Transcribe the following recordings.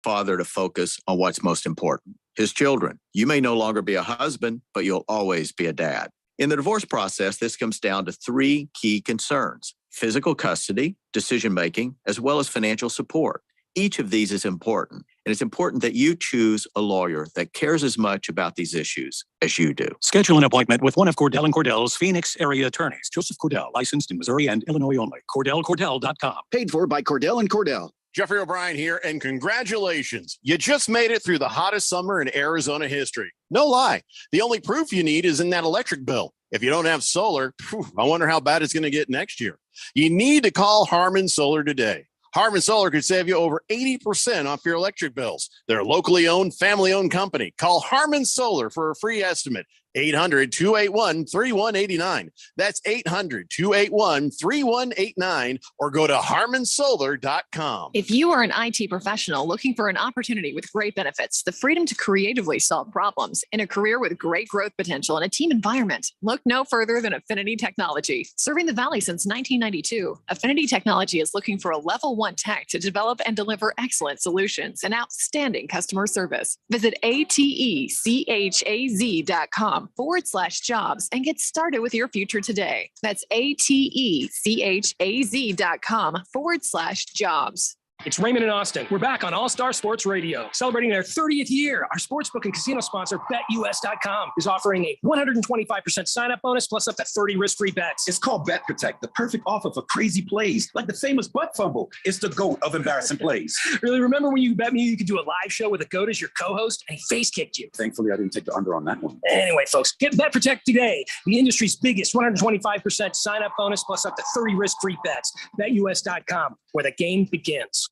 father to focus on what's most important, his children. You may no longer be a husband, but you'll always be a dad. In the divorce process, this comes down to three key concerns: physical custody, decision-making, as well as financial support. Each of these is important, and it's important that you choose a lawyer that cares as much about these issues as you do. Schedule an appointment with one of Cordell & Cordell's Phoenix area attorneys. Joseph Cordell, licensed in Missouri and Illinois only. CordellCordell.com. Paid for by Cordell & Cordell. Jeffrey O'Brien here, and congratulations. You just made it through the hottest summer in Arizona history. No lie. The only proof you need is in that electric bill. If you don't have solar, I wonder how bad it's going to get next year. You need to call Harmon Solar today. Harmon Solar could save you over 80% off your electric bills. They're a locally owned, family-owned company. Call Harmon Solar for a free estimate. 800-281-3189. That's 800-281-3189, or go to harmonsolar.com. If you are an IT professional looking for an opportunity with great benefits, the freedom to creatively solve problems in a career with great growth potential and a team environment, look no further than Affinity Technology. Serving the Valley since 1992, Affinity Technology is looking for a level 1 tech to develop and deliver excellent solutions and outstanding customer service. Visit atechaz.com/jobs and get started with your future today. That's atechaz.com/jobs. It's Raymond and Austin. We're back on All-Star Sports Radio, celebrating their 30th year. Our sportsbook and casino sponsor, BetUS.com, is offering a 125% sign-up bonus plus up to 30 risk-free bets. It's called Bet Protect, the perfect offer for crazy plays, like the famous butt fumble. It's the GOAT of embarrassing plays. Really, remember when you bet me you could do a live show with a GOAT as your co-host, and he face-kicked you? Thankfully, I didn't take the under on that one. Anyway, folks, get Bet Protect today, the industry's biggest 125% sign-up bonus plus up to 30 risk-free bets. BetUS.com, where the game begins.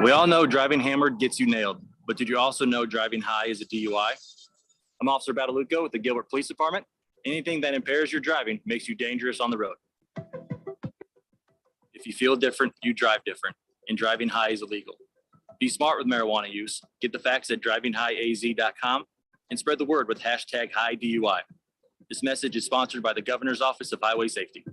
We all know driving hammered gets you nailed, but did you also know driving high is a DUI? I'm Officer Badalucco with the Gilbert Police Department. Anything that impairs your driving makes you dangerous on the road. If you feel different, you drive different, and driving high is illegal. Be smart with marijuana use. Get the facts at drivinghighaz.com and spread the word with #HighDUI. This message is sponsored by the Governor's Office of Highway Safety.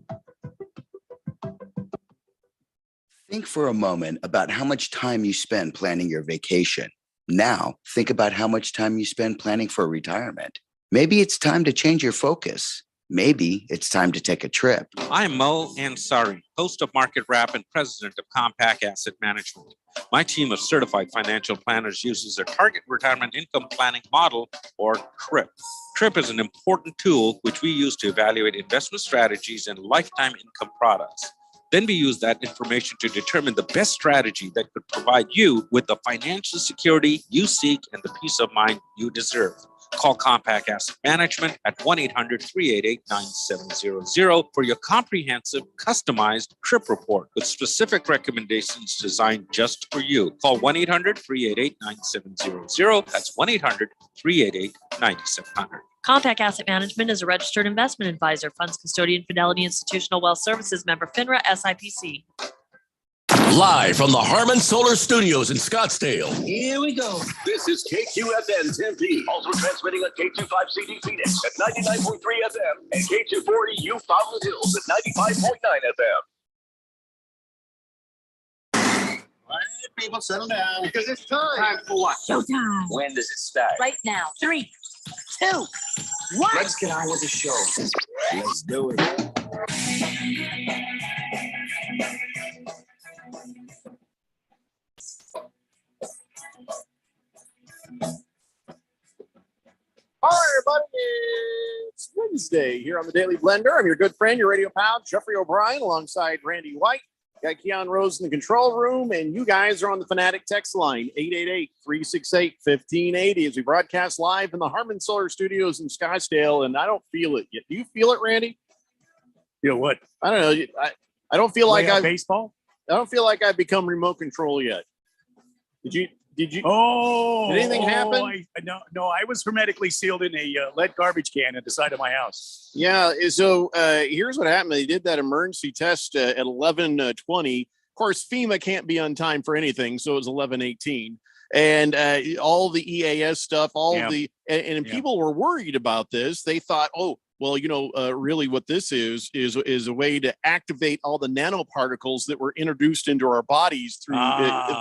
Think for a moment about how much time you spend planning your vacation. Now, think about how much time you spend planning for retirement. Maybe it's time to change your focus. Maybe it's time to take a trip. I'm Mo Ansari, host of Market Wrap and president of Compact Asset Management. My team of certified financial planners uses a target retirement income planning model, or TRIP. TRIP is an important tool which we use to evaluate investment strategies and lifetime income products. Then we use that information to determine the best strategy that could provide you with the financial security you seek and the peace of mind you deserve. Call Compact Asset Management at 1-800-388-9700 for your comprehensive, customized TRIP report with specific recommendations designed just for you. Call 1-800-388-9700. That's 1-800-388-9700. Compact Asset Management is a registered investment advisor, funds custodian, Fidelity Institutional Wealth Services, member FINRA, SIPC. Live from the Harmon Solar Studios in Scottsdale. Here we go. This is KQFN Tempe. Also transmitting at K25CD Phoenix at 99.3 FM and K240U Fountain Hills at 95.9 FM. All right, people, settle down because it's time. Time for what? Showtime. When does it start? Right now. 3, 2, 1. Let's get on with the show. Let's do it. Hi, everybody. It's Wednesday here on the Daily Blender. I'm your good friend, your radio pal, Jeffrey O'Brien, alongside Randy White. Got Keon Rose in the control room, and you guys are on the Fanatic text line, 888-368-1580, as we broadcast live in the Harmon Solar Studios in Scottsdale, and I don't feel it yet. Do you feel it, Randy? Feel what? I don't know. I don't feel like baseball. I don't feel like I've become remote control yet. Did you? Did anything happen? No, I was hermetically sealed in a lead garbage can at the side of my house. Yeah. So here's what happened. They did that emergency test at 11:20. Of course, FEMA can't be on time for anything, so it was 11:18. And all the EAS stuff, people were worried about this. They thought, oh, Well, really what this is a way to activate all the nanoparticles that were introduced into our bodies through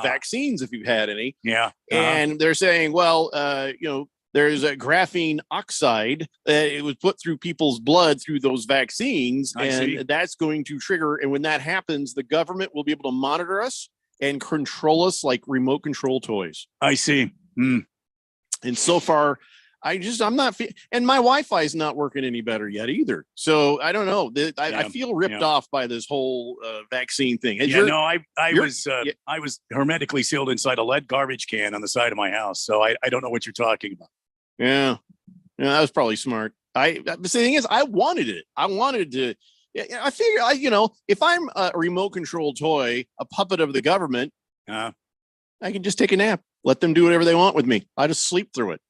vaccines, if you've had any. Yeah. And they're saying, well, there's a graphene oxide that it was put through people's blood through those vaccines. And that's going to trigger. And when that happens, the government will be able to monitor us and control us like remote control toys. I see. And so far, I'm not, and my Wi-Fi is not working any better yet either. So I don't know. I feel ripped off by this whole vaccine thing. I was hermetically sealed inside a lead garbage can on the side of my house. So I don't know what you're talking about. Yeah, that was probably smart. The thing is, I wanted it. I wanted to. I figure, if I'm a remote control toy, a puppet of the government, I can just take a nap. Let them do whatever they want with me. I just sleep through it.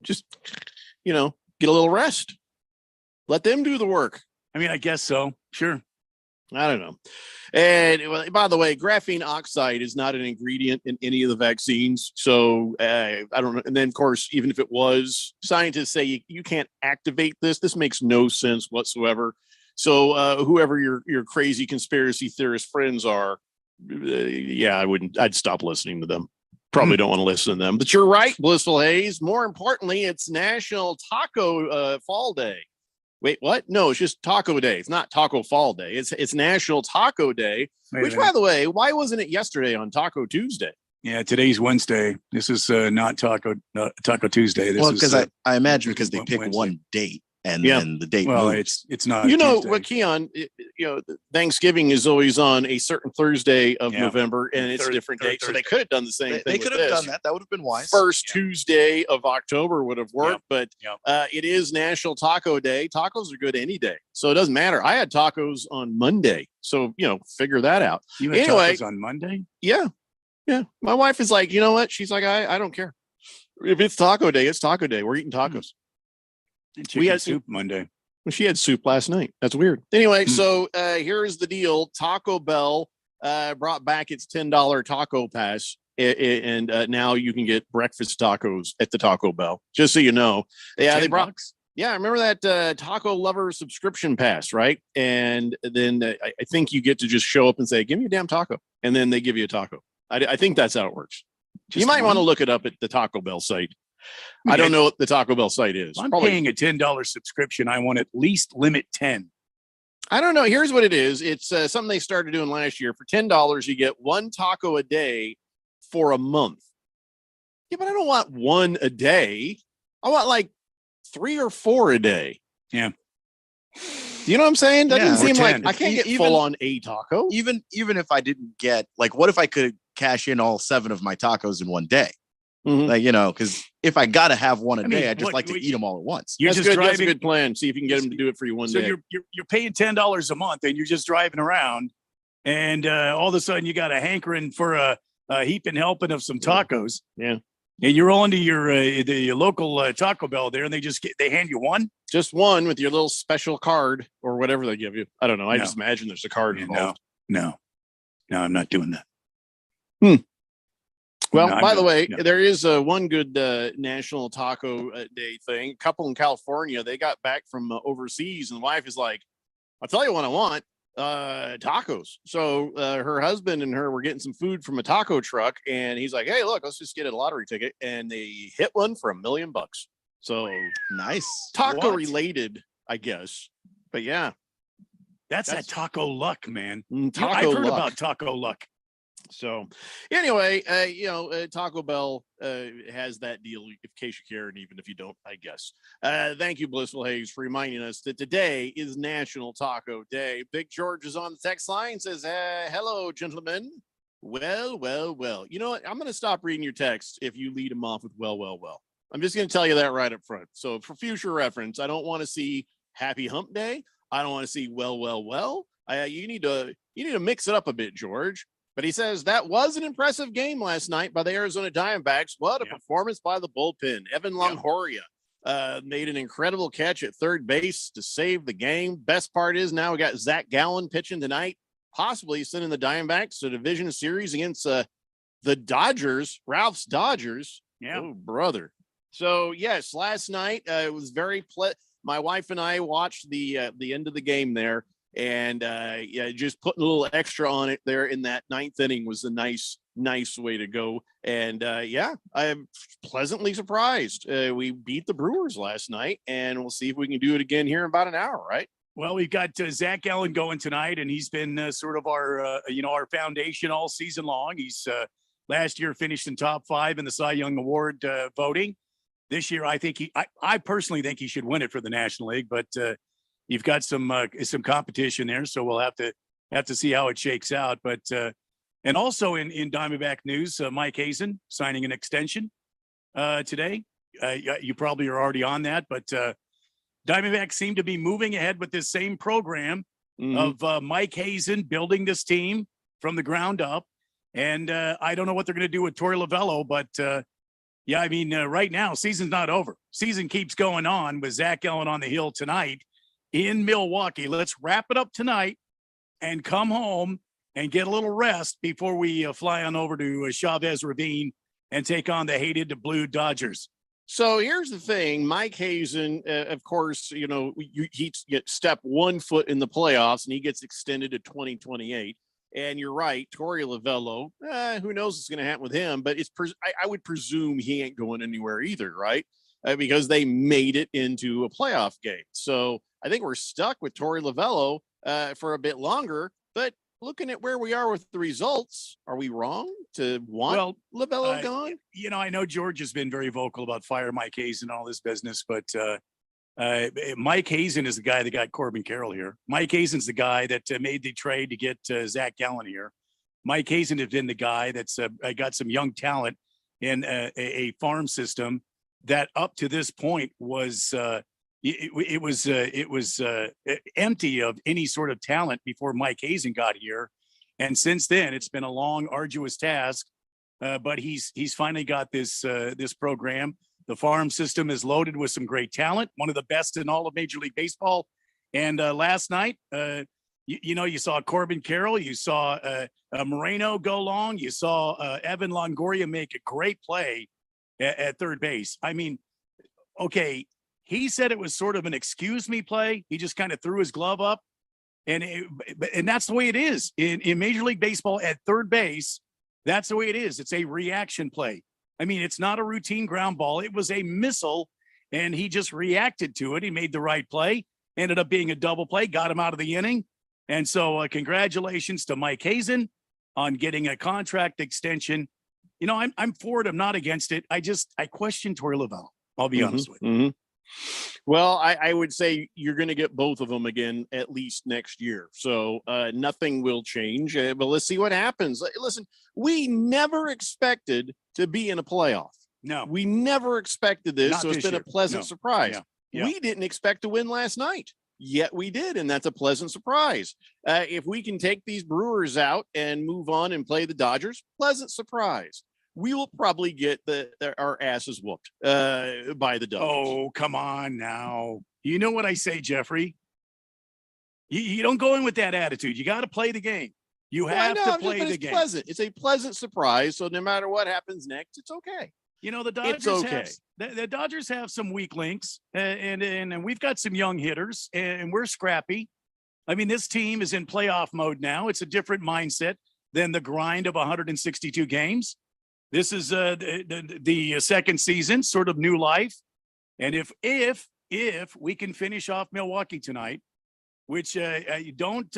Just, get a little rest. Let them do the work. I mean, I guess so. Sure. I don't know. And by the way, graphene oxide is not an ingredient in any of the vaccines. So I don't know. And then, of course, even if it was, scientists say you can't activate this. This makes no sense whatsoever. So whoever your crazy conspiracy theorist friends are, I'd stop listening to them. Probably don't want to listen to them. But you're right, Blissful Hayes. More importantly, it's National Taco Fall Day. Wait, what? No, it's just Taco Day. It's not Taco Fall Day. It's National Taco Day, which, by the way, why wasn't it yesterday on Taco Tuesday? Yeah, today's Wednesday. This is not Taco Tuesday. This because I imagine because they pick Wednesday. One date. And then the date. Well, moves. it's not. What, Keon? Thanksgiving is always on a certain Thursday of November, and it's a different date. So they could have done the same thing. They could have done that. That would have been wise. First Tuesday of October would have worked, but it is National Taco Day. Tacos are good any day, so it doesn't matter. I had tacos on Monday, so figure that out. You had tacos on Monday? Yeah. My wife is like, you know what? She's like, I don't care if it's Taco Day. It's Taco Day. We're eating tacos. We had soup Monday. Well, she had soup last night. That's weird. Anyway, so here's the deal. Taco Bell brought back its $10 taco pass, and now you can get breakfast tacos at the Taco Bell. Just so you know. Yeah, they brought. Yeah, I remember that Taco Lover subscription pass, right? And then I think you get to just show up and say, "Give me a damn taco," and then they give you a taco. I think that's how it works. You might want to look it up at the Taco Bell site. I don't know what the Taco Bell site is. I'm paying a $10 subscription. I want at least limit 10. I don't know. Here's what it is. It's something they started doing last year. For $10, you get one taco a day for a month. Yeah, but I don't want one a day. I want like 3 or 4 a day. Yeah. Do you know what I'm saying? That doesn't seem like I can't get full on a taco. Even if I didn't get, like, what if I could cash in all 7 of my tacos in one day? Like, because if I got to have one a day, I'd just like to eat them all at once. That's a good plan. See if you can get them to do it for you one day. So you're paying $10 a month and you're just driving around and all of a sudden you got a hankering for a heaping helping of some tacos. Yeah. And you're on to your local Taco Bell there and they hand you one? Just one with your little special card or whatever they give you. I don't know. I just imagine there's a card involved. No, I'm not doing that. Well, by the way, there is one good National Taco Day thing. A couple in California, they got back from overseas, and the wife is like, "I'll tell you what I want, tacos." So her husband and her were getting some food from a taco truck, and he's like, "Hey, look, let's just get a lottery ticket," and they hit one for $1 million. So nice, taco related, I guess. But yeah, that's that taco luck, man. I've heard about taco luck. So anyway, Taco Bell has that deal in case you care, and even if you don't, I guess. Thank you, Blissful Hayes, for reminding us that today is National Taco Day. Big George is on the text line and says, hello, gentlemen. Well. You know what? I'm going to stop reading your text if you lead them off with well. I'm just going to tell you that right up front. So for future reference, I don't want to see Happy Hump Day. I don't want to see well. You need to mix it up a bit, George. But he says that was an impressive game last night by the Arizona Diamondbacks. What a performance by the bullpen. Evan Longoria made an incredible catch at third base to save the game. Best part is now we got Zach Gallen pitching tonight, possibly sending the Diamondbacks to a division series against the Dodgers, Ralph's Dodgers. Yeah. Oh, brother. So, yes, last night it was very my wife and I watched the end of the game there, and yeah, just putting a little extra on it there in that ninth inning was a nice way to go. And yeah, I am pleasantly surprised. We beat the Brewers last night, and we'll see if we can do it again here in about an hour, right? Well, we've got Zach Gallen going tonight, and he's been sort of our, our foundation all season long. He's last year finished in top 5 in the Cy Young Award voting. This year, I think I personally think he should win it for the National League, but you've got some competition there, so we'll have to see how it shakes out. But and also in Diamondback news, Mike Hazen signing an extension today. You probably are already on that, but Diamondbacks seem to be moving ahead with this same program of Mike Hazen building this team from the ground up. And I don't know what they're going to do with Torey Lovullo, but yeah, I mean, right now, season's not over. Season keeps going on with Zach Gallen on the hill tonight in Milwaukee. Let's wrap it up tonight and come home and get a little rest before we fly on over to Chavez Ravine and take on the hated Blue Dodgers. So here's the thing, Mike Hazen, of course, he gets step 1 foot in the playoffs and he gets extended to 2028. And you're right, Torey Lovullo, who knows what's going to happen with him, but I would presume he ain't going anywhere either, right? Because they made it into a playoff game. So I think we're stuck with Torey Lovullo for a bit longer, but looking at where we are with the results, are we wrong to want Lovullo gone? I know George has been very vocal about fire Mike Hazen and all this business, but Mike Hazen is the guy that got Corbin Carroll here. Mike Hazen's the guy that made the trade to get Zach Gallen here. Mike Hazen has been the guy that's got some young talent in a farm system that up to this point was it was empty of any sort of talent before Mike Hazen got here. And since then, it's been a long, arduous task. But he's finally got this program. The farm system is loaded with some great talent, one of the best in all of Major League Baseball. And last night, you saw Corbin Carroll, you saw Moreno go long, you saw Evan Longoria make a great play at third base. I mean, okay, he said it was sort of an excuse me play. He just kind of threw his glove up, and that's the way it is in Major League Baseball at third base. That's the way it is. It's a reaction play. I mean, it's not a routine ground ball. It was a missile, and he just reacted to it. He made the right play, ended up being a double play, got him out of the inning. And so congratulations to Mike Hazen on getting a contract extension. I'm for it. I'm not against it. I question Torey Lovullo. I'll be honest with you. Well, I would say you're going to get both of them again, at least next year. So nothing will change, but let's see what happens. Listen, we never expected to be in a playoff. No, we never expected this. Not so it's this been year. a pleasant surprise. Yeah. We didn't expect to win last night, yet we did. And that's a pleasant surprise. If we can take these Brewers out and move on and play the Dodgers, pleasant surprise. We will probably get our asses whooped by the Dodgers. Oh, come on now. You know what I say, Jeffrey? You don't go in with that attitude. You got to play the game. You have to play the game. Pleasant. It's a pleasant surprise. So no matter what happens next, it's okay. The Dodgers the Dodgers have some weak links, and we've got some young hitters, and we're scrappy. I mean, this team is in playoff mode now. It's a different mindset than the grind of 162 games. This is the second season, sort of new life. And if we can finish off Milwaukee tonight, which you don't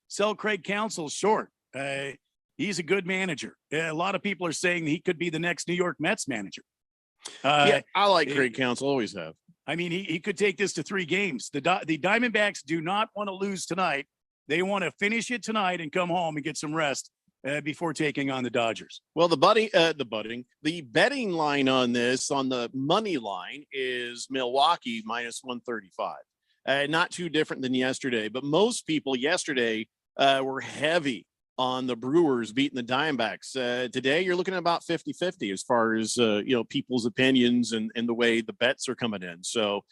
sell Craig Counsell short. He's a good manager. A lot of people are saying he could be the next New York Mets manager. I like Craig Counsell, always have. I mean, he could take this to 3 games. The Diamondbacks do not want to lose tonight. They want to finish it tonight and come home and get some rest before taking on the Dodgers. Well, the betting line on this, on the money line, is Milwaukee minus 135. Not too different than yesterday, but most people yesterday were heavy on the Brewers beating the Diamondbacks. Today, you're looking at about 50-50 as far as people's opinions and the way the bets are coming in. So,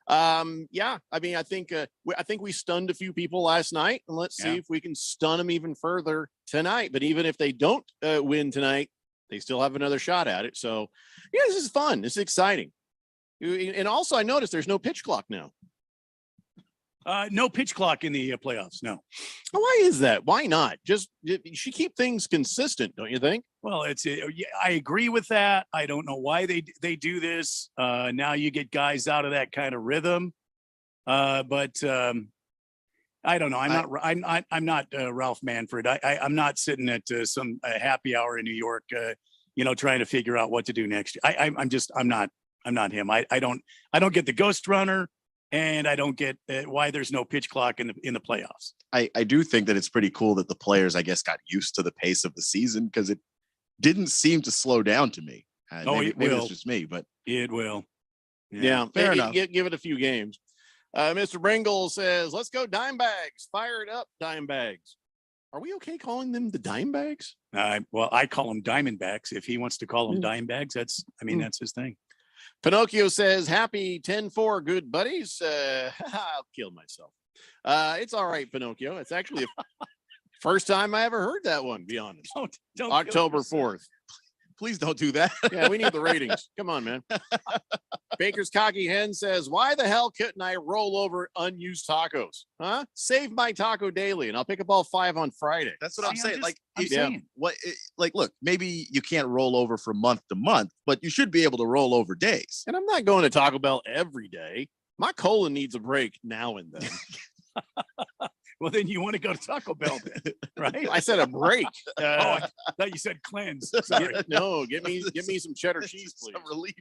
yeah, I mean, I think we stunned a few people last night, and let's see if we can stun them even further tonight. But even if they don't win tonight, they still have another shot at it. So, yeah, this is fun. This is exciting. And also, I noticed there's no pitch clock now. No pitch clock in the playoffs. No. Why is that? Why not? Just she keep things consistent, don't you think? Well, I agree with that. I don't know why they do this. Now you get guys out of that kind of rhythm. But I don't know. I'm not Ralph Manfred. I'm not sitting at some happy hour in New York, trying to figure out what to do next year. I'm not him. I don't get the ghost runner. And I don't get why there's no pitch clock in the playoffs. I do think that it's pretty cool that the players, I guess, got used to the pace of the season because it didn't seem to slow down to me. Maybe it's just me, but it will. Yeah, fair enough. Give it a few games. Mr. Bringle says, "Let's go Dimebags. Fire it up, Dimebags." Are we okay calling them the Dimebags? Well, I call them Diamondbacks. If he wants to call them Dimebags, that's his thing. Pinocchio says, "Happy 10-4, good buddies." I'll kill myself. It's all right, Pinocchio. It's actually the first time I ever heard that one, to be honest. Don't October 4th. Please don't do that. Yeah, we need the ratings. Come on, man. Baker's Cocky Hen says, "Why the hell couldn't I roll over unused tacos? Huh? Save my taco daily, and I'll pick up all 5 on Friday." That's what I'm saying. Look, maybe you can't roll over from month to month, but you should be able to roll over days. and I'm not going to Taco Bell every day. My colon needs a break now and then. Well, then you want to go to Taco Bell, then, right? I said a break. I thought you said cleanse. Sorry. No, give me some cheddar cheese, please. Some relief.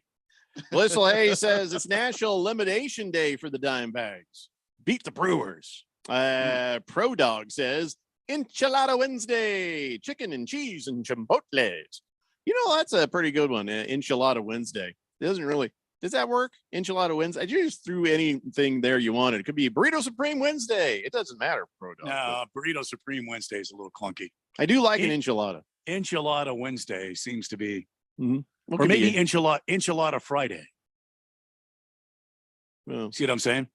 Blissful Hayes says it's National Elimination Day for the Dimebags. Beat the Brewers. Pro Dog says Enchilada Wednesday, chicken and cheese and chipotles. That's a pretty good one. Enchilada Wednesday. Does that work? Enchilada Wednesday. I just threw anything there you wanted. It could be Burrito Supreme Wednesday. It doesn't matter, Pro Dog. No, Burrito Supreme Wednesday is a little clunky. I do like an enchilada. Enchilada Wednesday seems to be, What or could maybe be enchilada Friday. Well, See what I'm saying?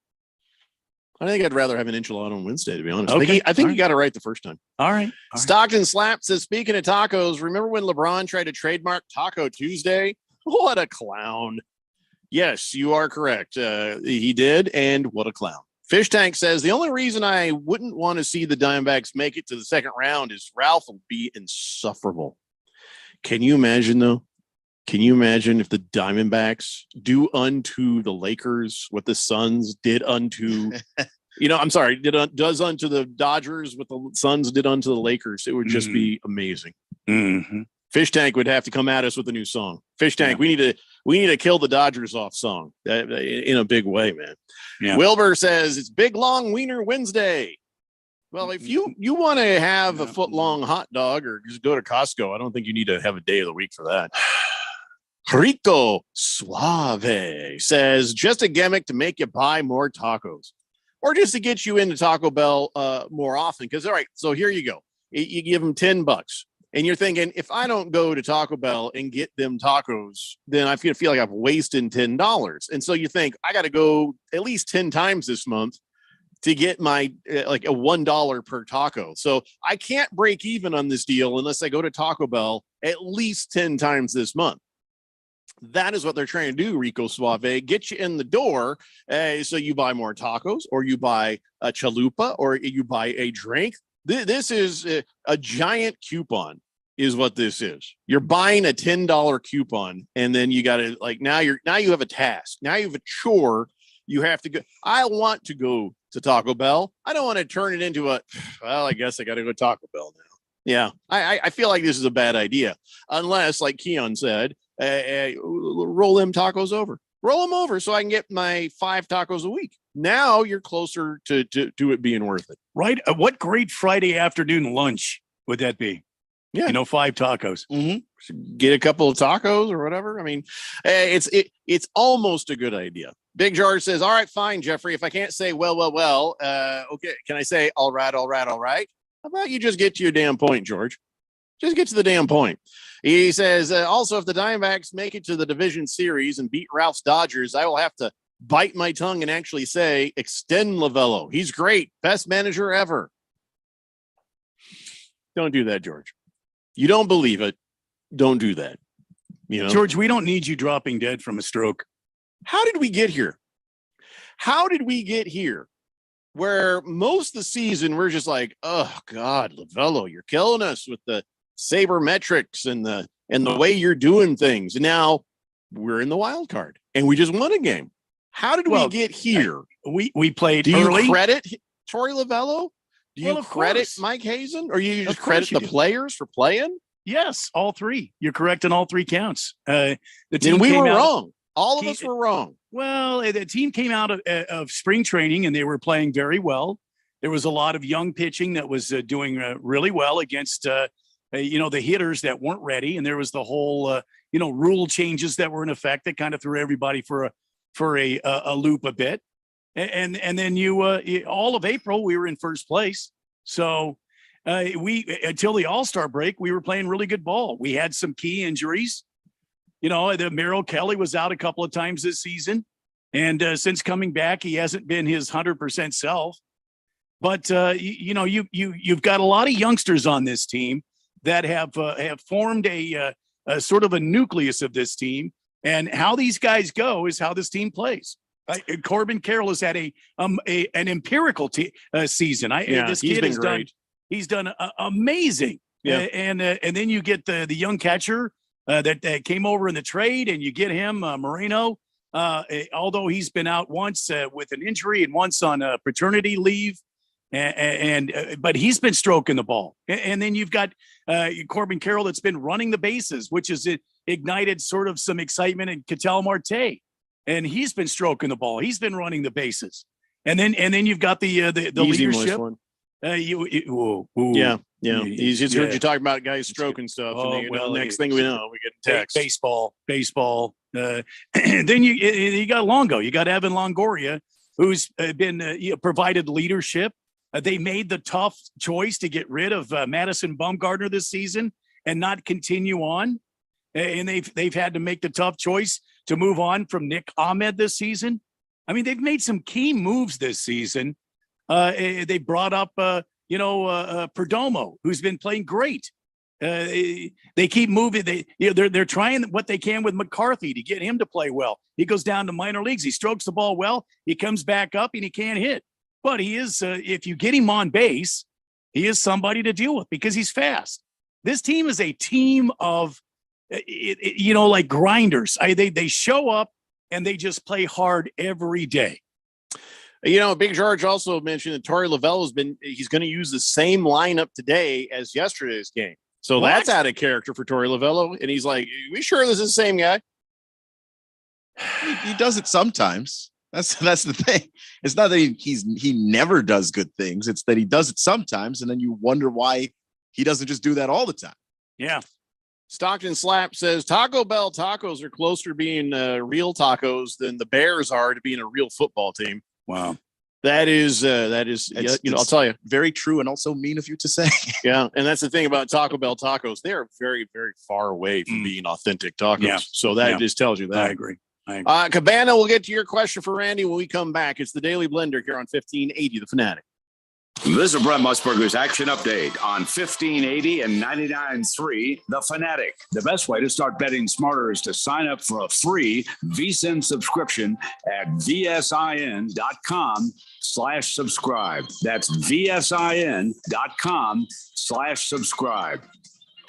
I think I'd rather have an enchilada on Wednesday, to be honest. Okay. I think you got it right the first time. All right. Stockton Slap says, "Speaking of tacos, remember when LeBron tried to trademark Taco Tuesday? What a clown." Yes, you are correct. He did, and what a clown. Fish Tank says, "The only reason I wouldn't want to see the Diamondbacks make it to the second round is Ralph will be insufferable." Can you imagine, though? Can you imagine if the Diamondbacks do unto the Lakers what the Suns did unto, does unto the Dodgers what the Suns did unto the Lakers? It would just be amazing. Mm-hmm. Fish Tank would have to come at us with a new song. Fish Tank, we need to kill the Dodgers off song in a big way, man. Yeah. Wilbur says it's Big Long Wiener Wednesday. Well, if you want to have a foot long hot dog or just go to Costco, I don't think you need to have a day of the week for that. Rico Suave says just a gimmick to make you buy more tacos or just to get you into Taco Bell more often. Because, all right, so here you go. You give them $10 and you're thinking, if I don't go to Taco Bell and get them tacos, then I feel like I've wasted $10. And so you think I got to go at least 10 times this month to get my like a $1 per taco. So I can't break even on this deal unless I go to Taco Bell at least 10 times this month. That is what they're trying to do, Rico Suave. Get you in the door so you buy more tacos or you buy a chalupa or you buy a drink. This is a giant coupon is what this is. You're buying a $10 coupon and then you got to now you have a task. Now you have a chore. You have to go. I want to go to Taco Bell. I don't want to turn it into I guess I got to go to Taco Bell now. Yeah, I feel like this is a bad idea. Unless, like Keon said, roll them tacos over. Roll them over so I can get my 5 tacos a week. Now you're closer to it being worth it. Right? What great Friday afternoon lunch would that be? Yeah. 5 tacos. Mm-hmm. Get a couple of tacos or whatever. I mean, it's almost a good idea. Big George says, "All right, fine, Jeffrey. If I can't say well, okay. Can I say all right? How about you just get to your damn point, George? Just get to the damn point." He says, "Also, if the Diamondbacks make it to the division series and beat Ralph's Dodgers, I will have to bite my tongue and actually say, extend Lovello. He's great. Best manager ever." Don't do that, George. You don't believe it. Don't do that. George, we don't need you dropping dead from a stroke. How did we get here? where most of the season we're just like, oh God, Lovello, you're killing us with the sabermetrics and the way you're doing things. And now we're in the wild card and we just won a game. How did we get here? We played Do early. you credit Torey Lovello? Do you credit course. Mike Hazen? Or you just Of credit course you the do. players for playing? Yes, all three. You're correct on all three counts. The team And we came were out- wrong. All of us were wrong. Well, the team came out of spring training and they were playing very well. There was a lot of young pitching that was doing really well against, the hitters that weren't ready. And there was the whole, rule changes that were in effect that kind of threw everybody for a loop a bit. And then all of April, we were in first place. So until the All-Star break, we were playing really good ball. We had some key injuries. The Merrill Kelly was out a couple of times this season. And since coming back, he hasn't been his 100% self. But, you've got a lot of youngsters on this team that have formed a sort of a nucleus of this team. And how these guys go is how this team plays. Corbin Carroll has had an empirical season. This he's kid been has great. He's done amazing. Yeah. And then you get the young catcher that came over in the trade, and you get him Moreno. Although he's been out once with an injury and once on paternity leave, but he's been stroking the ball. And then you've got Corbin Carroll that's been running the bases, which has ignited sort of some excitement in Ketel Marte. And he's been stroking the ball. He's been running the bases. And then you've got the Easy, leadership. one. Yeah. He's just heard you talking about guys stroking stuff. And next thing we know, we get a text. Baseball. And then you got Longo. You got Evan Longoria, who's been provided leadership. They made the tough choice to get rid of Madison Bumgarner this season and not continue on. And they've had to make the tough choice to move on from Nick Ahmed this season. I mean, they've made some key moves this season. They brought up, Perdomo, who's been playing great. They keep moving. They're trying what they can with McCarthy to get him to play well. He goes down to minor leagues. He strokes the ball well. He comes back up and he can't hit. But he is, if you get him on base, he is somebody to deal with because he's fast. This team is a team of, like grinders. They show up and they just play hard every day. Big George also mentioned that Torey Lovello he's going to use the same lineup today as yesterday's game. So that's out of character for Torey Lovello. And he's like, are we sure this is the same guy? He does it sometimes. That's the thing. It's not that he never does good things. It's that he does it sometimes. And then you wonder why he doesn't just do that all the time. Yeah. Stockton Slap says Taco Bell tacos are closer to being real tacos than the Bears are to being a real football team. Wow. That is, I'll tell you, very true and also mean of you to say. Yeah. And that's the thing about Taco Bell tacos. They are very, very far away from being authentic tacos. Yeah. So that just tells you that. I agree. Cabana, we'll get to your question for Randy when we come back. It's the Daily Blender here on 1580 The Fanatic. This is Brent Musburger's action update on 1580 and 99.3 The Fanatic. The best way to start betting smarter is to sign up for a free VSiN subscription at vsin.com/subscribe. That's vsin.com/subscribe.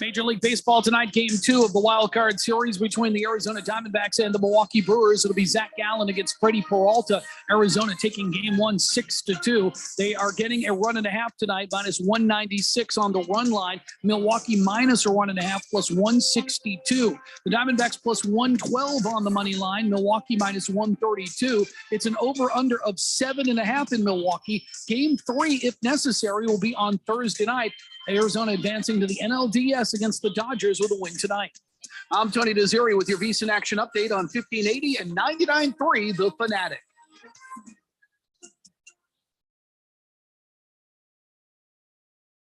Major League Baseball tonight, game 2 of the wild card series between the Arizona Diamondbacks and the Milwaukee Brewers. It'll be Zach Gallen against Freddie Peralta. Arizona taking game 1 6-2. They are getting a run and a half tonight, minus 196 on the run line. Milwaukee minus a run and a half, plus 162. The Diamondbacks plus 112 on the money line. Milwaukee minus 132. It's an over-under of 7.5 in Milwaukee. Game 3, if necessary, will be on Thursday night. Arizona advancing to the NLDS against the Dodgers with a win tonight. I'm Tony Desiri with your VSiN action update on 1580 and 99.3 The Fanatic.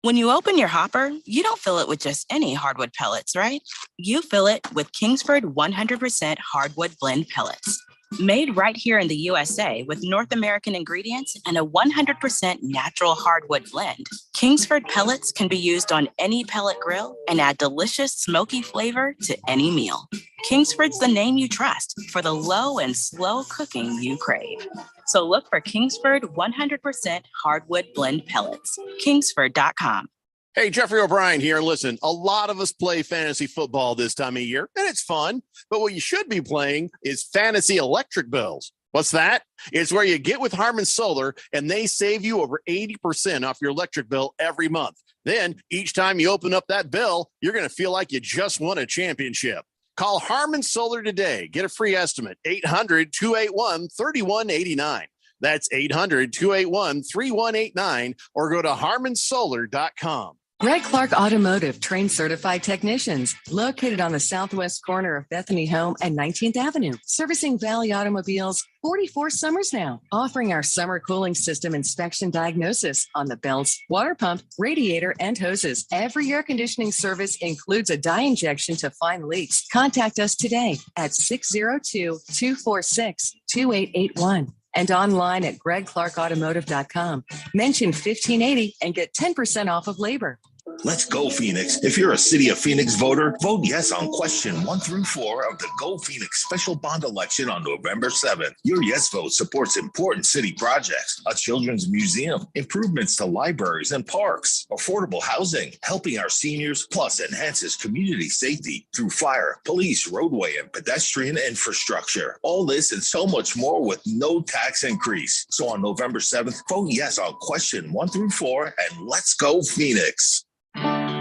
When you open your hopper, you don't fill it with just any hardwood pellets, right? You fill it with Kingsford 100% hardwood blend pellets. Made right here in the USA with North American ingredients and a 100% natural hardwood blend, Kingsford pellets can be used on any pellet grill and add delicious smoky flavor to any meal. Kingsford's the name you trust for the low and slow cooking you crave. So look for Kingsford 100% hardwood blend pellets. Kingsford.com. Hey, Jeffrey O'Brien here. And listen, a lot of us play fantasy football this time of year, and it's fun. But what you should be playing is fantasy electric bills. What's that? It's where you get with Harman Solar, and they save you over 80% off your electric bill every month. Then each time you open up that bill, you're going to feel like you just won a championship. Call Harman Solar today. Get a free estimate. 800-281-3189. That's 800-281-3189, or go to harmansolar.com. Greg Clark Automotive trained certified technicians located on the southwest corner of Bethany Home and 19th Avenue, servicing Valley automobiles 44 summers now, offering our summer cooling system inspection diagnosis on the belts, water pump, radiator, and hoses. Every air conditioning service includes a dye injection to find leaks. Contact us today at 602-246-2881 and online at gregclarkautomotive.com. Mention 1580 and get 10% off of labor. Let's go, Phoenix. If you're a City of Phoenix voter, vote yes on question 1 through 4 of the Go Phoenix special bond election on November 7th. Your yes vote supports important city projects, a children's museum, improvements to libraries and parks, affordable housing, helping our seniors, plus enhances community safety through fire, police, roadway, and pedestrian infrastructure. All this and so much more with no tax increase. So on November 7th, vote yes on question 1 through 4 and let's go, Phoenix.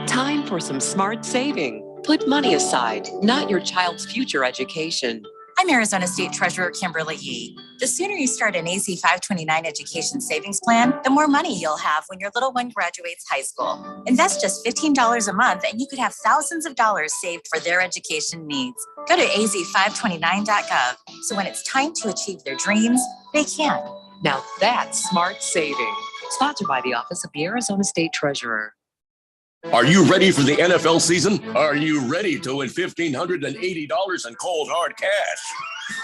Time for some smart saving. Put money aside, not your child's future education. I'm Arizona State Treasurer Kimberly Yee. The sooner you start an AZ 529 education savings plan, the more money you'll have when your little one graduates high school. Invest just $15 a month and you could have thousands of dollars saved for their education needs. Go to az529.gov so when it's time to achieve their dreams, they can. Now that's smart saving. Sponsored by the Office of the Arizona State Treasurer. Are you ready for the NFL season? Are you ready to win $1,580 in cold hard cash?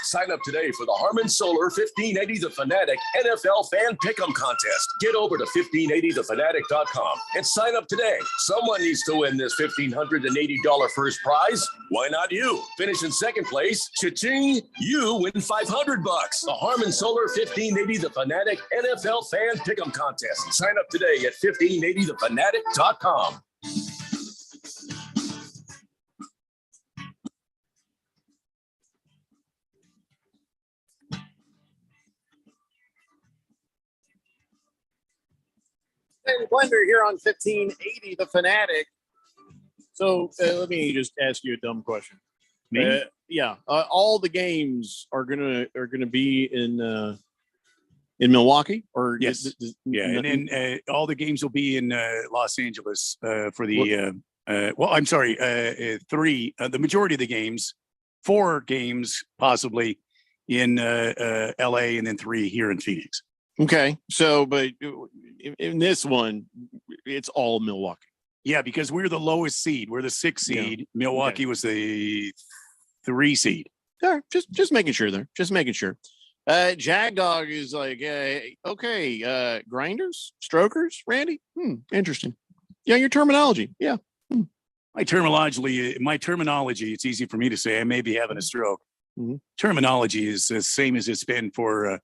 Sign up today for the Harman Solar 1580 The Fanatic NFL Fan Pick'em Contest. Get over to 1580thefanatic.com and sign up today. Someone needs to win this $1,580 first prize. Why not you? Finish in second place. Cha-ching! You win $500. The Harman Solar 1580 The Fanatic NFL Fan Pick'em Contest. Sign up today at 1580thefanatic.com. Blender here on 1580 The Fanatic. So let me just ask you a dumb question. Me? All the games are gonna be in Milwaukee, or yes, and then all the games will be in Los Angeles for the. I'm sorry, 3. The majority of the games, 4 games possibly in LA, and then 3 here in Phoenix. Okay, so but in this one, it's all Milwaukee. Yeah, because we're the lowest seed. We're the 6th seed. Yeah. Milwaukee was the 3 seed. All right, just making sure there. Just making sure. Jag Dog is like, okay, grinders, strokers, Randy. Interesting. Yeah, your terminology. Yeah. My terminology, it's easy for me to say. I may be having a stroke. Mm-hmm. Terminology is the same as it's been for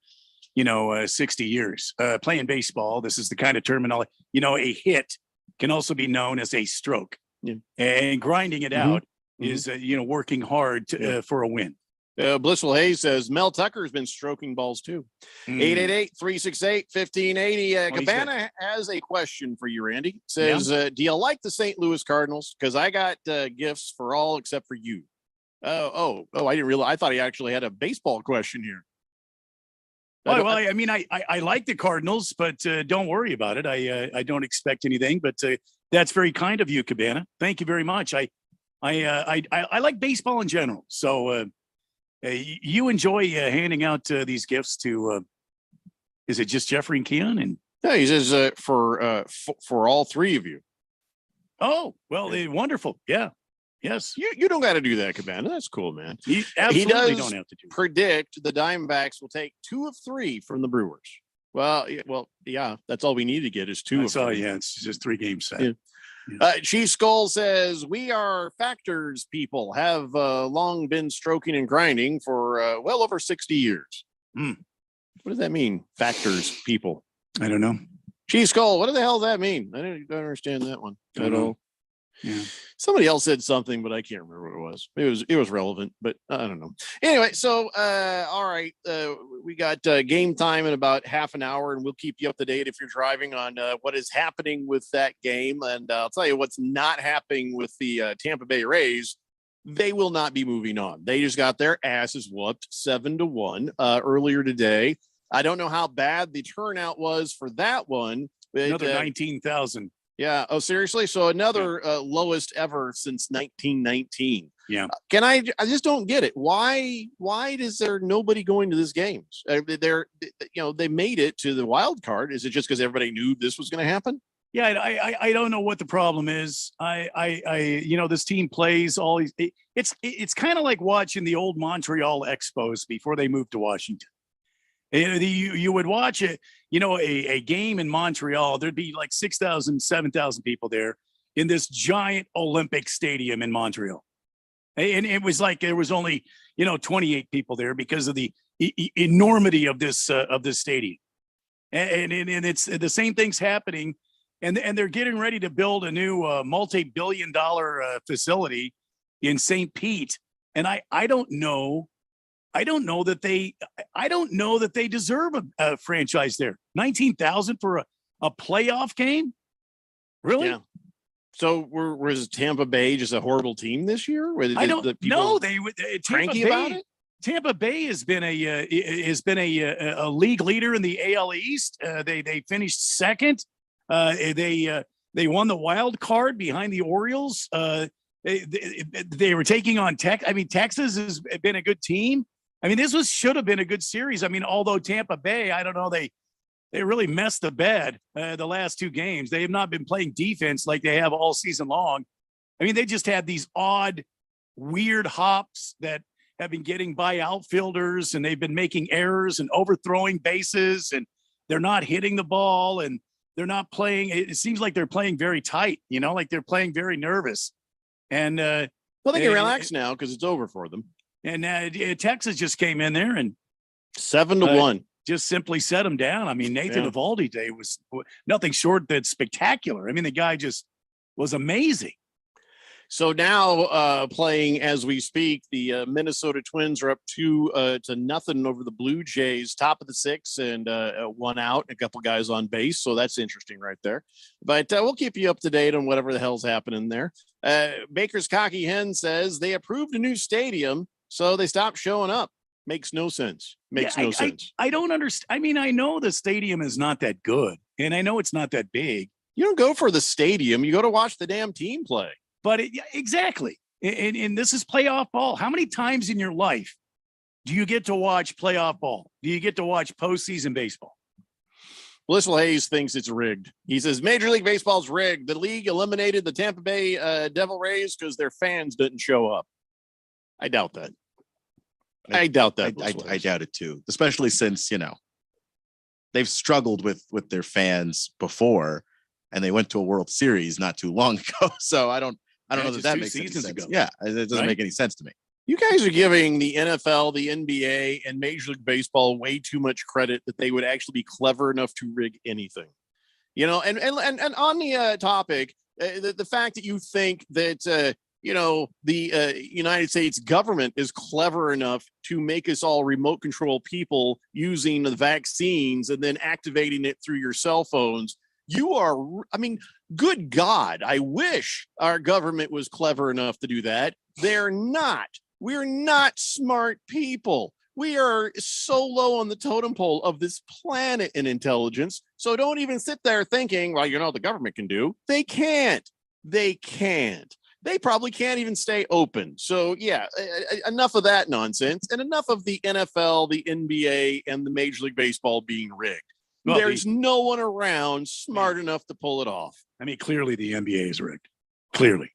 60 years. Playing baseball, this is the kind of terminology. A hit can also be known as a stroke. Yeah. And grinding it out is, working hard for a win. Blissful Hayes says Mel Tucker has been stroking balls too. 888-368-1580. Cabana has a question for you, Randy. Says, do you like the St. Louis Cardinals? Because I got gifts for all except for you. I didn't realize. I thought he actually had a baseball question here. Well, I like the Cardinals, but don't worry about it. I don't expect anything, but that's very kind of you, Cabana. Thank you very much. I like baseball in general. So you enjoy handing out these gifts to, is it just Jeffrey and Keon? And no, he says for all 3 of you. Oh, well, wonderful. Yeah. Yes. You don't got to do that, Cabana. That's cool, man. He absolutely don't have to do it. Predict the Diamondbacks will take 2 of 3 from the Brewers. Well, yeah, that's all we need to get is 2 of 3. Yeah, it's just 3 games set. Chief Skull says, we are factors people, have long been stroking and grinding for well over 60 years. What does that mean? Factors people. I don't know. Chief Skull, what the hell does that mean? I don't understand that one at all. Yeah. Somebody else said something, but I can't remember what it was. It was relevant, but I don't know. Anyway, so all right, we got game time in about half an hour, and we'll keep you up to date if you're driving on what is happening with that game. And I'll tell you what's not happening with the Tampa Bay Rays. They will not be moving on. They just got their asses whooped 7-1 earlier today. I don't know how bad the turnout was for that one. Another 19,000. Yeah. Oh, seriously? So another lowest ever since 1919. Yeah. I just don't get it. Why is there nobody going to this games? They made it to the wild card. Is it just because everybody knew this was going to happen? Yeah, I don't know what the problem is. This team plays all these. It's kind of like watching the old Montreal Expos before they moved to Washington. You would watch it, a game in Montreal. There'd be like 6,000, 7,000 people there in this giant Olympic stadium in Montreal. And it was like there was only, 28 people there because of the enormity of this stadium. And it's the same thing's happening. And they're getting ready to build a new multi-billion-dollar facility in St. Pete. And I don't know that they deserve a franchise there. 19,000 for a playoff game? Really? Yeah. So was Tampa Bay just a horrible team this year? I don't know. They would cranky about it. Tampa Bay has been a league leader in the AL East. They finished second. They won the wild card behind the Orioles. They were taking on Texas has been a good team. This should have been a good series. Although Tampa Bay, I don't know, they really messed the bed the last two games. They have not been playing defense like they have all season long. They just had these odd, weird hops that have been getting by outfielders, and they've been making errors and overthrowing bases, and they're not hitting the ball, and they're not playing. It seems like they're playing very tight, like they're playing very nervous. And they can relax now because it's over for them. And Texas just came in there and 7-1 just simply set them down. Nathan Eovaldi Day was nothing short than spectacular. The guy just was amazing. So now playing as we speak, the Minnesota Twins are up 2-0 over the Blue Jays, top of the sixth, and 1 out, a couple guys on base. So that's interesting right there. But we'll keep you up to date on whatever the hell's happening there. Baker's Cocky Hen says they approved a new stadium, so they stopped showing up. Makes no sense. Sense. I don't understand. I know the stadium is not that good, and I know it's not that big. You don't go for the stadium. You go to watch the damn team play. But exactly. And this is playoff ball. How many times in your life do you get to watch playoff ball? Do you get to watch postseason baseball? Blissful Hayes thinks it's rigged. He says Major League Baseball's rigged. The league eliminated the Tampa Bay Devil Rays because their fans didn't show up. I doubt that. I doubt that. I doubt it too, especially since, they've struggled with their fans before, and they went to a World Series not too long ago. So I don't know that makes any sense. Ago. Yeah, it doesn't make any sense to me. You guys are giving the NFL, the NBA, and Major League Baseball way too much credit that they would actually be clever enough to rig anything. And on the topic, the fact that you think that the United States government is clever enough to make us all remote control people using the vaccines and then activating it through your cell phones. You are, good God, I wish our government was clever enough to do that. They're not. We're not smart people. We are so low on the totem pole of this planet in intelligence. So don't even sit there thinking, well, the government can do. They can't. They probably can't even stay open. So yeah, enough of that nonsense, and enough of the NFL, the NBA, and the Major League Baseball being rigged. Well, there's no one around smart enough to pull it off. Clearly the NBA is rigged. Clearly.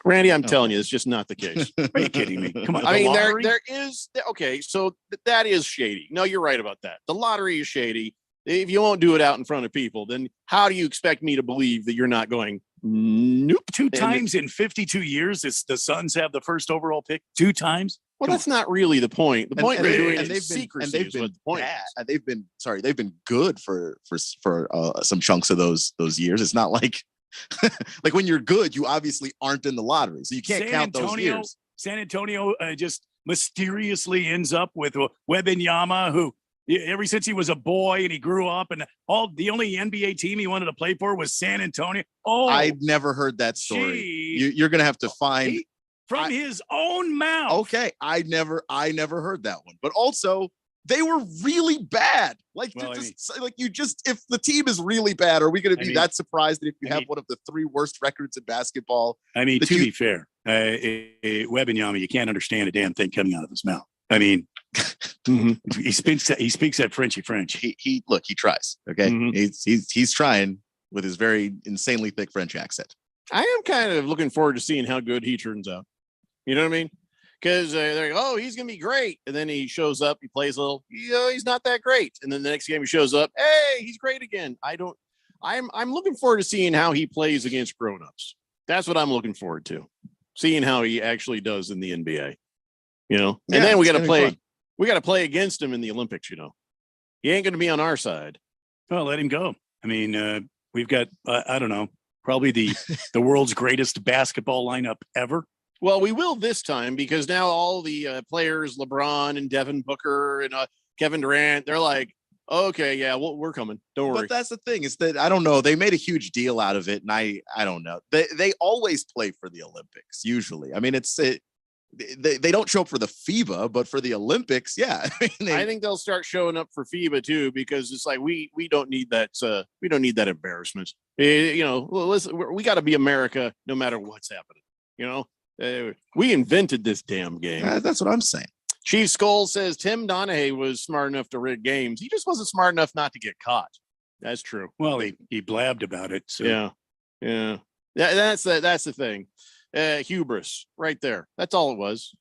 Randy, I'm telling you, it's just not the case. Are you kidding me? Come on. There is, okay, so that is shady. No, you're right about that. The lottery is shady. If you won't do it out in front of people, then how do you expect me to believe that you're not going, Nope. Two times in 52 years, the Suns have the first overall pick 2 times. Well, that's not really the point. The point they're doing and is secrecy. Is what the point bad. is. And they've been good for some chunks of those years. It's not like like when you're good, you obviously aren't in the lottery, so you can't count those years. San Antonio just mysteriously ends up with Wembanyama, who ever since he was a boy and he grew up, and the only NBA team he wanted to play for was San Antonio. Oh, I'd never heard that story. You're gonna have to find from his own mouth. Okay, I never heard that one. But also, they were really bad. Like, if the team is really bad, are we going to be that surprised that if you have one of the 3 worst records in basketball? I mean, to be fair, Wembanyama, you can't understand a damn thing coming out of his mouth. I mean, he speaks that Frenchy French. He tries. Okay, he's trying with his very insanely thick French accent. I am kind of looking forward to seeing how good he turns out. You know what I mean? Because they're like, oh, he's gonna be great, and then he shows up, he plays a little, he's not that great, and then the next game he shows up, hey, he's great again. I'm looking forward to seeing how he plays against grown-ups. That's what I'm looking forward to, seeing how he actually does in the NBA. You know, and then we got to play against him in the Olympics. You know, he ain't going to be on our side. Well, let him go. I mean, we've got I don't know, probably the world's greatest basketball lineup ever. Well, we will this time because now all the players, LeBron and Devin Booker and Kevin Durant, they're like, okay, yeah, we're coming. Don't worry. But that's the thing is that I don't know. They made a huge deal out of it, and I don't know. They always play for the Olympics. Usually, I mean, they don't show up for the FIBA, but for the Olympics, yeah. I think they'll start showing up for FIBA too because it's like we don't need that. We don't need that embarrassment. You know, listen, we got to be America no matter what's happening. You know. We invented this damn game. That's what I'm saying. Chief Skull says Tim Donahue was smart enough to rig games. He just wasn't smart enough not to get caught. That's true. Well, he blabbed about it. So. Yeah. That's the thing. Hubris right there. That's all it was.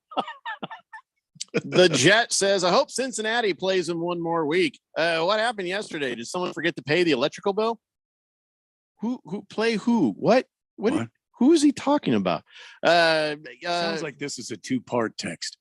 The Jet says, I hope Cincinnati plays him one more week. What happened yesterday? Did someone forget to pay the electrical bill? Who play who? What? Who is he talking about? Sounds like this is a 2-part text.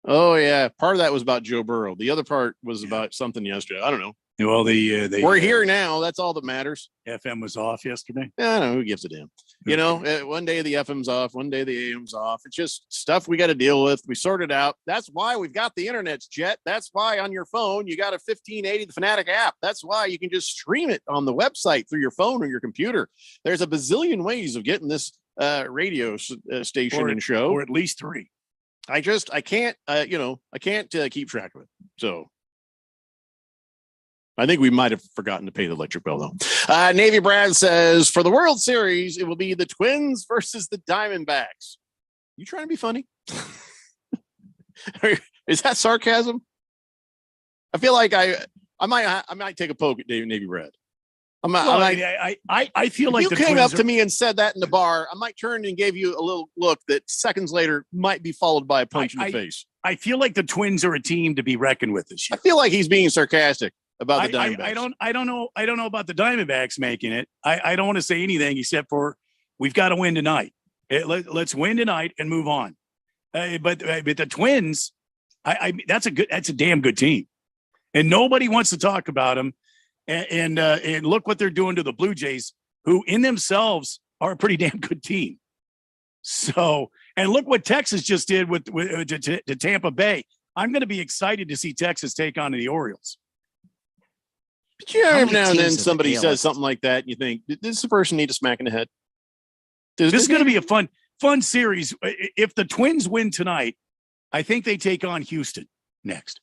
Oh yeah, part of that was about Joe Burrow. The other part was about something yesterday. I don't know. Well, we're here now. That's all that matters. FM was off yesterday. I don't know who gives a damn. You know, one day the FM's off, one day the AM's off. It's just stuff we got to deal with. We sort it out. That's why we've got the internet's Jet. That's why on your phone you got a 1580 the Fanatic app. That's why you can just stream it on the website through your phone or your computer. There's a bazillion ways of getting this radio station and show, or at least 3. I can't keep track of it. So. I think we might have forgotten to pay the electric bill, though. Navy Brad says, for the World Series, it will be the Twins versus the Diamondbacks. You trying to be funny? Is that sarcasm? I feel like I might take a poke at Navy Brad. I feel like if you came up to me and said that in the bar, I might turn and give you a little look that seconds later might be followed by a punch in the face. I feel like the Twins are a team to be reckoned with this year. I feel like he's being sarcastic about the Diamondbacks. I don't know about the Diamondbacks making it. I don't want to say anything except for we've got to win tonight. Let's win tonight and move on. But the Twins, that's a damn good team, and nobody wants to talk about them. And look what they're doing to the Blue Jays, who in themselves are a pretty damn good team. So, and look what Texas just did to Tampa Bay. I'm going to be excited to see Texas take on the Orioles. But every now and then somebody says something like that, and you think, does the person need a smack in the head? This is going to be a fun series. If the Twins win tonight, I think they take on Houston next.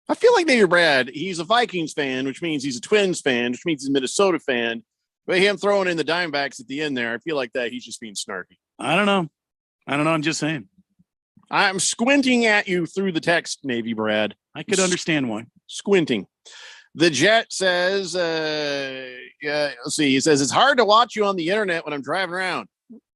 I feel like Navy Brad, he's a Vikings fan, which means he's a Twins fan, which means he's a Minnesota fan. But him throwing in the Diamondbacks at the end there, I feel like that he's just being snarky. I don't know. I'm just saying. I'm squinting at you through the text, Navy Brad. I could understand why. Squinting. The Jet says, let's see. He says, it's hard to watch you on the internet when I'm driving around.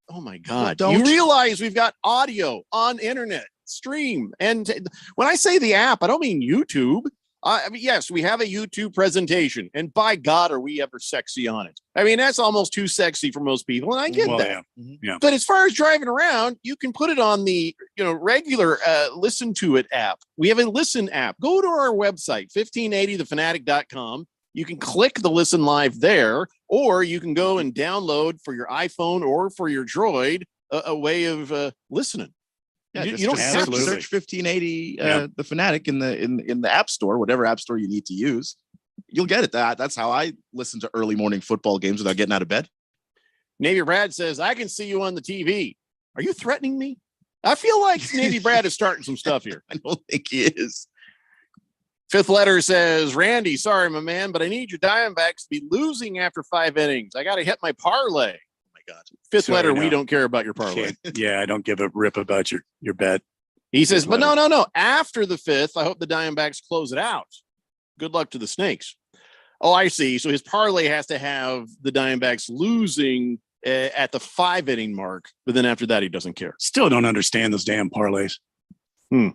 Oh, my God. Well, you realize we've got audio on internet stream. And when I say the app, I don't mean YouTube. I mean, yes, we have a YouTube presentation, and by God, are we ever sexy on it? I mean, that's almost too sexy for most people, and I get that. Yeah. But as far as driving around, you can put it on the regular Listen to It app. We have a Listen app. Go to our website, 1580thefanatic.com. You can click the Listen Live there, or you can go and download for your iPhone or for your Droid a way of listening. Yeah, you just don't have search, to search 1580 the Fanatic in the App Store, whatever app store you need to use. You'll get it. That's how I listen to early morning football games without getting out of bed. Navy Brad says, I can see you on the TV. Are you threatening me? I feel like Navy Brad is starting some stuff here. I don't think he is. Fifth letter says, Randy, sorry, my man, but I need your Diamondbacks to be losing after 5 innings. I got to hit my parlay. God. Fifth letter, we don't care about your parlay. Yeah, I don't give a rip about your bet. He says, but no. After the 5th, I hope the Diamondbacks close it out. Good luck to the Snakes. Oh, I see. So his parlay has to have the Diamondbacks losing at the 5 inning mark, but then after that, he doesn't care. Still don't understand those damn parlays. We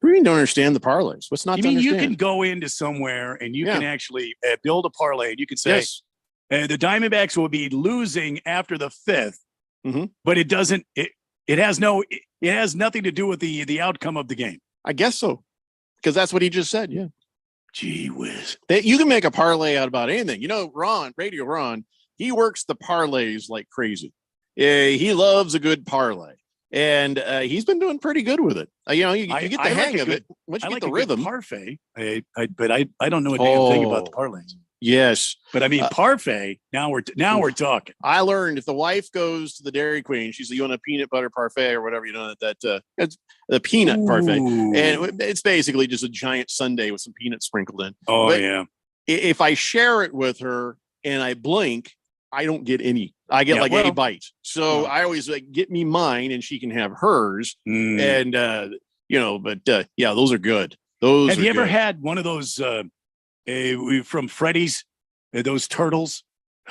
don't understand the parlays. What's not You to mean understand? you can go into somewhere and you can actually build a parlay and you can say, Yes. The Diamondbacks will be losing after the 5th, Mm-hmm. but it doesn't. It has nothing to do with the outcome of the game. I guess so, because that's what he just said. Yeah. Gee whiz. You can make a parlay out about anything. Radio Ron, he works the parlays like crazy. He loves a good parlay, and he's been doing pretty good with it. You get the hang of it once you get the rhythm. Parfait, but I don't know a damn thing about the parlays. Yes, but I mean parfait. Now we're talking. I learned if the wife goes to the Dairy Queen, she's like, you want a peanut butter parfait or whatever, it's the peanut parfait, and it's basically just a giant sundae with some peanuts sprinkled in. Oh, but yeah. If I share it with her and I blink, I don't get any. I get a bite. So I always get me mine, and she can have hers. And those are good. Have you ever had one of those? From Freddy's, those turtles?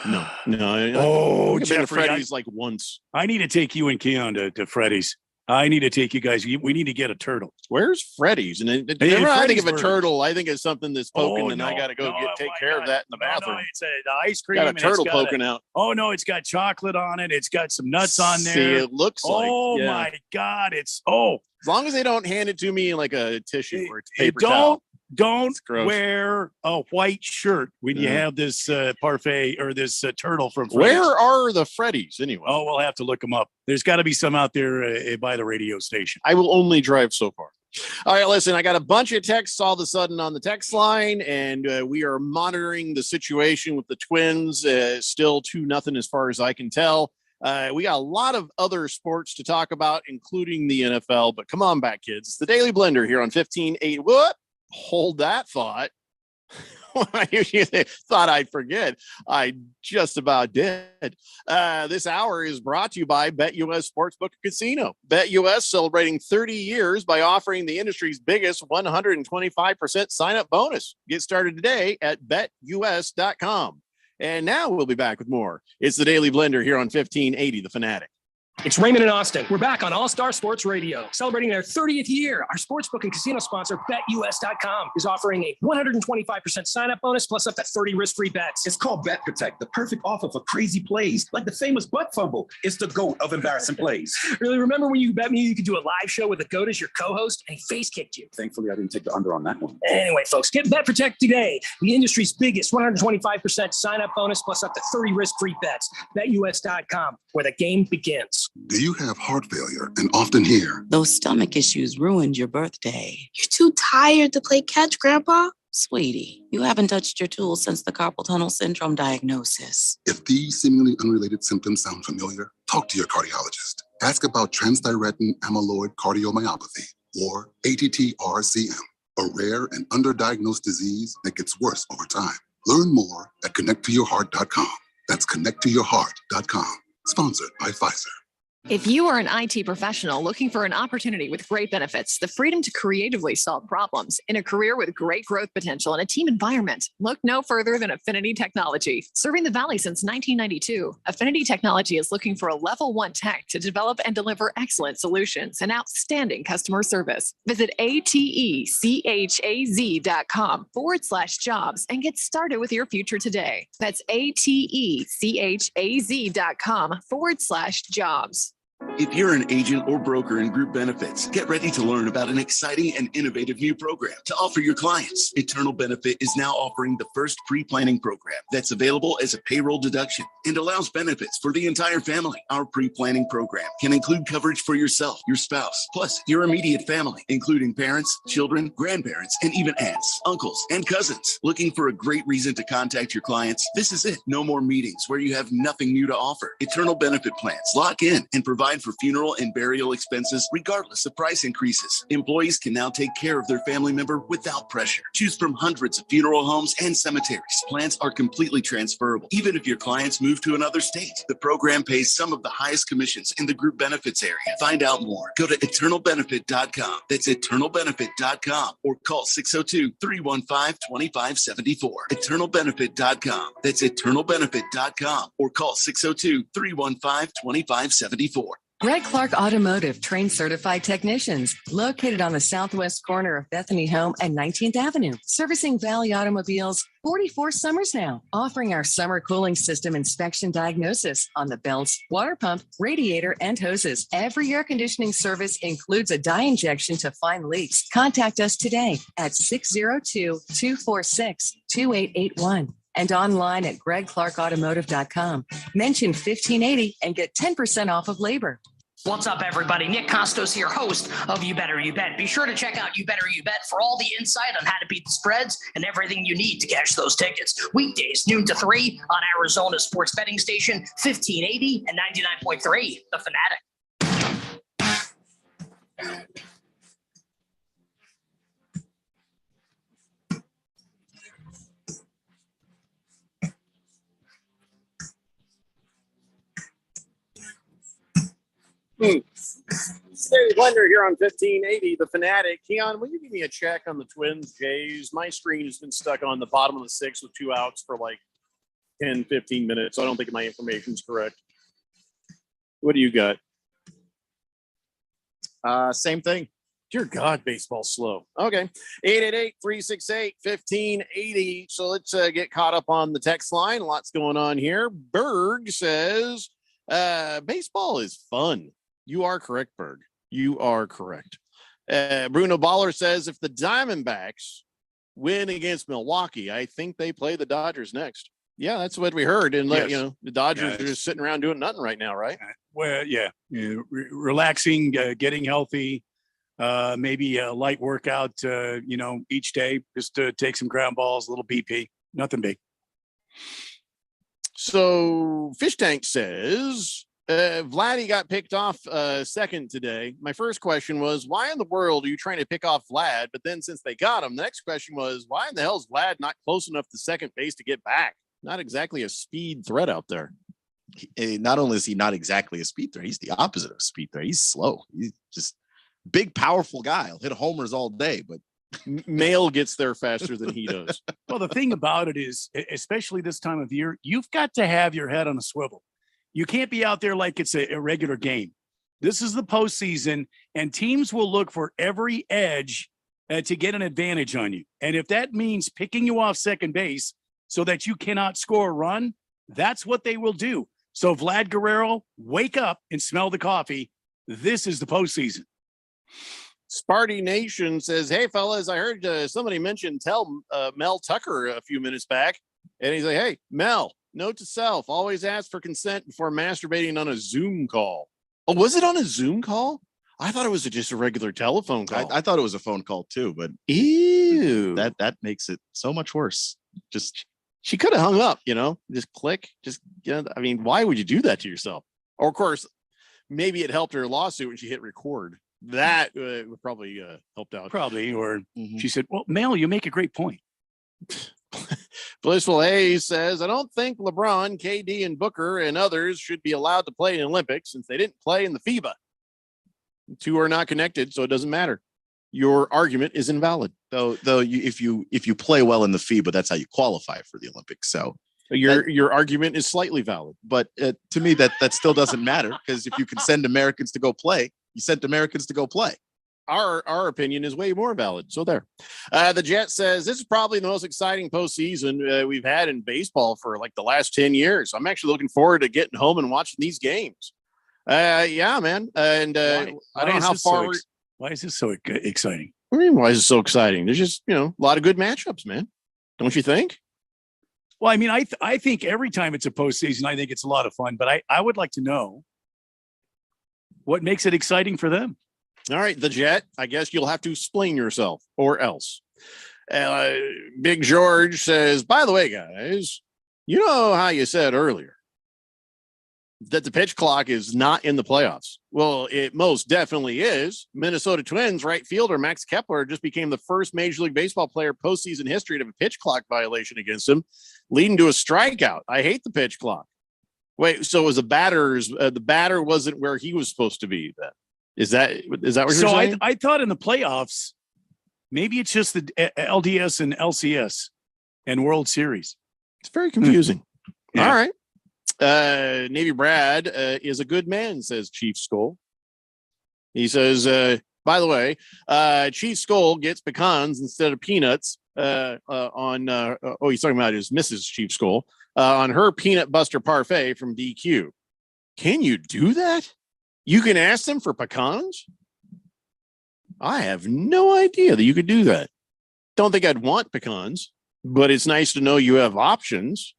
No. Oh, I've been to Jeffrey, Freddy's like once. I need to take you and Keon to Freddy's. I need to take you guys. We need to get a turtle. Where's Freddy's? And whenever I think of a turtle, I think of something that's poking, and I got to go take care of that in the bathroom. No, it's the ice cream. Got a turtle poking out. Oh no, it's got chocolate on it. It's got some nuts on there. See, it looks like. Oh my God! As long as they don't hand it to me in like a tissue or it's paper towel. Don't wear a white shirt when you have this parfait or this turtle from Freddy's. Where are the Freddy's anyway? Oh, we'll have to look them up. There's got to be some out there by the radio station. I will only drive so far. All right, listen, I got a bunch of texts all of a sudden on the text line, and we are monitoring the situation with the Twins. Still 2-0 as far as I can tell. We got a lot of other sports to talk about, including the NFL, but come on back, kids. It's the Daily Blender here on 1580. What? Hold that thought. You thought I'd forget. I just about did. This hour is brought to you by BetUS Sportsbook Casino. BetUS celebrating 30 years by offering the industry's biggest 125% sign-up bonus. Get started today at BetUS.com. And now we'll be back with more. It's the Daily Blender here on 1580 The Fanatic. It's Raymond and Austin. We're back on All Star Sports Radio. Celebrating their 30th year, our sportsbook and casino sponsor, BetUS.com, is offering a 125% sign-up bonus plus up to 30 risk-free bets. It's called Bet Protect, the perfect offer for crazy plays, like the famous butt fumble. It's the GOAT of embarrassing plays. Really, remember when you bet me you could do a live show with the GOAT as your co-host, and he face-kicked you? Thankfully, I didn't take the under on that one. Anyway, folks, get Bet Protect today. The industry's biggest 125% sign-up bonus plus up to 30 risk-free bets. BetUS.com, where the game begins. Do you have heart failure and often hear, "Those stomach issues ruined your birthday"? "You're too tired to play catch, Grandpa." Sweetie, you haven't touched your tools since the carpal tunnel syndrome diagnosis. If these seemingly unrelated symptoms sound familiar, talk to your cardiologist. Ask about transthyretin amyloid cardiomyopathy, or ATTR-CM, a rare and underdiagnosed disease that gets worse over time. Learn more at connecttoyourheart.com. That's connecttoyourheart.com. Sponsored by Pfizer. If you are an IT professional looking for an opportunity with great benefits, the freedom to creatively solve problems in a career with great growth potential and a team environment, look no further than Affinity Technology. Serving the Valley since 1992, Affinity Technology is looking for a level 1 tech to develop and deliver excellent solutions and outstanding customer service. Visit atechaz.com/jobs and get started with your future today. That's atechaz.com/jobs. If you're an agent or broker in group benefits, get ready to learn about an exciting and innovative new program to offer your clients. Eternal Benefit is now offering the first pre-planning program that's available as a payroll deduction and allows benefits for the entire family. Our pre-planning program can include coverage for yourself, your spouse, plus your immediate family, including parents, children, grandparents, and even aunts, uncles, and cousins. Looking for a great reason to contact your clients? This is it. No more meetings where you have nothing new to offer. Eternal Benefit plans lock in and provide for funeral and burial expenses regardless of price increases. Employees can now take care of their family member without pressure. Choose from hundreds of funeral homes and cemeteries. Plans are completely transferable, even if your clients move to another state. The program pays some of the highest commissions in the group benefits area. Find out more. Go to eternalbenefit.com. That's eternalbenefit.com or call 602-315-2574. Eternalbenefit.com. That's eternalbenefit.com or call 602-315-2574. Greg Clark Automotive trained certified technicians located on the southwest corner of Bethany Home and 19th Avenue, servicing Valley automobiles 44 summers now, offering our summer cooling system inspection diagnosis on the belts, water pump, radiator, and hoses. Every air conditioning service includes a dye injection to find leaks. Contact us today at 602-246-2881. And online at gregclarkautomotive.com. Mention 1580 and get 10% off of labor. What's up, everybody? Nick Costos here, host of You Better You Bet. Be sure to check out You Better You Bet for all the insight on how to beat the spreads and everything you need to cash those tickets. Weekdays, noon to 3 on Arizona sports betting station, 1580 and 99.3, The Fanatic. Stevie Blender here on 1580, The Fanatic. Keon, will you give me a check on the Twins Jays? My screen has been stuck on the bottom of the 6 with 2 outs for like 10, 15 minutes. So I don't think my information's correct. What do you got? Same thing. Dear God, baseball's slow. Okay. 888-368-1580. So let's get caught up on the text line. Lots going on here. Berg says, baseball is fun. You are correct, Berg. You are correct. Bruno Baller says, if the Diamondbacks win against Milwaukee, I think they play the Dodgers next. Yeah, that's what we heard. And Yes. the Dodgers are just sitting around doing nothing right now, right? Well, yeah, relaxing, getting healthy, maybe a light workout, each day, just to take some ground balls, a little BP, nothing big. So Fish Tank says, Vladdy got picked off second today. My first question was, why in the world are you trying to pick off Vlad? But then since they got him, the next question was, why in the hell is Vlad not close enough to second base to get back? Not exactly a speed threat out there. Not only is he not exactly a speed threat, he's the opposite of a speed threat. He's slow. He's just big, powerful guy. He'll hit homers all day, but Mail gets there faster than he does. Well, the thing about it is, especially this time of year, you've got to have your head on a swivel. You can't be out there like it's a regular game. This is the postseason, and teams will look for every edge to get an advantage on you. And if that means picking you off second base so that you cannot score a run, that's what they will do. So Vlad Guerrero, wake up and smell the coffee. This is the postseason. Sparty Nation says, hey, fellas, I heard somebody mention Mel Tucker a few minutes back. And he's like, hey, Mel, note to self, always ask for consent before masturbating on a Zoom call. Oh, was it on a Zoom call? I thought it was just a regular telephone call. I thought it was a phone call too, but ew, that makes it so much worse. Just she could have hung up, just click, I mean, why would you do that to yourself? Or of course, maybe it helped her lawsuit when she hit record. That would probably helped out. Probably, or she said, well, Mel, you make a great point. Blissful Hayes says, I don't think LeBron, KD, and Booker and others should be allowed to play in the Olympics since they didn't play in the FIBA. The two are not connected, so it doesn't matter. Your argument is invalid. If you play well in the FIBA, that's how you qualify for the Olympics. So your argument is slightly valid. But to me, that still doesn't matter, because if you can send Americans to go play, you sent Americans to go play. Our opinion is way more valid. So there. The Jet says, this is probably the most exciting postseason we've had in baseball for like the last 10 years. I'm actually looking forward to getting home and watching these games. Yeah, man. And I don't know how far. Why is this so exciting? I mean, why is it so exciting? There's just, a lot of good matchups, man. Don't you think? Well, I mean, I think every time it's a postseason, I think it's a lot of fun, but I would like to know what makes it exciting for them. All right, the Jet, I guess you'll have to explain yourself or else. Big George says, by the way, guys, you know how you said earlier that the pitch clock is not in the playoffs? Well, it most definitely is. Minnesota Twins right fielder Max Kepler just became the first Major League Baseball player postseason history to have a pitch clock violation against him, leading to a strikeout. I hate the pitch clock. Wait, so it was the batter wasn't where he was supposed to be then? Is that what you're saying? I thought in the playoffs, maybe it's just the LDS and LCS and World Series. It's very confusing. Yeah. All right. Navy Brad is a good man, says Chief Skull. He says, by the way, Chief Skull gets pecans instead of peanuts he's talking about his Mrs. Chief Skull on her peanut buster parfait from DQ. Can you do that? You can ask them for pecans? I have no idea that you could do that. Don't think I'd want pecans, but it's nice to know you have options.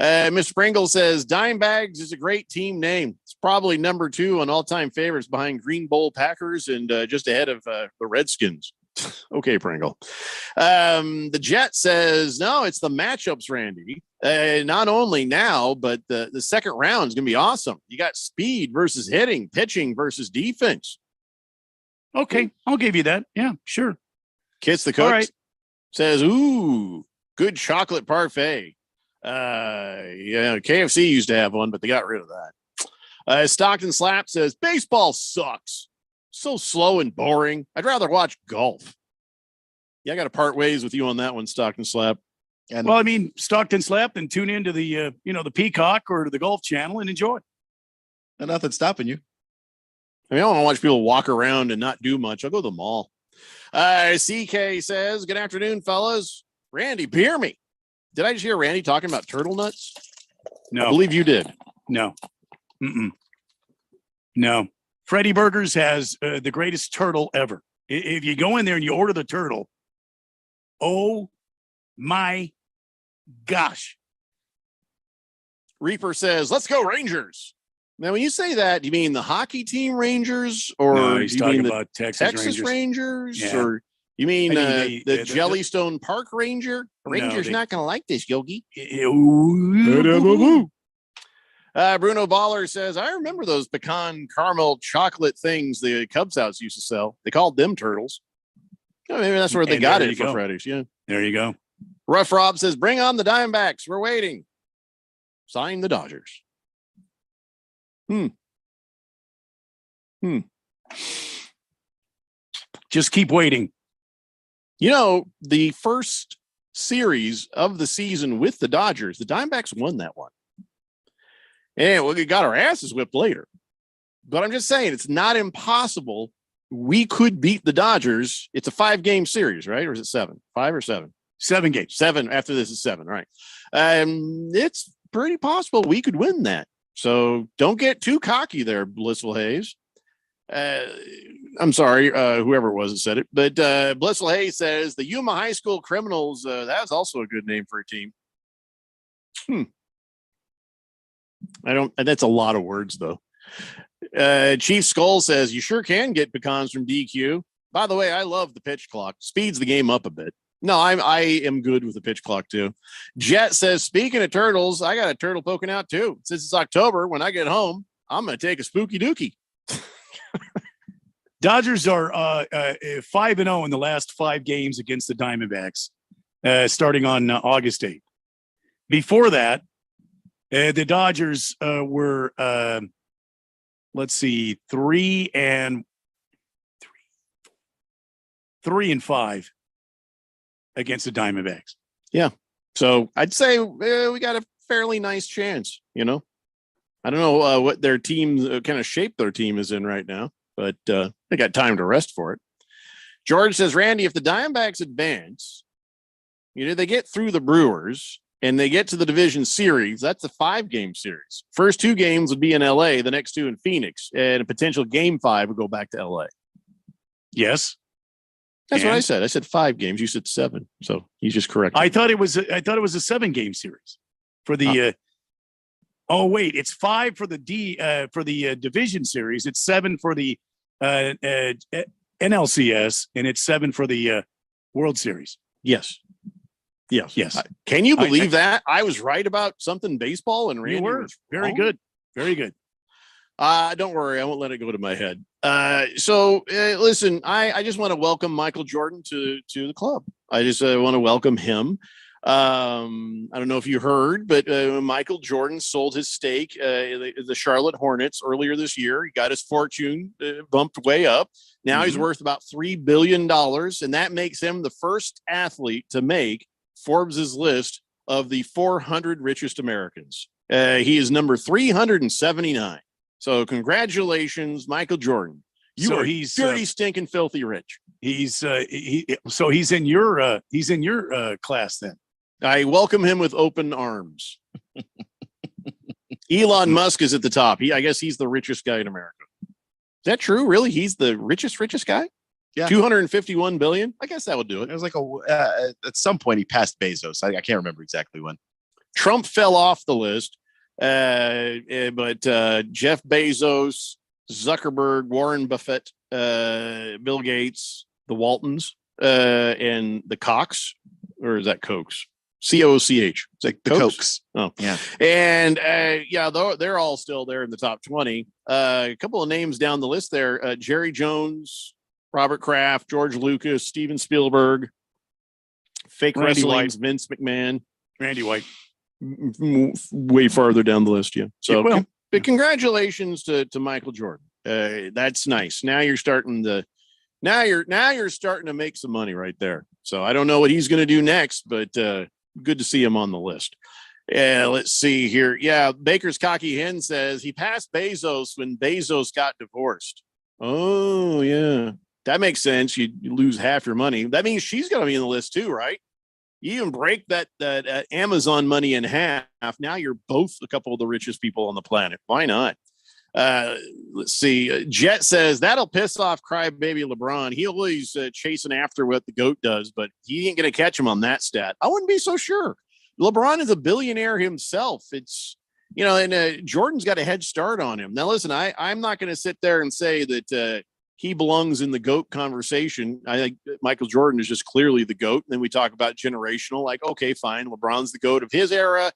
Mr. Pringle says, Dimebags is a great team name. It's probably number 2 on all-time favorites behind Green Bowl Packers and just ahead of the Redskins. Okay, Pringle. The Jet says, no, it's the matchups, Randy. Not only now, but the second round is going to be awesome. You got speed versus hitting, pitching versus defense. Okay, I'll give you that. Yeah, sure. Kiss the Cook says, ooh, good chocolate parfait. Yeah, KFC used to have one, but they got rid of that. Stockton Slap says, baseball sucks. So slow and boring. I'd rather watch golf. Yeah, I got to part ways with you on that one, Stockton Slap. And well, I mean, Stockton Slap, and tune into the the Peacock or the Golf Channel and enjoy. And nothing's stopping you. I mean, I don't want to watch people walk around and not do much. I'll go to the mall. CK says, good afternoon, fellas. Randy, beer me. Did I just hear Randy talking about turtle nuts? No. I believe you did. No. No. Freddy Burgers has the greatest turtle ever. If you go in there and you order the turtle, oh my gosh. Reaper says, let's go Rangers. Now, when you say that, do you mean the hockey team Rangers, or no, he's do you talking mean about the Texas Rangers? Yeah. Or you mean the the Jellystone Park Ranger? Rangers not going to like this, Yogi. Bruno Baller says, I remember those pecan caramel chocolate things the Cub Scouts used to sell. They called them turtles. Oh, maybe that's where they got it for Freddy's. Yeah. There you go. Rough Rob says, bring on the Diamondbacks. We're waiting. Sign the Dodgers. Just keep waiting. The first series of the season with the Dodgers, the Diamondbacks won that one. And we got our asses whipped later. But I'm just saying, it's not impossible. We could beat the Dodgers. It's a 5-game series, right? Or is it 7? 5 or 7? 7 games. 7. After this is 7, right? It's pretty possible we could win that. So don't get too cocky there, Blissful Hayes. I'm sorry, whoever it was that said it. But Blissful Hayes says the Yuma High School Criminals, that's also a good name for a team. That's a lot of words, though. Chief Skull says, you sure can get pecans from DQ. By the way, I love the pitch clock. Speeds the game up a bit. No, I am good with the pitch clock, too. Jet says, speaking of turtles, I got a turtle poking out, too. Since it's October, when I get home, I'm going to take a spooky dookie. Dodgers are 5-0 in the last 5 games against the Diamondbacks. starting on August 8th. Before that, the Dodgers were, 3-5 against the Diamondbacks. Yeah. So I'd say we got a fairly nice chance, I don't know what their team, kind of shape their team is in right now, but they got time to rest for it. George says, Randy, if the Diamondbacks advance, they get through the Brewers and they get to the division series, that's a 5-game series. First 2 games would be in LA, the next 2 in Phoenix, and a potential game 5 would go back to LA. Yes. That's what I said. I said 5 games. You said 7. So he's just correct. I thought it was a 7-game series for the. Wait, it's 5 for the division series. It's 7 for the NLCS, and it's 7 for the World Series. Yes. Can you believe that? I was right about something baseball, and Randy was very good. Very good. Don't worry, I won't let it go to my head. Listen, I just want to welcome Michael Jordan to the club. I just want to welcome him. I don't know if you heard, but Michael Jordan sold his stake in the Charlotte Hornets earlier this year. He got his fortune bumped way up. Now he's worth about $3 billion, and that makes him the first athlete to make Forbes's list of the 400 richest Americans. He is number 379. So congratulations, Michael Jordan. He's dirty, stinking, filthy rich. He's in your class then. I welcome him with open arms. Elon Musk is at the top. I guess he's the richest guy in America. Is that true? Really? He's the richest guy? Yeah. 251 billion. I guess that would do it. It was like at some point he passed Bezos. I can't remember exactly when. Trump fell off the list. But Jeff Bezos, Zuckerberg, Warren Buffett, Bill Gates, the Waltons, and the Cox, or is that Cokes? C-O-C-H. It's like the Cokes. Oh, yeah. And they're all still there in the top 20. A couple of names down the list there: Jerry Jones, Robert Kraft, George Lucas, Steven Spielberg, Fake Randy Wrestling's White. Vince McMahon, Randy White. Way farther down the list. Yeah. So Yeah, well, congratulations to Michael Jordan. That's nice. Now you're starting to make some money right there. So I don't know what he's going to do next, but good to see him on the list. Let's see here. Yeah. Baker's Cocky Hen says he passed Bezos when Bezos got divorced. Oh yeah. That makes sense. You lose half your money. That means she's going to be in the list too, right? You even break that Amazon money in half. Now you're both a couple of the richest people on the planet. Why not? Let's see. Jet says that'll piss off crybaby LeBron. He'll always chasing after what the GOAT does, but he ain't going to catch him on that stat. I wouldn't be so sure. LeBron is a billionaire himself. It's, and Jordan's got a head start on him. Now, listen, I'm not going to sit there and say that he belongs in the GOAT conversation. I think Michael Jordan is just clearly the GOAT. And then we talk about generational, like, okay, fine. LeBron's the GOAT of his era.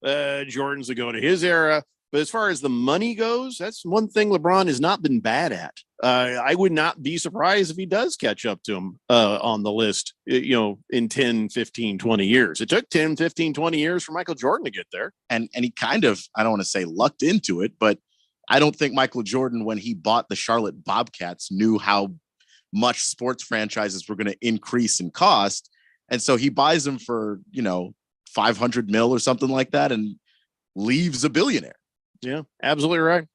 Jordan's the GOAT of his era. But as far as the money goes, that's one thing LeBron has not been bad at. I would not be surprised if he does catch up to him on the list, in 10, 15, 20 years. It took 10, 15, 20 years for Michael Jordan to get there. And he kind of, I don't want to say lucked into it, but I don't think Michael Jordan, when he bought the Charlotte Bobcats, knew how much sports franchises were going to increase in cost. And so he buys them for, 500 mil or something like that and leaves a billionaire. Yeah, absolutely right.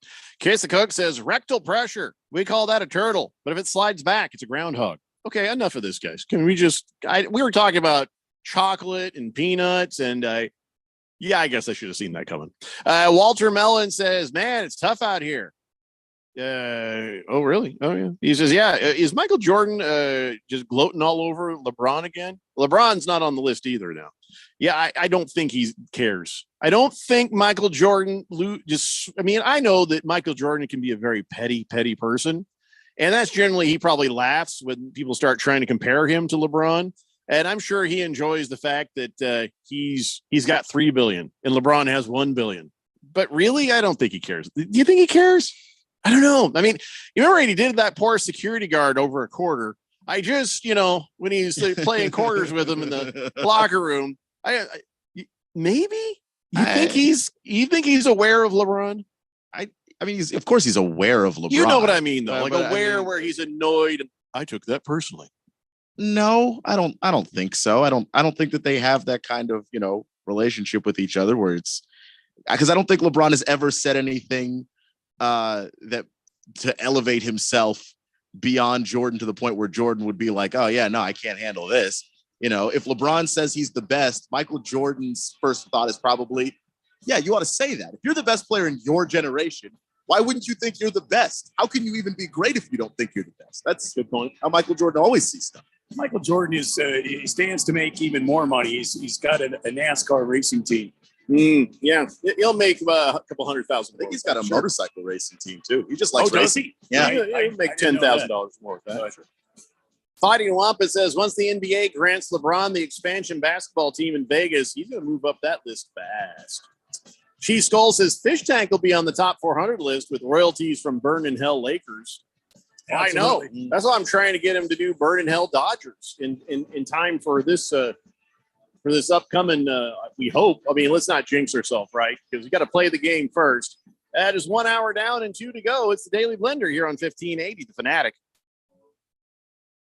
Case the Cook says rectal pressure. We call that a turtle, but if it slides back, it's a groundhog. Okay, enough of this, guys. Can we we were talking about chocolate and peanuts and yeah, I guess I should have seen that coming. Walter Mellon says, man, it's tough out here. Oh, really? Oh, yeah. He says, yeah. Is Michael Jordan just gloating all over LeBron again? LeBron's not on the list either now. Yeah, I don't think he cares. I don't think Michael Jordan I know that Michael Jordan can be a very petty person. And that's generally, he probably laughs when people start trying to compare him to LeBron. And I'm sure he enjoys the fact that he's got 3 billion and LeBron has 1 billion. But really, I don't think he cares. Do you think he cares? I don't know. I mean, you remember he did that poor security guard over a quarter. I just, when he's playing quarters with him in the locker room, maybe you think he's aware of LeBron? I mean, of course he's aware of LeBron. You know what I mean, though, where he's annoyed. I took that personally. No, I don't think so. I don't think that they have that kind of, relationship with each other where it's because I don't think LeBron has ever said anything that to elevate himself beyond Jordan to the point where Jordan would be like, oh yeah, no, I can't handle this. If LeBron says he's the best, Michael Jordan's first thought is probably, yeah, you ought to say that. If you're the best player in your generation, why wouldn't you think you're the best? How can you even be great if you don't think you're the best? That's a good point. How Michael Jordan always sees stuff. Michael Jordan he stands to make even more money. He's got a NASCAR racing team. Yeah, he'll make a couple $100,000. I think he's got a motorcycle racing team too. He just likes racing. Yeah, he'll make $10,000 more with that. Fighting Wampa says once the NBA grants LeBron the expansion basketball team in Vegas, he's going to move up that list fast. She Skull says Fish Tank will be on the top 400 list with royalties from Burn in Hell Lakers. Absolutely. I know. That's why I'm trying to get him to do Burn in Hell Dodgers in time for this upcoming. We hope. I mean, let's not jinx ourselves, right? Because we got to play the game first. That is 1 hour down and 2 to go. It's the Daily Blender here on 1580, The Fanatic.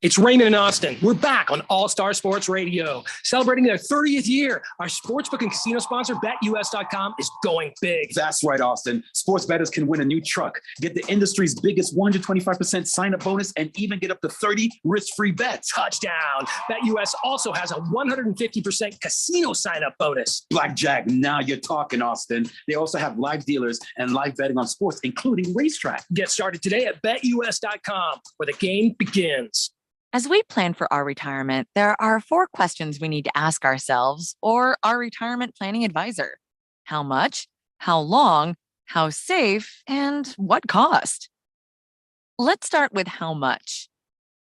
It's Raymond and Austin. We're back on All Star Sports Radio, celebrating their 30th year. Our sportsbook and casino sponsor, BetUS.com, is going big. That's right, Austin. Sports bettors can win a new truck, get the industry's biggest 125% sign-up bonus, and even get up to 30 risk-free bets. Touchdown. BetUS also has a 150% casino sign-up bonus. Blackjack, now you're talking, Austin. They also have live dealers and live betting on sports, including racetrack. Get started today at BetUS.com, where the game begins. As we plan for our retirement, there are 4 questions we need to ask ourselves or our retirement planning advisor. How much? How long? How safe? And what cost? Let's start with how much.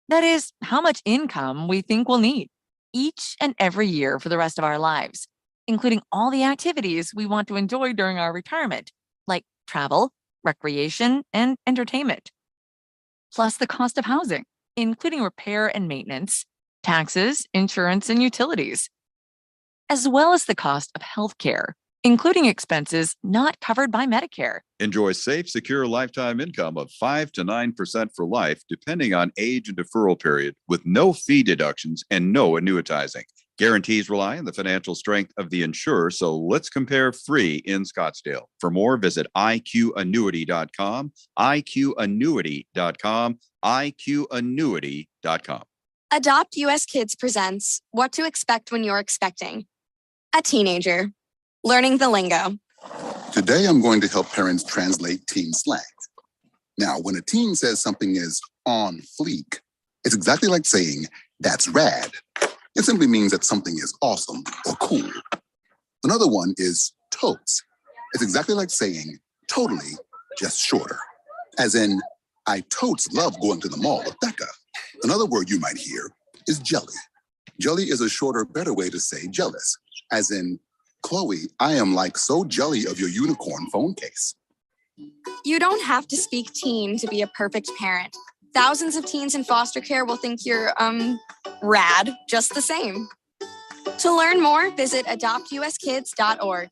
That is, how much income we think we'll need each and every year for the rest of our lives, including all the activities we want to enjoy during our retirement, like travel, recreation, and entertainment. Plus the cost of housing, including repair and maintenance, taxes, insurance, and utilities, as well as the cost of healthcare, including expenses not covered by Medicare. Enjoy safe, secure lifetime income of 5 to 9% for life, depending on age and deferral period, with no fee deductions and no annuitizing. Guarantees rely on the financial strength of the insurer, so let's compare free in Scottsdale. For more, visit IQannuity.com, IQannuity.com, IQannuity.com. Adopt US Kids presents What to Expect When You're Expecting. A teenager. Learning the lingo. Today, I'm going to help parents translate teen slang. Now, when a teen says something is on fleek, it's exactly like saying, that's rad. It simply means that something is awesome or cool. Another one is totes. It's exactly like saying totally, just shorter. As in, I totes love going to the mall with Becca. Another word you might hear is jelly. Jelly is a shorter, better way to say jealous. As in, Chloe, I am like so jelly of your unicorn phone case. You don't have to speak teen to be a perfect parent. Thousands of teens in foster care will think you're, rad just the same. To learn more, visit adoptuskids.org.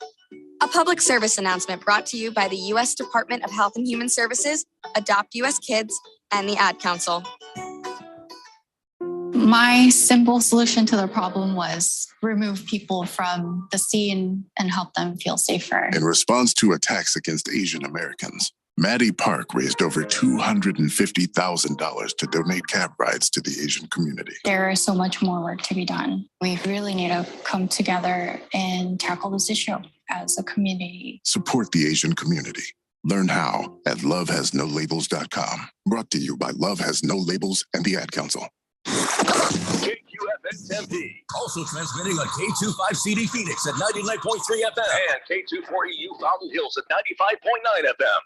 A public service announcement brought to you by the U.S. Department of Health and Human Services, Adopt U.S. Kids, and the Ad Council. My simple solution to the problem was remove people from the scene and help them feel safer. In response to attacks against Asian Americans, Maddie Park raised over $250,000 to donate cab rides to the Asian community. There is so much more work to be done. We really need to come together and tackle this issue as a community. Support the Asian community. Learn how at lovehasnolabels.com. Brought to you by Love Has No Labels and the Ad Council. KQFN Tempe. Also transmitting on K25CD Phoenix at 99.3 FM. And K24EU Fountain Hills at 95.9 FM.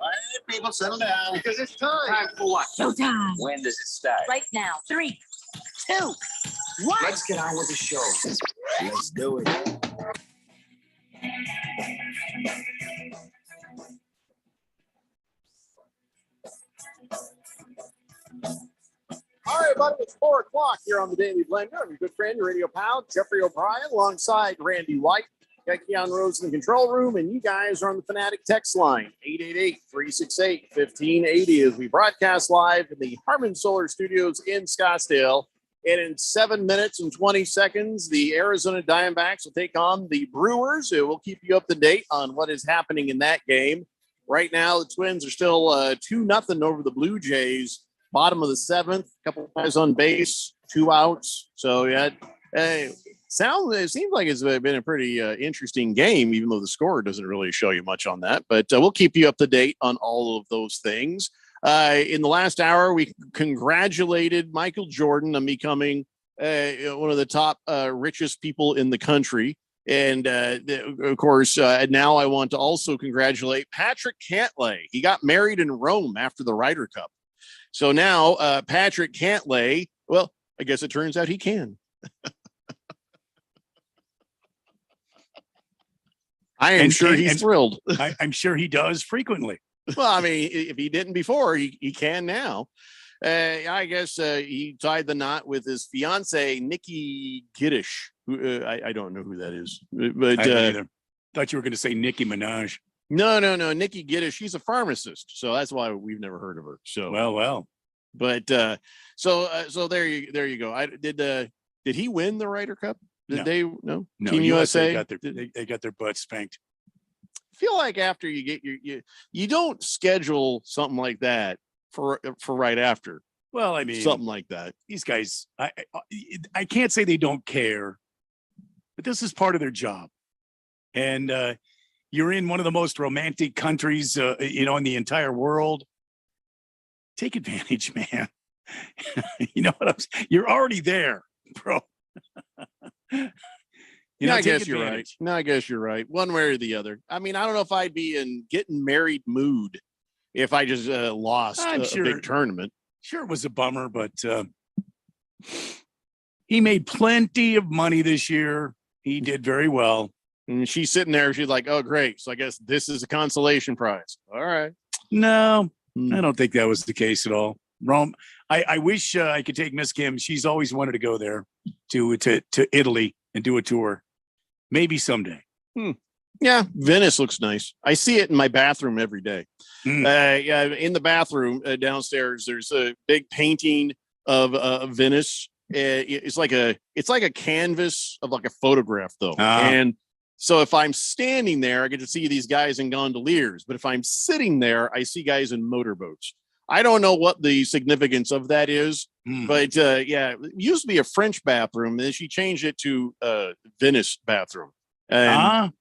All right, people, settle down. Because it's time. Time for what? Showtime. When does it start? Right now. 3, 2, 1. Let's get on with the show. Let's do it. everybody. It's 4 o'clock here on the Daily Blender. I'm your good friend, your radio pal, Jeffrey O'Brien, alongside Randy White. Got Keon Rose in the control room, and you guys are on the Fanatic text line, 888-368-1580, as we broadcast live in the Harmon Solar Studios in Scottsdale. And in 7 minutes and 20 seconds, the Arizona Diamondbacks will take on the Brewers. It will keep you up to date on what is happening in that game. Right now, the Twins are still 2-0 over the Blue Jays. Bottom of the seventh, a couple of guys on base, 2 outs. So, yeah, it seems like it's been a pretty interesting game, even though the score doesn't really show you much on that. But we'll keep you up to date on all of those things. In the last hour, we congratulated Michael Jordan on becoming one of the top richest people in the country. And of course, now I want to also congratulate Patrick Cantlay. He got married in Rome after the Ryder Cup. So now Patrick Cantlay, well, I guess it turns out he can. I am sure he's thrilled. I'm sure he does frequently. Well, I mean, if he didn't before, he can now. I guess he tied the knot with his fiance, Nikki Giddish. Who, I don't know who that is, but thought you were going to say Nicki Minaj. No. Nikki Giddish. She's a pharmacist, so that's why we've never heard of her. So well. But so there you go. Did he win the Ryder Cup? Did they? No. Team USA they got their butts spanked. Feel like after you get you don't schedule something like that for right after. Well, I mean, something like that. These guys, I can't say they don't care, but this is part of their job. And you're in one of the most romantic countries, in the entire world. Take advantage, man. You know what you're already there, bro. I guess you're right. No, I guess you're right. One way or the other. I mean, I don't know if I'd be in getting married mood if I just lost a big tournament. Sure, it was a bummer, but he made plenty of money this year. He did very well. And she's sitting there. She's like, oh, great. So I guess this is a consolation prize. All right. No, I don't think that was the case at all. Rome. I wish I could take Miss Kim. She's always wanted to go there to Italy and do a tour. Maybe someday. Yeah, Venice looks nice. I see it in my bathroom every day. In the bathroom downstairs, there's a big painting of Venice. It's like a canvas of like a photograph, though. And so if I'm standing there, I get to see these guys in gondoliers. But if I'm sitting there, I see guys in motorboats. I don't know what the significance of that is, but it used to be a French bathroom, and then she changed it to Venice bathroom. And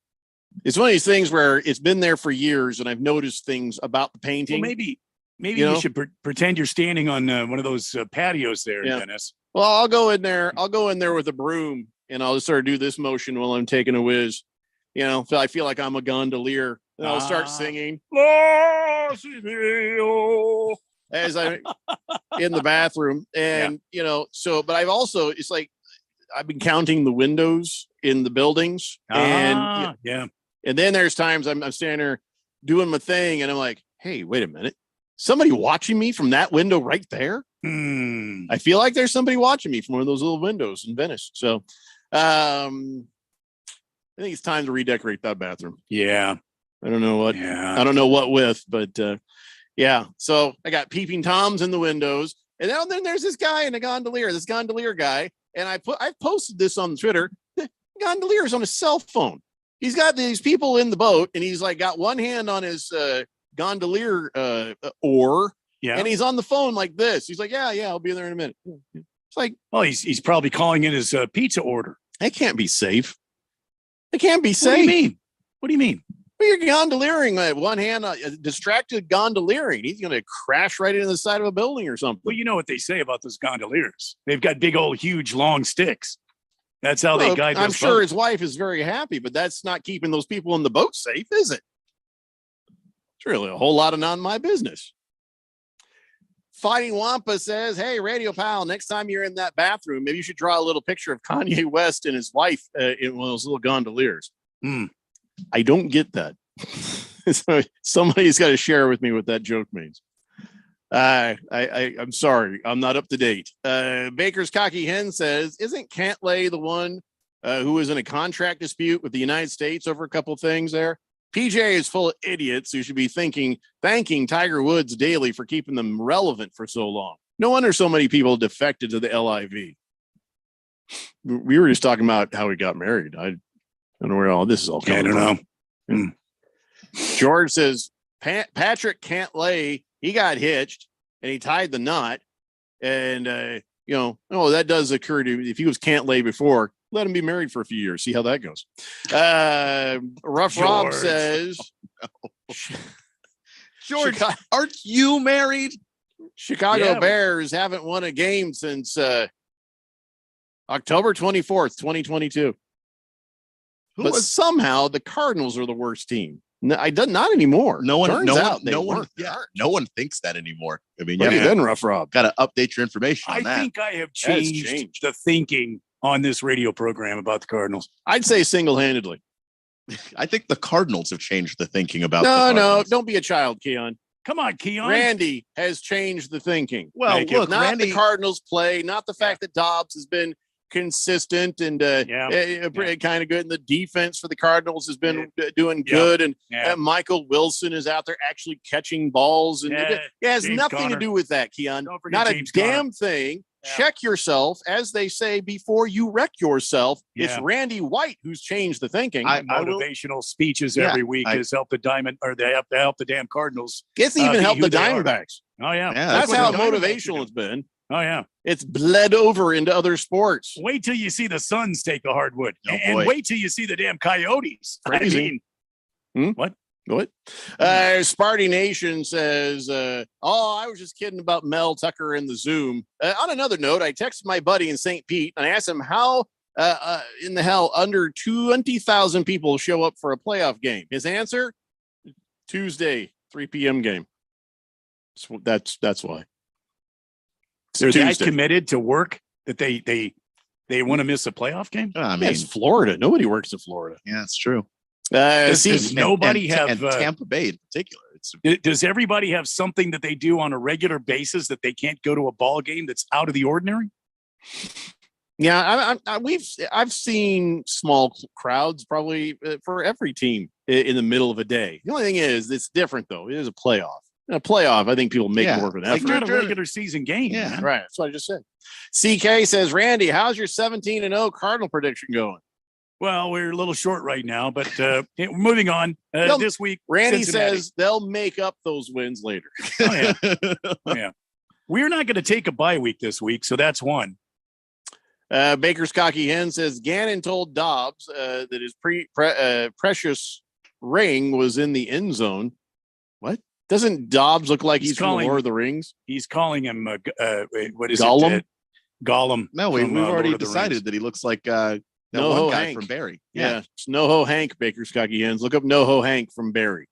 it's one of these things where it's been there for years, and I've noticed things about the painting. Well, maybe you should pretend you're standing on one of those patios there in Venice. Well, I'll go in there with a broom, and I'll just sort of do this motion while I'm taking a whiz. So I feel like I'm a gondolier. And I'll start singing as I'm in the bathroom. And, but I've also, it's like, I've been counting the windows in the buildings. And then there's times I'm standing there doing my thing and I'm like, hey, wait a minute. Somebody watching me from that window right there? I feel like there's somebody watching me from one of those little windows in Venice. So I think it's time to redecorate that bathroom. Yeah. I don't know what. Yeah. I don't know what with, but So I got peeping Toms in the windows, and then there's this guy in a gondolier. This gondolier guy, and I've posted this on Twitter. The gondolier is on his cell phone. He's got these people in the boat, and he's like got one hand on his gondolier oar, and he's on the phone like this. He's like, yeah, I'll be there in a minute. It's like, well, he's probably calling in his pizza order. That can't be safe. It can't be safe. What do you mean? What do you mean? Well, you're gondoliering one hand, distracted gondoliering. He's going to crash right into the side of a building or something. Well, you know what they say about those gondoliers. They've got big old, huge, long sticks. That's how they guide those I'm sure his wife is very happy, but that's not keeping those people in the boat safe, is it? It's really a whole lot of not my business. Fighting Wampa says, hey, Radio Pal, next time you're in that bathroom, maybe you should draw a little picture of Kanye West and his wife in one of those little gondoliers. I don't get that. So somebody's got to share with me what that joke means. I'm sorry, I'm not up to date. Baker's Cocky Hen says, isn't Cantlay the one who was in a contract dispute with the United States over a couple of things there? PJ is full of idiots who should be thanking Tiger Woods daily for keeping them relevant for so long. No wonder so many people defected to the LIV. We were just talking about how he got married. I don't know where all this is all coming from. I don't know. George says, Patrick Cantlay, he got hitched and he tied the knot. And, that does occur to if he was Cantlay before, let him be married for a few years. See how that goes. Rough Rob says, George, aren't you married? Chicago Bears haven't won a game since October 24th, 2022. But somehow the Cardinals are the worst team. Not anymore. No one thinks that anymore. I mean, then Rough Rob. Got to update your information on I that. think I have changed the thinking on this radio program about the Cardinals. I'd say single-handedly. I think the Cardinals have changed the thinking about. No, don't be a child, Keon. Come on, Keon. Randy has changed the thinking. Well, look, not Randy, the Cardinals play, not the fact that Dobbs has been consistent and kind of good. And the defense for the Cardinals has been doing good. And Michael Wilson is out there actually catching balls. And it has James nothing Conner. to do with that, Keon. forget Not James a damn thing. Check yourself, as they say, before you wreck yourself. It's Randy White who's changed the thinking. Motivational speeches every week has helped the help the damn Cardinals. It's even be helped who the they are. Diamondbacks. Oh yeah, that's how motivational it's been. Oh yeah, it's bled over into other sports. Wait till you see the Suns take the hardwood, and boy. wait till you see the damn Coyotes. Crazy. I mean, what? What? Sparty Nation says, I was just kidding about Mel Tucker in the Zoom. On another note, I texted my buddy in St. Pete and I asked him how in the hell under 20,000 people show up for a playoff game. His answer, Tuesday, 3 p.m. game. So that's why. They're that committed to work that they want to miss a playoff game? I mean, it's Florida. Nobody works in Florida. Yeah, that's true. Does nobody have Tampa Bay in particular? Does everybody have something that they do on a regular basis that they can't go to a ball game that's out of the ordinary? Yeah, I've seen small crowds probably for every team in the middle of a day. The only thing is, it's different though. It is a playoff. In a playoff, I think people make more of an effort. Like not a regular season game. Yeah, man. right. That's what I just said. CK says, Randy, how's your 17-0 Cardinal prediction going? Well, we're a little short right now, but moving on. This week, Randy Cincinnati. says they'll make up those wins later. Oh, yeah. We're not going to take a bye week this week, so that's one. Baker's Cocky Hen says Gannon told Dobbs that his precious ring was in the end zone. What? Doesn't Dobbs look like he's from Lord of the Rings? He's calling him, what is Gollum? it? Gollum. No, we've from, already Lord of the decided Rings. that he looks like NoHo one guy Hank from Barry. Yeah, it's NoHo Hank, Baker's Cocky Hens. Look up NoHo Hank from Barry.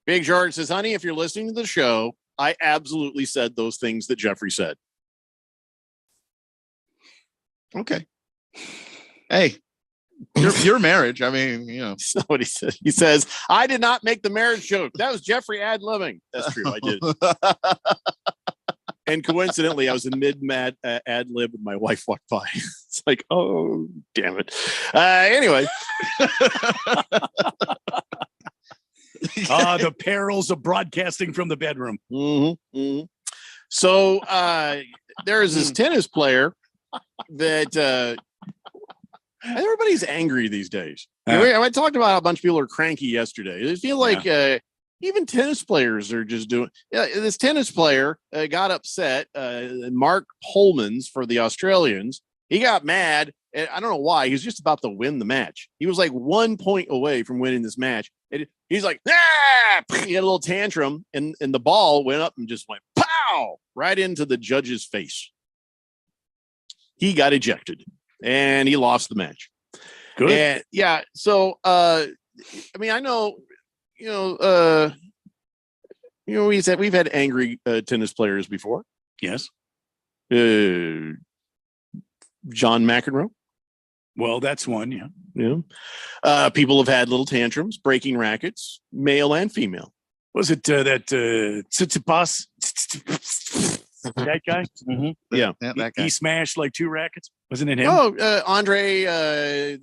Big George says, honey, if you're listening to the show, I absolutely said those things that Jeffrey said. Okay. Hey, your marriage. I mean, That's not what he said. He says, I did not make the marriage joke. That was Jeffrey ad-libbing. That's true. I did. And coincidentally, I was in mid-mad ad-lib when my wife walked by. It's like, oh, damn it. Anyway. The perils of broadcasting from the bedroom. Mm-hmm, mm-hmm. So there is this tennis player that everybody's angry these days. I talked about how a bunch of people are cranky yesterday. I feel like even tennis players are just doing. This tennis player got upset. Mark Polmans for the Australians. He got mad. And I don't know why. He was just about to win the match. He was like 1 point away from winning this match. He's like, ah! He had a little tantrum, and the ball went up and just went pow right into the judge's face. He got ejected, and he lost the match. Good. And, yeah. So, I mean, I know, we've had angry tennis players before. Yes. John McEnroe. Well, that's one. Yeah. Yeah. People have had little tantrums, breaking rackets, male and female. Was it that Tsitsipas? That guy? Yeah. That guy. He smashed like 2 rackets. Wasn't it him? Oh, Andre,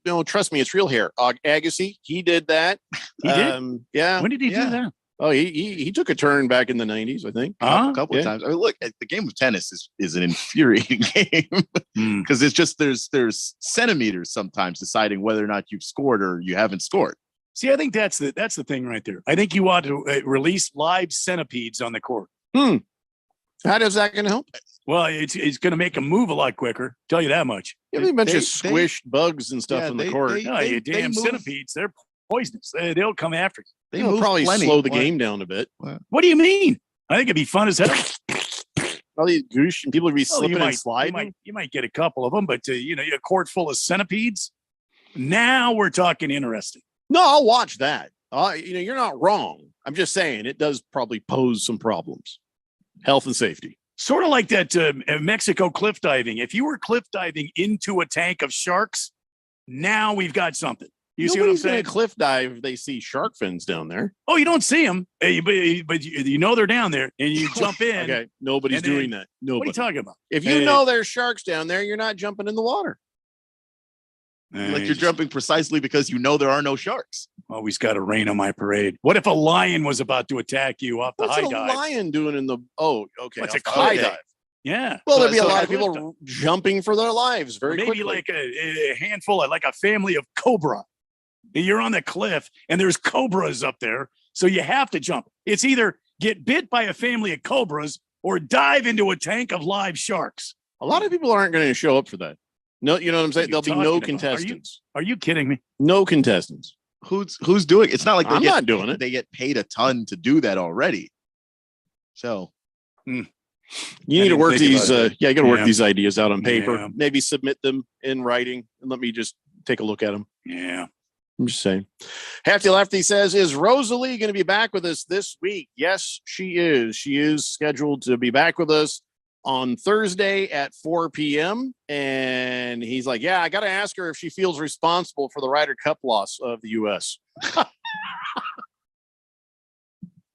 no, trust me, it's real here. Agassi, he did that. He did? Yeah. When did he do that? Oh, he took a turn back in the 90s, I think. A couple of times. I mean, look, the game of tennis is an infuriating game because it's just there's centimeters sometimes deciding whether or not you've scored or you haven't scored. See, I think that's the thing right there. I think you ought to release live centipedes on the court. How does that going to help? Well, it's going to make them move a lot quicker. Tell you that much. You have a bunch of squished bugs and stuff in the court. No, you damn centipedes. They're poisonous. They'll come after you. They'll probably slow the game down a bit. What do you mean? I think it'd be fun as hell. All these goosh and people would be slipping and sliding. You might get a couple of them, but a court full of centipedes. Now we're talking interesting. No, I'll watch that. You're not wrong. I'm just saying it does probably pose some problems. Health and safety. Sort of like that Mexico cliff diving. If you were cliff diving into a tank of sharks, now we've got something. You see what I'm saying? Cliff dive if they see shark fins down there. Oh, you don't see them, but you know they're down there, and you jump in. Okay, nobody's doing that. Nobody. What are you talking about? If you know there's sharks down there, you're not jumping in the water. Like you're jumping precisely because you know there are no sharks. Always got to rain on my parade. What if a lion was about to attack you off the high dive? What's a lion doing in the? Oh, okay. What's a high cliff dive? Yeah. Well, there'd be a lot of people jumping for their lives Maybe quickly. like a handful of like a family of cobra. You're on the cliff and there's cobras up there, so you have to jump. It's either get bit by a family of cobras or dive into a tank of live sharks. A lot of people aren't going to show up for that. No, you know what I'm saying? There'll be no contestants. Are you kidding me? No contestants. Who's doing it? It's not like I'm not doing it. They get paid a ton to do that already. So you need to work these. You got to work these ideas out on paper. Yeah. Maybe submit them in writing, and let me just take a look at them. Yeah. I'm just saying. Hefty Lefty says, is Rosalie going to be back with us this week? Yes, she is. She is scheduled to be back with us on Thursday at 4 p.m. And he's like, yeah, I got to ask her if she feels responsible for the Ryder Cup loss of the U.S.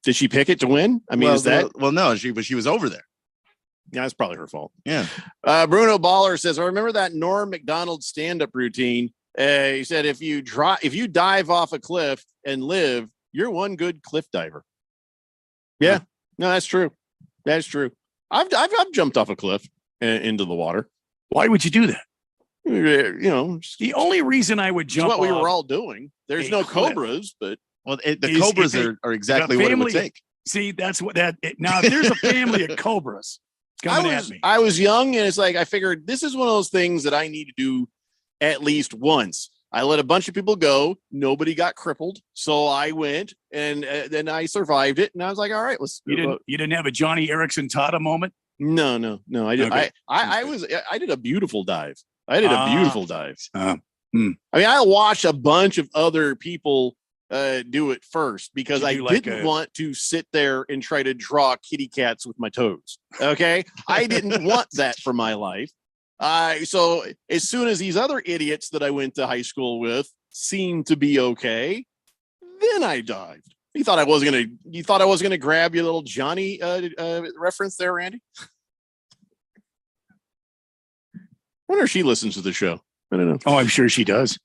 Did she pick it to win? I mean, no, she was over there. Yeah, that's probably her fault. Yeah. Bruno Baller says, I remember that Norm Macdonald stand-up routine. He said, if you dive off a cliff and live, you're one good cliff diver. Yeah, no, that's true. That's true. I've jumped off a cliff into the water. Why would you do that? The only reason I would jump what we off were all doing. There's no cobras, but the cobras are exactly what it would take. See, that's what now. If there's a family of cobras coming at me, I was young, and it's like I figured this is one of those things that I need to do at least once. I let a bunch of people go. Nobody got crippled. So I went and then I survived it. And I was like, all right, let's. You didn't have a Johnny Erickson Tata moment? No. I did. Okay. I did a beautiful dive. I did a beautiful dive. I mean, I watched a bunch of other people do it first because I didn't want to sit there and try to draw kitty cats with my toes. Okay. I didn't want that for my life. So as soon as these other idiots that I went to high school with seemed to be okay, then I dived. You thought I was gonna grab your little Johnny reference there, Randy? I wonder if she listens to the show. I don't know. Oh, I'm sure she does.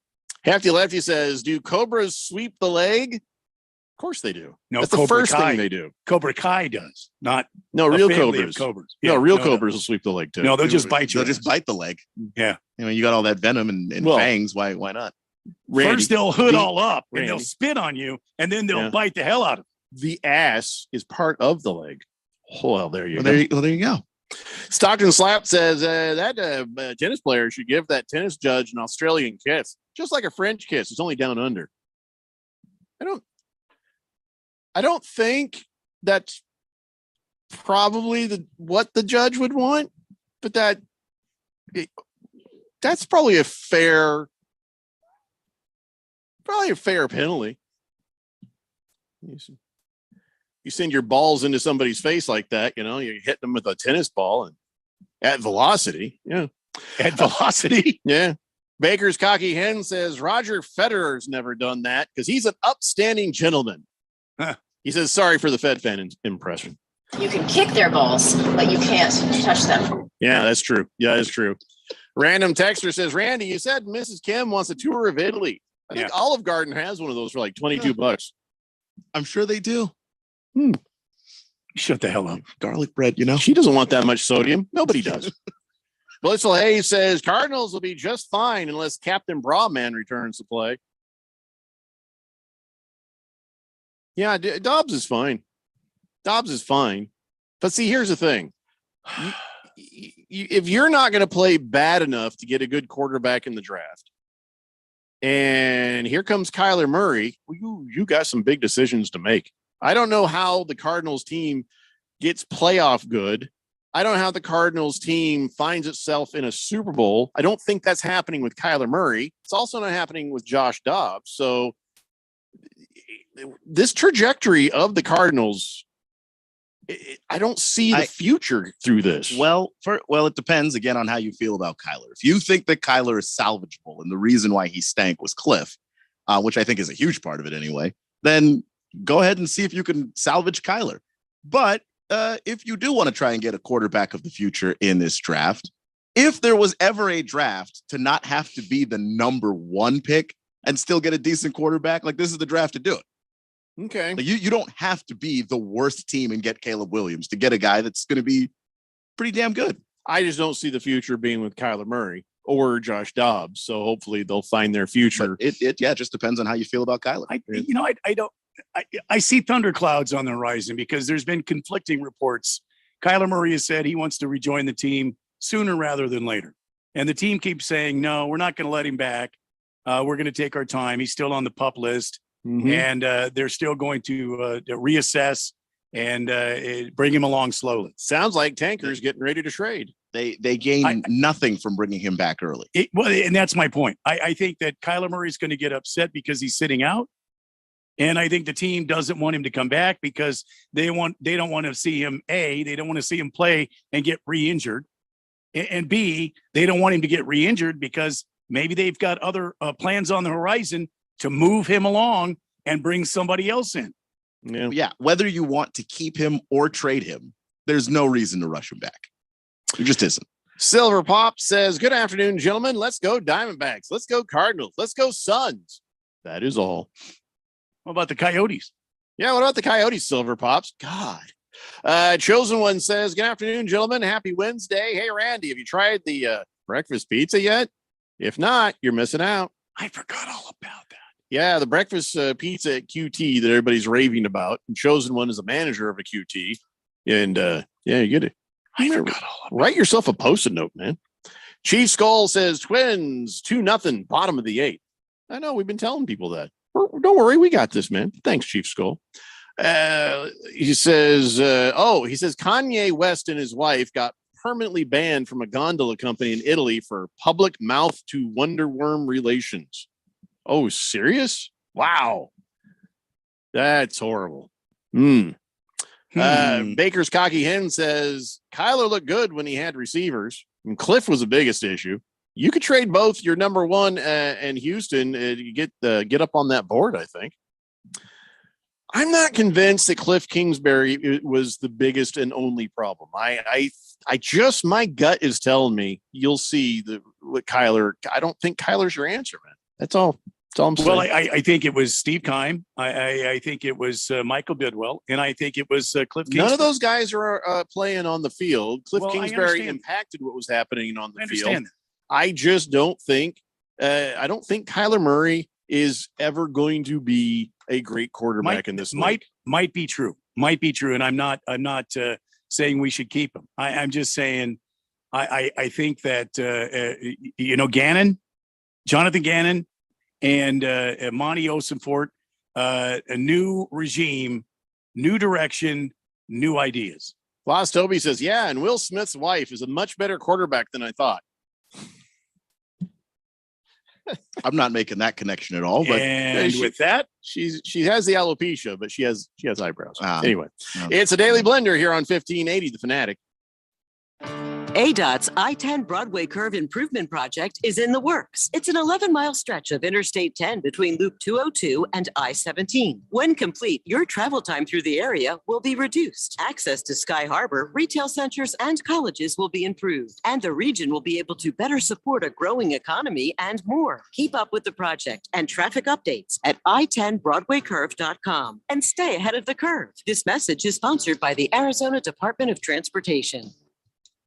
Hefty Lefty says, do cobras sweep the leg? Of course they do. No, that's the first thing they do. Cobra Kai does, not real cobras. Yeah, real cobras will sweep the leg too. No, they'll just bite you. They'll just bite the leg. Yeah. You got all that venom and fangs. Why not? Randy, first they'll hood all up and they'll spit on you, and then they'll bite the hell out of it. The ass is part of the leg. Well, there you go. There you go. Stockton Slap says that tennis player should give that tennis judge an Australian kiss, just like a French kiss. It's only down under. I don't think that's probably what the judge would want, but that's probably a fair penalty. You send your balls into somebody's face like that, you hit them with a tennis ball and at velocity. Yeah. At velocity. Yeah. Baker's Cocky Hen says Roger Federer's never done that because he's an upstanding gentleman. He says, sorry for the Fed fan impression. You can kick their balls, but you can't touch them. Yeah, that's true. Yeah, that's true. Random texter says, Randy, you said Mrs. Kim wants a tour of Italy. I think Olive Garden has one of those for like $22. I'm sure they do. Shut the hell up. Garlic bread, you know. She doesn't want that much sodium. Nobody does. Blissful Hayes says Cardinals will be just fine unless Captain Brawman returns to play. Yeah, Dobbs is fine. Dobbs is fine. But see, here's the thing. If you're not going to play bad enough to get a good quarterback in the draft, and here comes Kyler Murray, you got some big decisions to make. I don't know how the Cardinals team gets playoff good. I don't know how the Cardinals team finds itself in a Super Bowl. I don't think that's happening with Kyler Murray. It's also not happening with Josh Dobbs. So this trajectory of the Cardinals, I don't see the future through this. Well, it depends again on how you feel about Kyler. If you think that Kyler is salvageable and the reason why he stank was Cliff, which I think is a huge part of it anyway, then go ahead and see if you can salvage Kyler. But if you do want to try and get a quarterback of the future in this draft, if there was ever a draft to not have to be the number one pick and still get a decent quarterback, like this is the draft to do it. Okay. Like you don't have to be the worst team and get Caleb Williams to get a guy that's going to be pretty damn good. I just don't see the future being with Kyler Murray or Josh Dobbs. So hopefully they'll find their future. But it just depends on how you feel about Kyler. I see thunderclouds on the horizon because there's been conflicting reports. Kyler Murray has said he wants to rejoin the team sooner rather than later. And the team keeps saying, no, we're not going to let him back. We're going to take our time. He's still on the PUP list. And they're still going to reassess and bring him along slowly. Sounds like Tanker's getting ready to trade. They gain nothing from bringing him back early. And that's my point. I think that Kyler Murray's going to get upset because he's sitting out. And I think the team doesn't want him to come back because they don't want to see him, A, they don't want to see him play and get re-injured. And B, they don't want him to get re-injured because maybe they've got other plans on the horizon to move him along and bring somebody else in. Yeah. Whether you want to keep him or trade him, there's no reason to rush him back. There just isn't. Silver Pop says, good afternoon, gentlemen. Let's go Diamondbacks. Let's go Cardinals. Let's go Suns. That is all. What about the Coyotes? Yeah, what about the Coyotes, Silver Pops? God. Chosen One says, good afternoon, gentlemen. Happy Wednesday. Hey, Randy, have you tried the breakfast pizza yet? If not, you're missing out. I forgot all about that. Yeah, the breakfast pizza at QT that everybody's raving about. And Chosen One is a manager of a QT. And yeah, you get it. I forgot all about Write yourself a post-it note, man. Chief Skull says, Twins, 2-0, bottom of the 8th. I know, we've been telling people that. Don't worry, we got this, man. Thanks, Chief Skull. He says Kanye West and his wife got permanently banned from a gondola company in Italy for public mouth to Wonder Worm relations. Oh, serious? Wow. That's horrible. Baker's Cocky Hen says Kyler looked good when he had receivers, and Cliff was the biggest issue. You could trade both your number one and Houston to get up on that board, I think. I'm not convinced that Cliff Kingsbury was the biggest and only problem. I just, my gut is telling me you'll see what Kyler. I don't think Kyler's your answer, man. That's all. That's all I'm saying. Well, I think it was Steve Keim. I think it was Michael Bidwell, and I think it was Cliff Kingsbury. None of those guys are playing on the field. Cliff Kingsbury impacted what was happening on the field. I just don't think. I don't think Kyler Murray is ever going to be a great quarterback in this league. Might be true, and I'm not saying we should keep him. I'm just saying I think that Jonathan Gannon, and Monty Ossenfort, a new regime, new direction, new ideas. Lost Toby says, yeah, and Will Smith's wife is a much better quarterback than I thought. I'm not making that connection at all. But with that, she has the alopecia, but she has eyebrows. Anyway, it's a Daily Blender here on 1580 The Fanatic. ADOT's I-10 Broadway Curve Improvement Project is in the works. It's an 11-mile stretch of Interstate 10 between Loop 202 and I-17. When complete, your travel time through the area will be reduced. Access to Sky Harbor, retail centers, and colleges will be improved, and the region will be able to better support a growing economy and more. Keep up with the project and traffic updates at i10broadwaycurve.com and stay ahead of the curve. This message is sponsored by the Arizona Department of Transportation.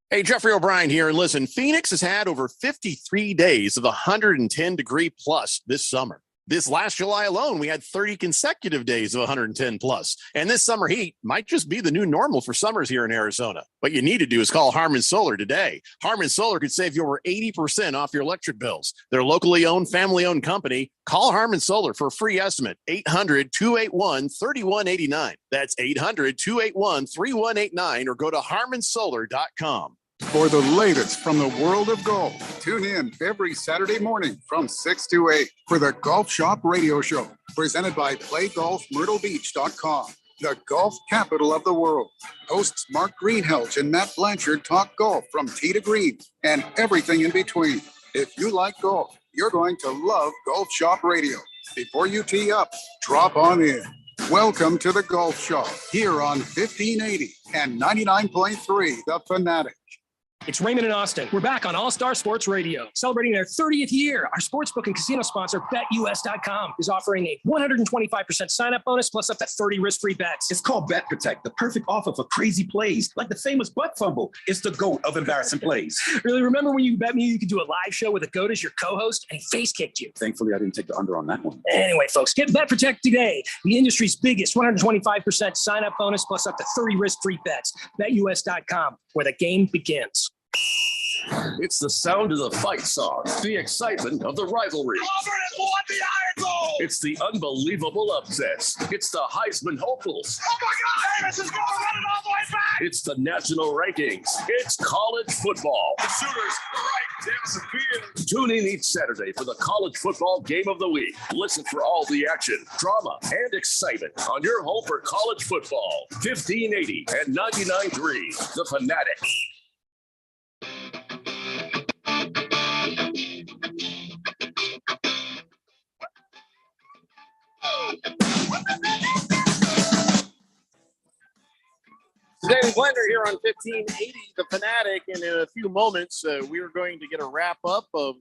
Hey, Jeffrey O'Brien here. And listen, Phoenix has had over 53 days of 110 degree plus this summer. This last July alone, we had 30 consecutive days of 110 plus. And this summer heat might just be the new normal for summers here in Arizona. What you need to do is call Harmon Solar today. Harmon Solar could save you over 80% off your electric bills. They're a locally owned, family-owned company. Call Harmon Solar for a free estimate, 800-281-3189. That's 800-281-3189, or go to harmonsolar.com. For the latest from the world of golf, tune in every Saturday morning from 6 to 8 for the Golf Shop Radio Show, presented by PlayGolfMyrtleBeach.com, the golf capital of the world. Hosts Mark Greenhelch and Matt Blanchard talk golf from tee to green and everything in between. If you like golf, you're going to love Golf Shop Radio. Before you tee up, drop on in. Welcome to the Golf Shop here on 1580 and 99.3 The Fanatic. It's Raymond and Austin. We're back on All Star Sports Radio, celebrating their 30th year. Our sportsbook and casino sponsor, BetUS.com, is offering a 125% sign-up bonus plus up to 30 risk-free bets. It's called Bet Protect, the perfect offer for crazy plays, like the famous butt fumble. It's the GOAT of embarrassing plays. Really, remember when you bet me you could do a live show with a GOAT as your co-host and he face-kicked you? Thankfully, I didn't take the under on that one. Anyway, folks, get Bet Protect today. The industry's biggest 125% sign-up bonus plus up to 30 risk-free bets. BetUS.com, where the game begins. It's the sound of the fight song, the excitement of the rivalry. Auburn has won the Iron Bowl! It's the unbelievable upsets. It's the Heisman hopefuls. Oh my God, Davis is going to run it all the way back! It's the national rankings. It's college football. The shooter's right down the field. Tune in each Saturday for the college football game of the week. Listen for all the action, drama, and excitement on your home for college football. 1580 and 99.3, The Fanatic. David Blender here on 1580 The Fanatic, and in a few moments we are going to get a wrap up of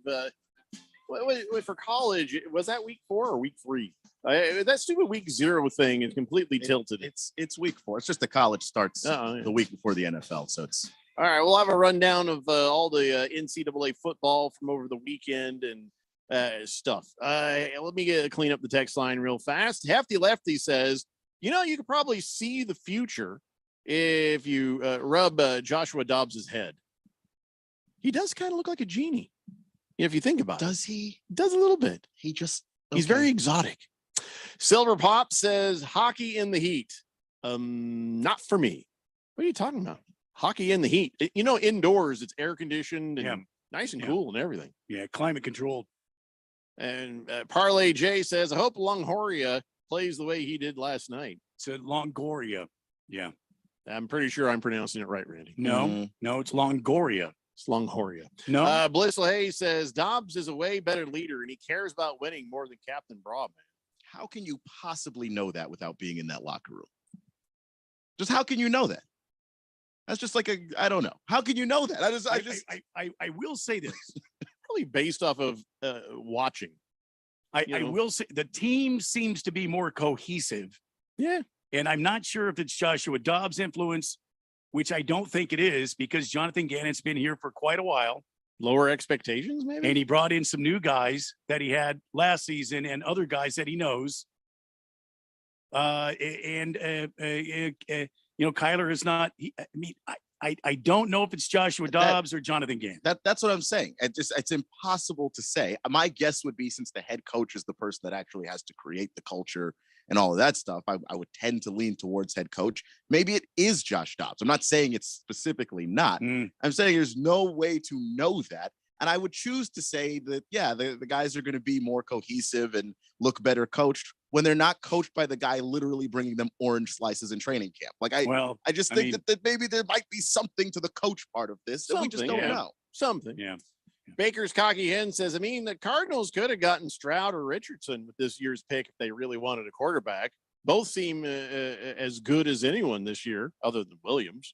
for college. Was that week 4 or week 3? That stupid week 0 thing is completely tilted. It's week 4. It's just the college starts the week before the NFL, so it's all right. We'll have a rundown of all the NCAA football from over the weekend and stuff. Let me clean up the text line real fast. Hefty Lefty says, you could probably see the future if you rub Joshua Dobbs's head. He does kind of look like a genie, if you think about it. Does he? Does a little bit. He's very exotic. Silver Pop says hockey in the heat. Not for me. What are you talking about? Hockey in the heat. Indoors, it's air conditioned and nice and cool and everything. Yeah, climate controlled. And Parlay J says, I hope Longoria plays the way he did last night. Said Longoria. Yeah. I'm pretty sure I'm pronouncing it right, Randy. No, it's Longoria. It's Longoria. No. Blissful Hayes says Dobbs is a way better leader and he cares about winning more than Captain Broadman. How can you possibly know that without being in that locker room? Just how can you know that? That's just like I don't know. How can you know that? I will say this. Probably based off of watching. I will say the team seems to be more cohesive. Yeah. And I'm not sure if it's Joshua Dobbs' influence, which I don't think it is, because Jonathan Gannon's been here for quite a while. Lower expectations, maybe? And he brought in some new guys that he had last season and other guys that he knows. Kyler is not. I don't know if it's Joshua Dobbs or Jonathan Gannon. That's what I'm saying. It's impossible to say. My guess would be, since the head coach is the person that actually has to create the culture and all of that stuff, I would tend to lean towards head coach. Maybe it is Josh Dobbs. I'm not saying it's specifically not. I'm saying there's no way to know that. And I would choose to say that, yeah, the guys are going to be more cohesive and look better coached when they're not coached by the guy literally bringing them orange slices in training camp. Like I just think that maybe there might be something to the coach part of this that we just don't know. Something. Yeah. Baker's Cocky Hen says, I mean, the Cardinals could have gotten Stroud or Richardson with this year's pick if they really wanted a quarterback. Both seem as good as anyone this year, other than Williams.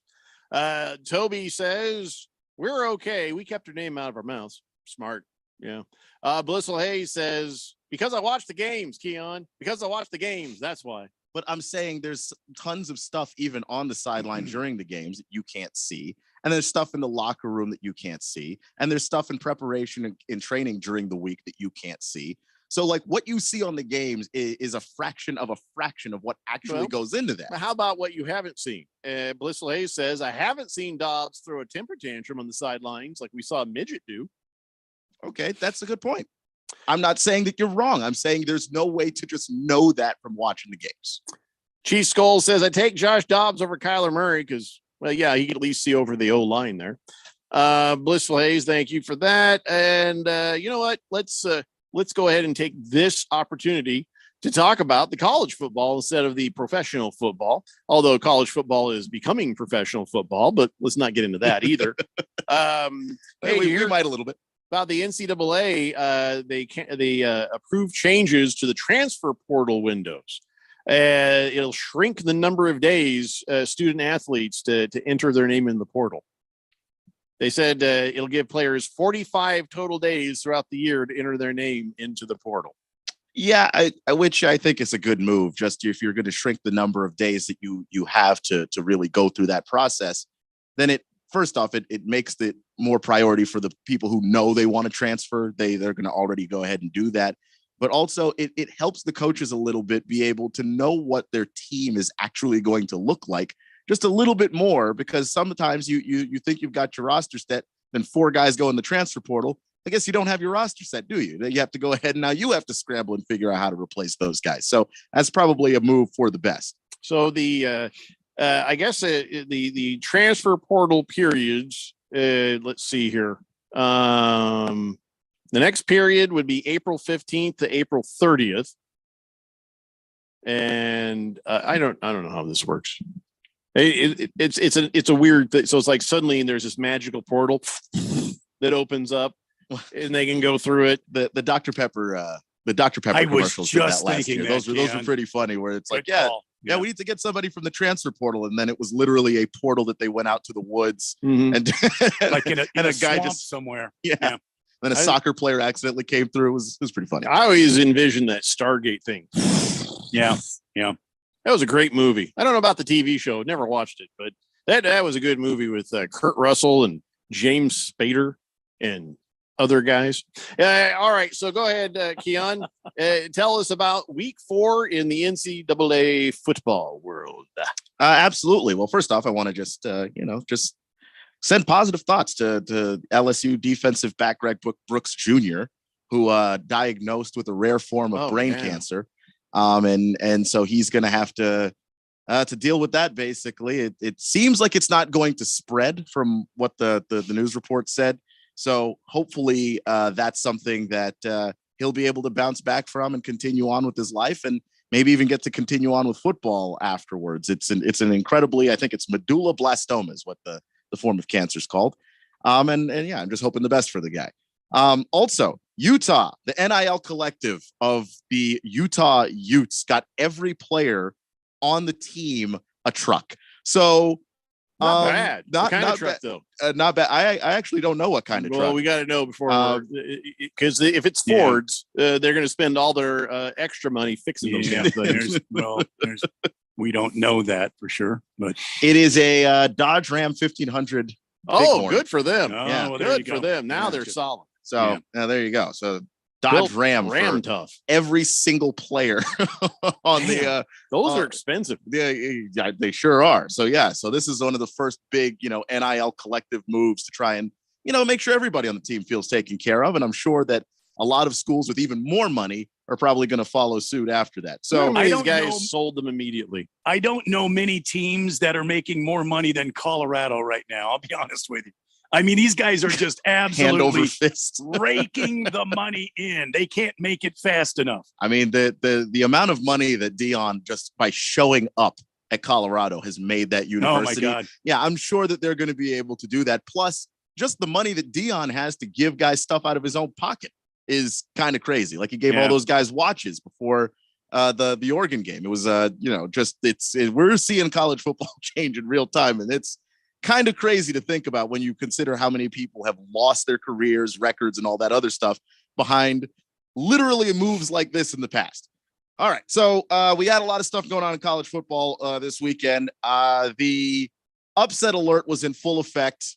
Toby says, we're okay. We kept her name out of our mouths. Smart. Yeah. Blissful Hayes says, because I watched the games, Keon. Because I watched the games. That's why. But I'm saying there's tons of stuff even on the sideline during the games that you can't see. And there's stuff in the locker room that you can't see. And there's stuff in preparation and in training during the week that you can't see. So like what you see on the games is a fraction of what actually goes into that. How about what you haven't seen? Blissful Hayes says, I haven't seen Dobbs throw a temper tantrum on the sidelines like we saw Midget do. Okay, that's a good point. I'm not saying that you're wrong. I'm saying there's no way to just know that from watching the games. Chief Skull says, I take Josh Dobbs over Kyler Murray because, well, yeah, he could at least see over the O-line there. Blissful Hayes, thank you for that. And you know what? Let's go ahead and take this opportunity to talk about the college football instead of the professional football, although college football is becoming professional football, but let's not get into that either. We might a little bit. About the NCAA, they approved changes to the transfer portal windows. It'll shrink the number of days student athletes to enter their name in the portal. They said it'll give players 45 total days throughout the year to enter their name into the portal. Yeah, which I think is a good move. Just if you're going to shrink the number of days that you have to really go through that process, then first off, it makes it more priority for the people who know they want to transfer. They're going to already go ahead and do that. But also it helps the coaches a little bit be able to know what their team is actually going to look like just a little bit more, because sometimes you think you've got your roster set, then 4 guys go in the transfer portal. I guess you don't have your roster set, do you? You have to go ahead and now you have to scramble and figure out how to replace those guys. So that's probably a move for the best. So I guess the transfer portal periods, let's see here. The next period would be April 15th to April 30th. And I don't know how this works. It's a weird thing. So it's like suddenly there's this magical portal that opens up and they can go through it. The Dr. Pepper commercials did that last year. Those were pretty funny, where it's like, yeah, we need to get somebody from the transfer portal. And then it was literally a portal that they went out to the woods and like in a guy just somewhere. Yeah. Then a soccer player accidentally came through. It was pretty funny. I always envisioned that Stargate thing. Yeah. That was a great movie. I don't know about the TV show. Never watched it, but that was a good movie with Kurt Russell and James Spader and other guys. All right. So go ahead, Keon. Tell us about week 4 in the NCAA football world. Absolutely. Well, first off, I want to just send positive thoughts to LSU defensive back Greg Brooks Jr., who diagnosed with a rare form of brain cancer. And so he's going to have to deal with that. Basically, it seems like it's not going to spread from what the news report said. So hopefully that's something that he'll be able to bounce back from and continue on with his life, and maybe even get to continue on with football afterwards. It's an incredibly, I think it's medulloblastoma is what the form of cancer is called. And yeah, I'm just hoping the best for the guy. Also, Utah, the NIL collective of the Utah Utes got every player on the team a truck. So not bad. What kind of truck though? Not bad. I actually don't know what kind of truck. Well, we got to know before, because if it's Fords, they're going to spend all their extra money fixing those damn things. We don't know that for sure, but it is a Dodge Ram 1500. Oh, good for them. Oh, yeah, well, good for them. Now they're solid. So there you go. So Dodge Ram tough. Every single player on the those are expensive. Yeah, they sure are. So so this is one of the first big, NIL collective moves to try and, make sure everybody on the team feels taken care of. And I'm sure that a lot of schools with even more money are probably going to follow suit after that. So these guys sold them immediately. I don't know many teams that are making more money than Colorado right now. I'll be honest with you. I mean, these guys are just Hand over absolutely fist. raking the money in. They can't make it fast enough. I mean, the amount of money that Dion just by showing up at Colorado has made that university. Oh my God. Yeah, I'm sure that they're going to be able to do that. Plus, just the money that Dion has to give guys stuff out of his own pocket is kind of crazy. Like he gave all those guys watches before the Oregon game. It was we're seeing college football change in real time, and it's kind of crazy to think about when you consider how many people have lost their careers, records, and all that other stuff behind literally moves like this in the past. All right, so we had a lot of stuff going on in college football this weekend. The upset alert was in full effect.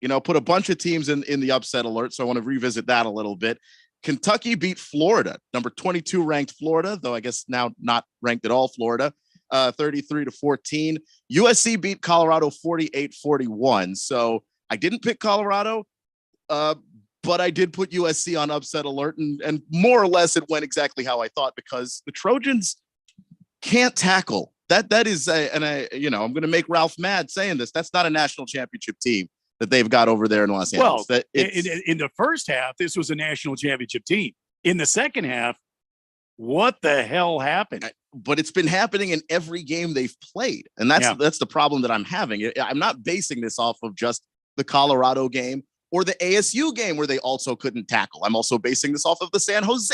Put a bunch of teams in the upset alert, so I want to revisit that a little bit. Kentucky beat Florida, number 22 ranked Florida, though I guess now not ranked at all Florida, 33-14. USC beat Colorado 48-41. So I didn't pick Colorado, but I did put USC on upset alert, and more or less it went exactly how I thought, because the Trojans can't tackle. That is, I'm going to make Ralph mad saying this. That's not a national championship team that they've got over there in Los Angeles. Well, in the first half, this was a national championship team. In the second half, what the hell happened? But it's been happening in every game they've played. And that's the problem that I'm having. I'm not basing this off of just the Colorado game or the ASU game where they also couldn't tackle. I'm also basing this off of the San Jose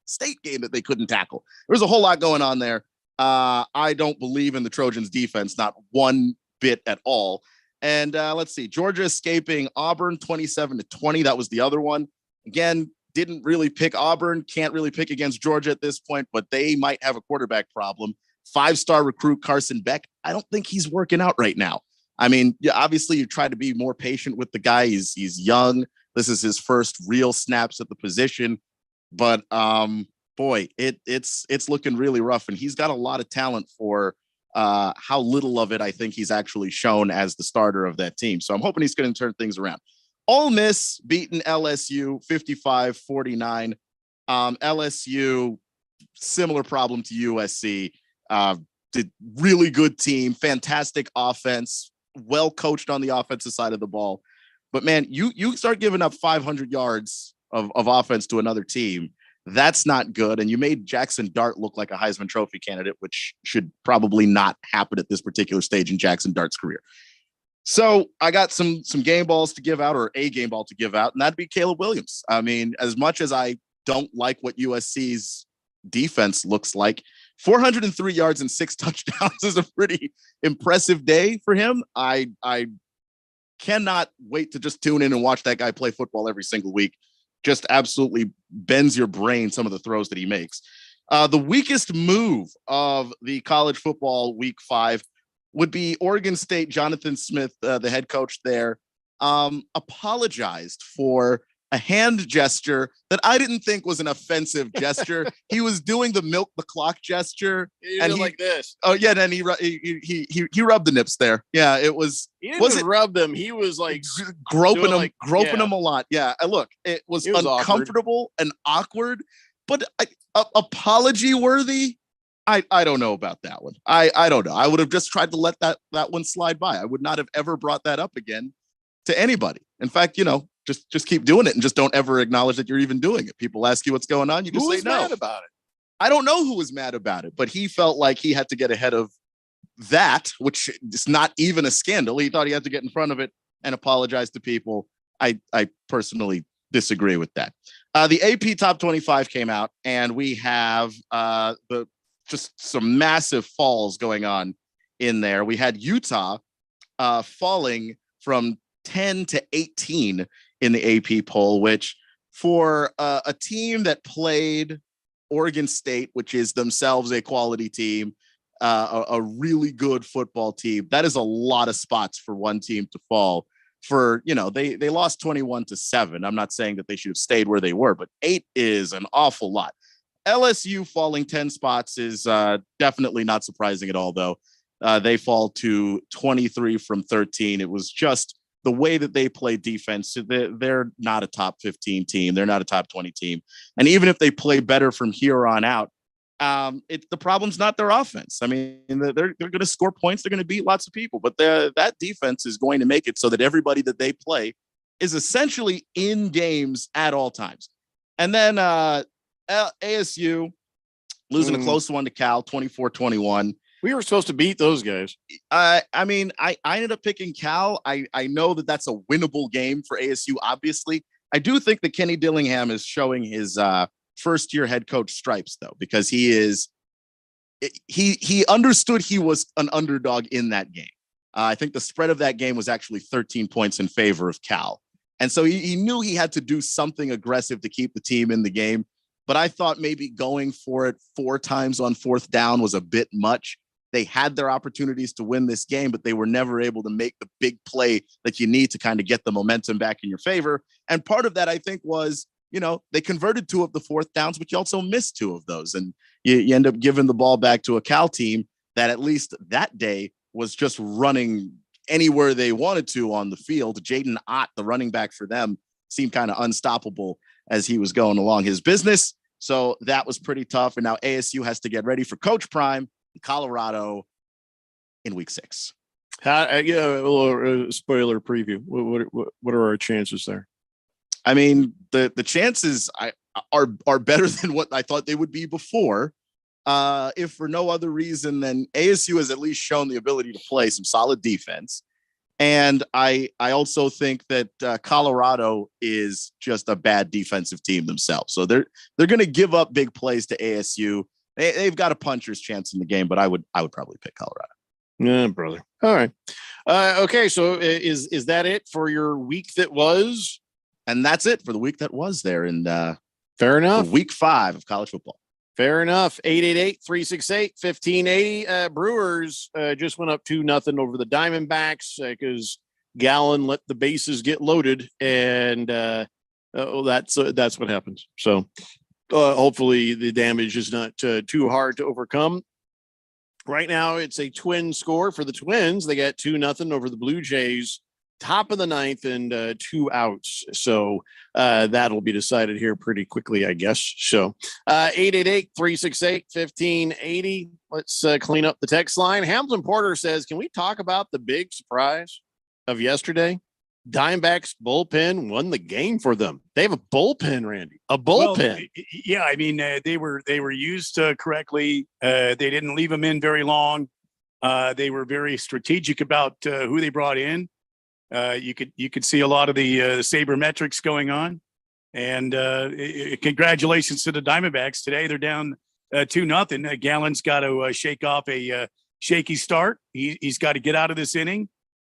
State game that they couldn't tackle. There's a whole lot going on there. I don't believe in the Trojans defense, not one bit at all. And let's see, Georgia escaping Auburn 27-20. That was the other one. Again, didn't really pick Auburn, can't really pick against Georgia at this point, but they might have a quarterback problem. 5-star recruit Carson Beck, I don't think he's working out right now. I mean, obviously you try to be more patient with the guy. He's young. This is his first real snaps at the position, but boy, it's looking really rough, and he's got a lot of talent for how little of it I think he's actually shown as the starter of that team. So I'm hoping he's going to turn things around. Ole Miss beating LSU 55-49. LSU, similar problem to USC. Did really good team, fantastic offense, well coached on the offensive side of the ball. But man, you start giving up 500 yards of offense to another team. That's not good. And you made Jackson Dart look like a Heisman Trophy candidate, which should probably not happen at this particular stage in Jackson Dart's career. So I got some game balls to give out, or a game ball to give out, and that'd be Caleb Williams. I mean, as much as I don't like what USC's defense looks like, 403 yards and 6 touchdowns is a pretty impressive day for him. I cannot wait to just tune in and watch that guy play football every single week. Just absolutely bends your brain, some of the throws that he makes. The weakest move of the college football week 5 would be Oregon State. Jonathan Smith, the head coach there, apologized for a hand gesture that I didn't think was an offensive gesture. He was doing the milk the clock gesture, and he like this. Oh yeah, and he rubbed the nips there. Yeah, it was. He didn't rub them. He was like groping them a lot. Yeah, look, it was uncomfortable and awkward, but apology worthy. I don't know about that one. I don't know. I would have just tried to let that one slide by. I would not have ever brought that up again to anybody. In fact, just keep doing it and just don't ever acknowledge that you're even doing it. People ask you what's going on, you just say no. Who was mad about it? I don't know who was mad about it, but he felt like he had to get ahead of that, which is not even a scandal. He thought he had to get in front of it and apologize to people. I personally disagree with that. The AP Top 25 came out, and we have just some massive falls going on in there. We had Utah falling from 10 to 18 in the AP poll, which for a team that played Oregon State, which is themselves a quality team, a really good football team, that is a lot of spots for one team to fall. For, they lost 21-7. I'm not saying that they should have stayed where they were, but 8 is an awful lot. LSU falling 10 spots is definitely not surprising at all, though. They fall to 23 from 13. It was just the way that they play defense. They're not a top 15 team. They're not a top 20 team. And even if they play better from here on out, the problem's not their offense. I mean, they're going to score points. They're going to beat lots of people, but that defense is going to make it so that everybody that they play is essentially in games at all times. And then ASU losing a close one to Cal, 24-21. We were supposed to beat those guys. I mean, I ended up picking Cal. I know that that's a winnable game for ASU, obviously. I do think that Kenny Dillingham is showing his first-year head coach stripes, though, because he understood he was an underdog in that game. I think the spread of that game was actually 13 points in favor of Cal. And so he knew he had to do something aggressive to keep the team in the game. But I thought maybe going for it 4 times on 4th down was a bit much. They had their opportunities to win this game, but they were never able to make the big play that you need to kind of get the momentum back in your favor. And part of that, I think, was, they converted 2 of the 4th downs, but you also missed 2 of those. And you end up giving the ball back to a Cal team that at least that day was just running anywhere they wanted to on the field. Jaden Ott, the running back for them, seemed kind of unstoppable as he was going along his business. So that was pretty tough. And now ASU has to get ready for Coach Prime in Colorado in week 6. A little spoiler preview. What are our chances there? I mean, the chances are better than what I thought they would be before. If for no other reason than ASU has at least shown the ability to play some solid defense. And I also think that Colorado is just a bad defensive team themselves. So they're going to give up big plays to ASU. They've got a puncher's chance in the game, but I would probably pick Colorado. Yeah, brother. All right. Okay. So is that it for your week that was? And that's it for the week that was there in fair enough. Week 5 of college football. Fair enough. 888-368-1580. Brewers just went up 2-0 over the Diamondbacks because Gallen let the bases get loaded, and that's what happens. So hopefully the damage is not too hard to overcome. Right now, it's a twin score for the Twins. They got 2-0 over the Blue Jays. Top of the 9th and 2 outs. So that'll be decided here pretty quickly, I guess. So 888-368-1580. Let's clean up the text line. Hamilton Porter says, can we talk about the big surprise of yesterday? Diamondbacks bullpen won the game for them. They have a bullpen, Randy. A bullpen. Well, yeah, I mean, they were used correctly. They didn't leave them in very long. They were very strategic about who they brought in. You could see a lot of the sabermetrics going on, and congratulations to the Diamondbacks today. They're down 2-0. Gallen's got to shake off a shaky start. He's got to get out of this inning,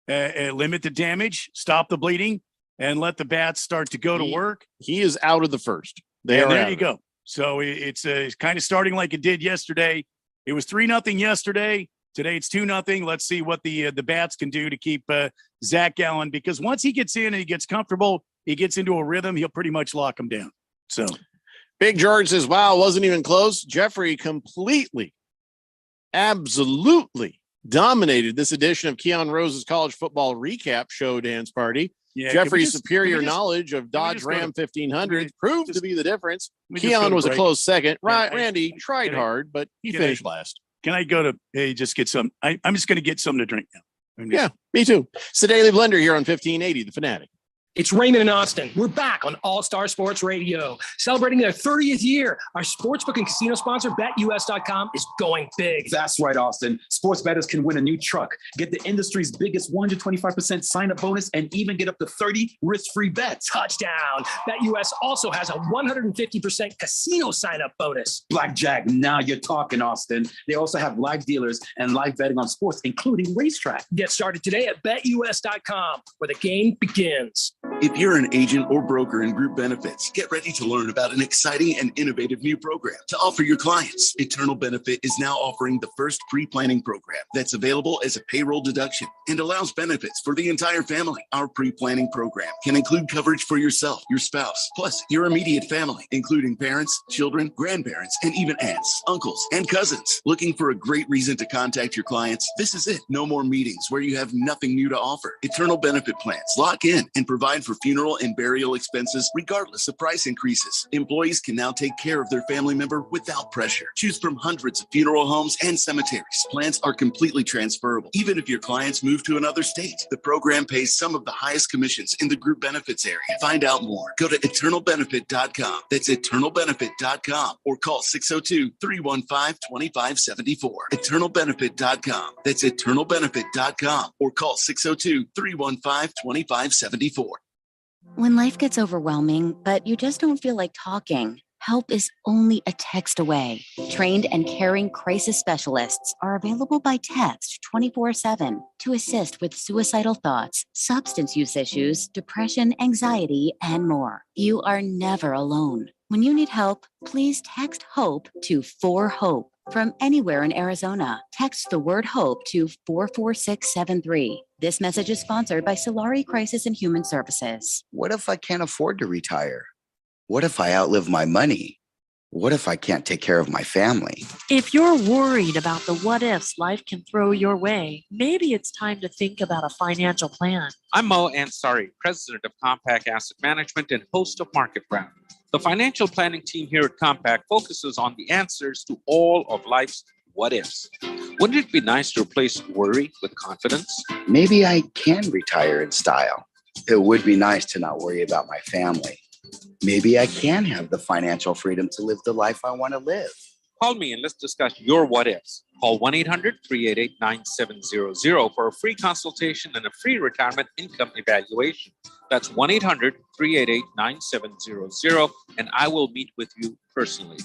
limit the damage, stop the bleeding, and let the bats start to go to work. He is out of the first. There you go. So it's kind of starting like it did yesterday. It was 3-0 yesterday. Today it's 2-0. Let's see what the bats can do to keep Zach Gallen, because once he gets in and he gets comfortable, he gets into a rhythm, he'll pretty much lock him down. So Big George says, wow, wasn't even close. Jeffrey completely, absolutely dominated this edition of Keon Rose's college football recap show dance party. Yeah, Jeffrey's superior knowledge of Dodge Ram 1500 proved to be the difference. Keon was a close second. Randy tried hard, but he finished last. Can I go to just get some? I'm just going to get something to drink now. Yeah, me too. It's the Daily Blender here on 1580, The Fanatic. It's Raymond and Austin. We're back on All Star Sports Radio, celebrating their 30th year. Our sportsbook and casino sponsor, BetUS.com, is going big. That's right, Austin. Sports bettors can win a new truck, get the industry's biggest 125% sign-up bonus, and even get up to 30 risk-free bets. Touchdown. BetUS also has a 150% casino sign-up bonus. Blackjack, now you're talking, Austin. They also have live dealers and live betting on sports, including racetrack. Get started today at BetUS.com, where the game begins. If you're an agent or broker in group benefits, get ready to learn about an exciting and innovative new program to offer your clients. Eternal Benefit is now offering the first pre-planning program that's available as a payroll deduction and allows benefits for the entire family. Our pre-planning program can include coverage for yourself, your spouse, plus your immediate family, including parents, children, grandparents, and even aunts, uncles, and cousins. Looking for a great reason to contact your clients? This is it. No more meetings where you have nothing new to offer. Eternal Benefit plans lock in and provide for for funeral and burial expenses regardless of price increases. Employees can now take care of their family member without pressure. Choose from hundreds of funeral homes and cemeteries. Plans are completely transferable, even if your clients move to another state. The program pays some of the highest commissions in the group benefits area. Find out more. Go to eternalbenefit.com. That's eternalbenefit.com or call 602-315-2574. Eternalbenefit.com. That's eternalbenefit.com or call 602-315-2574. When life gets overwhelming, but you just don't feel like talking, help is only a text away. Trained and caring crisis specialists are available by text 24/7 to assist with suicidal thoughts, substance use issues, depression, anxiety, and more. You are never alone. When you need help, please text HOPE to 4HOPE. From anywhere in Arizona, text the word HOPE to 44673. This message is sponsored by Solari Crisis and Human Services. What if I can't afford to retire? What if I outlive my money? What if I can't take care of my family? If you're worried about the what ifs life can throw your way, maybe it's time to think about a financial plan. I'm Mo Ansari, president of Compact Asset Management and host of Market Wrap. The financial planning team here at Compact focuses on the answers to all of life's what ifs. Wouldn't it be nice to replace worry with confidence? Maybe I can retire in style. It would be nice to not worry about my family. Maybe I can have the financial freedom to live the life I want to live. Call me and let's discuss your what ifs. Call 1-800-388-9700 for a free consultation and a free retirement income evaluation. That's 1-800-388-9700, and I will meet with you personally.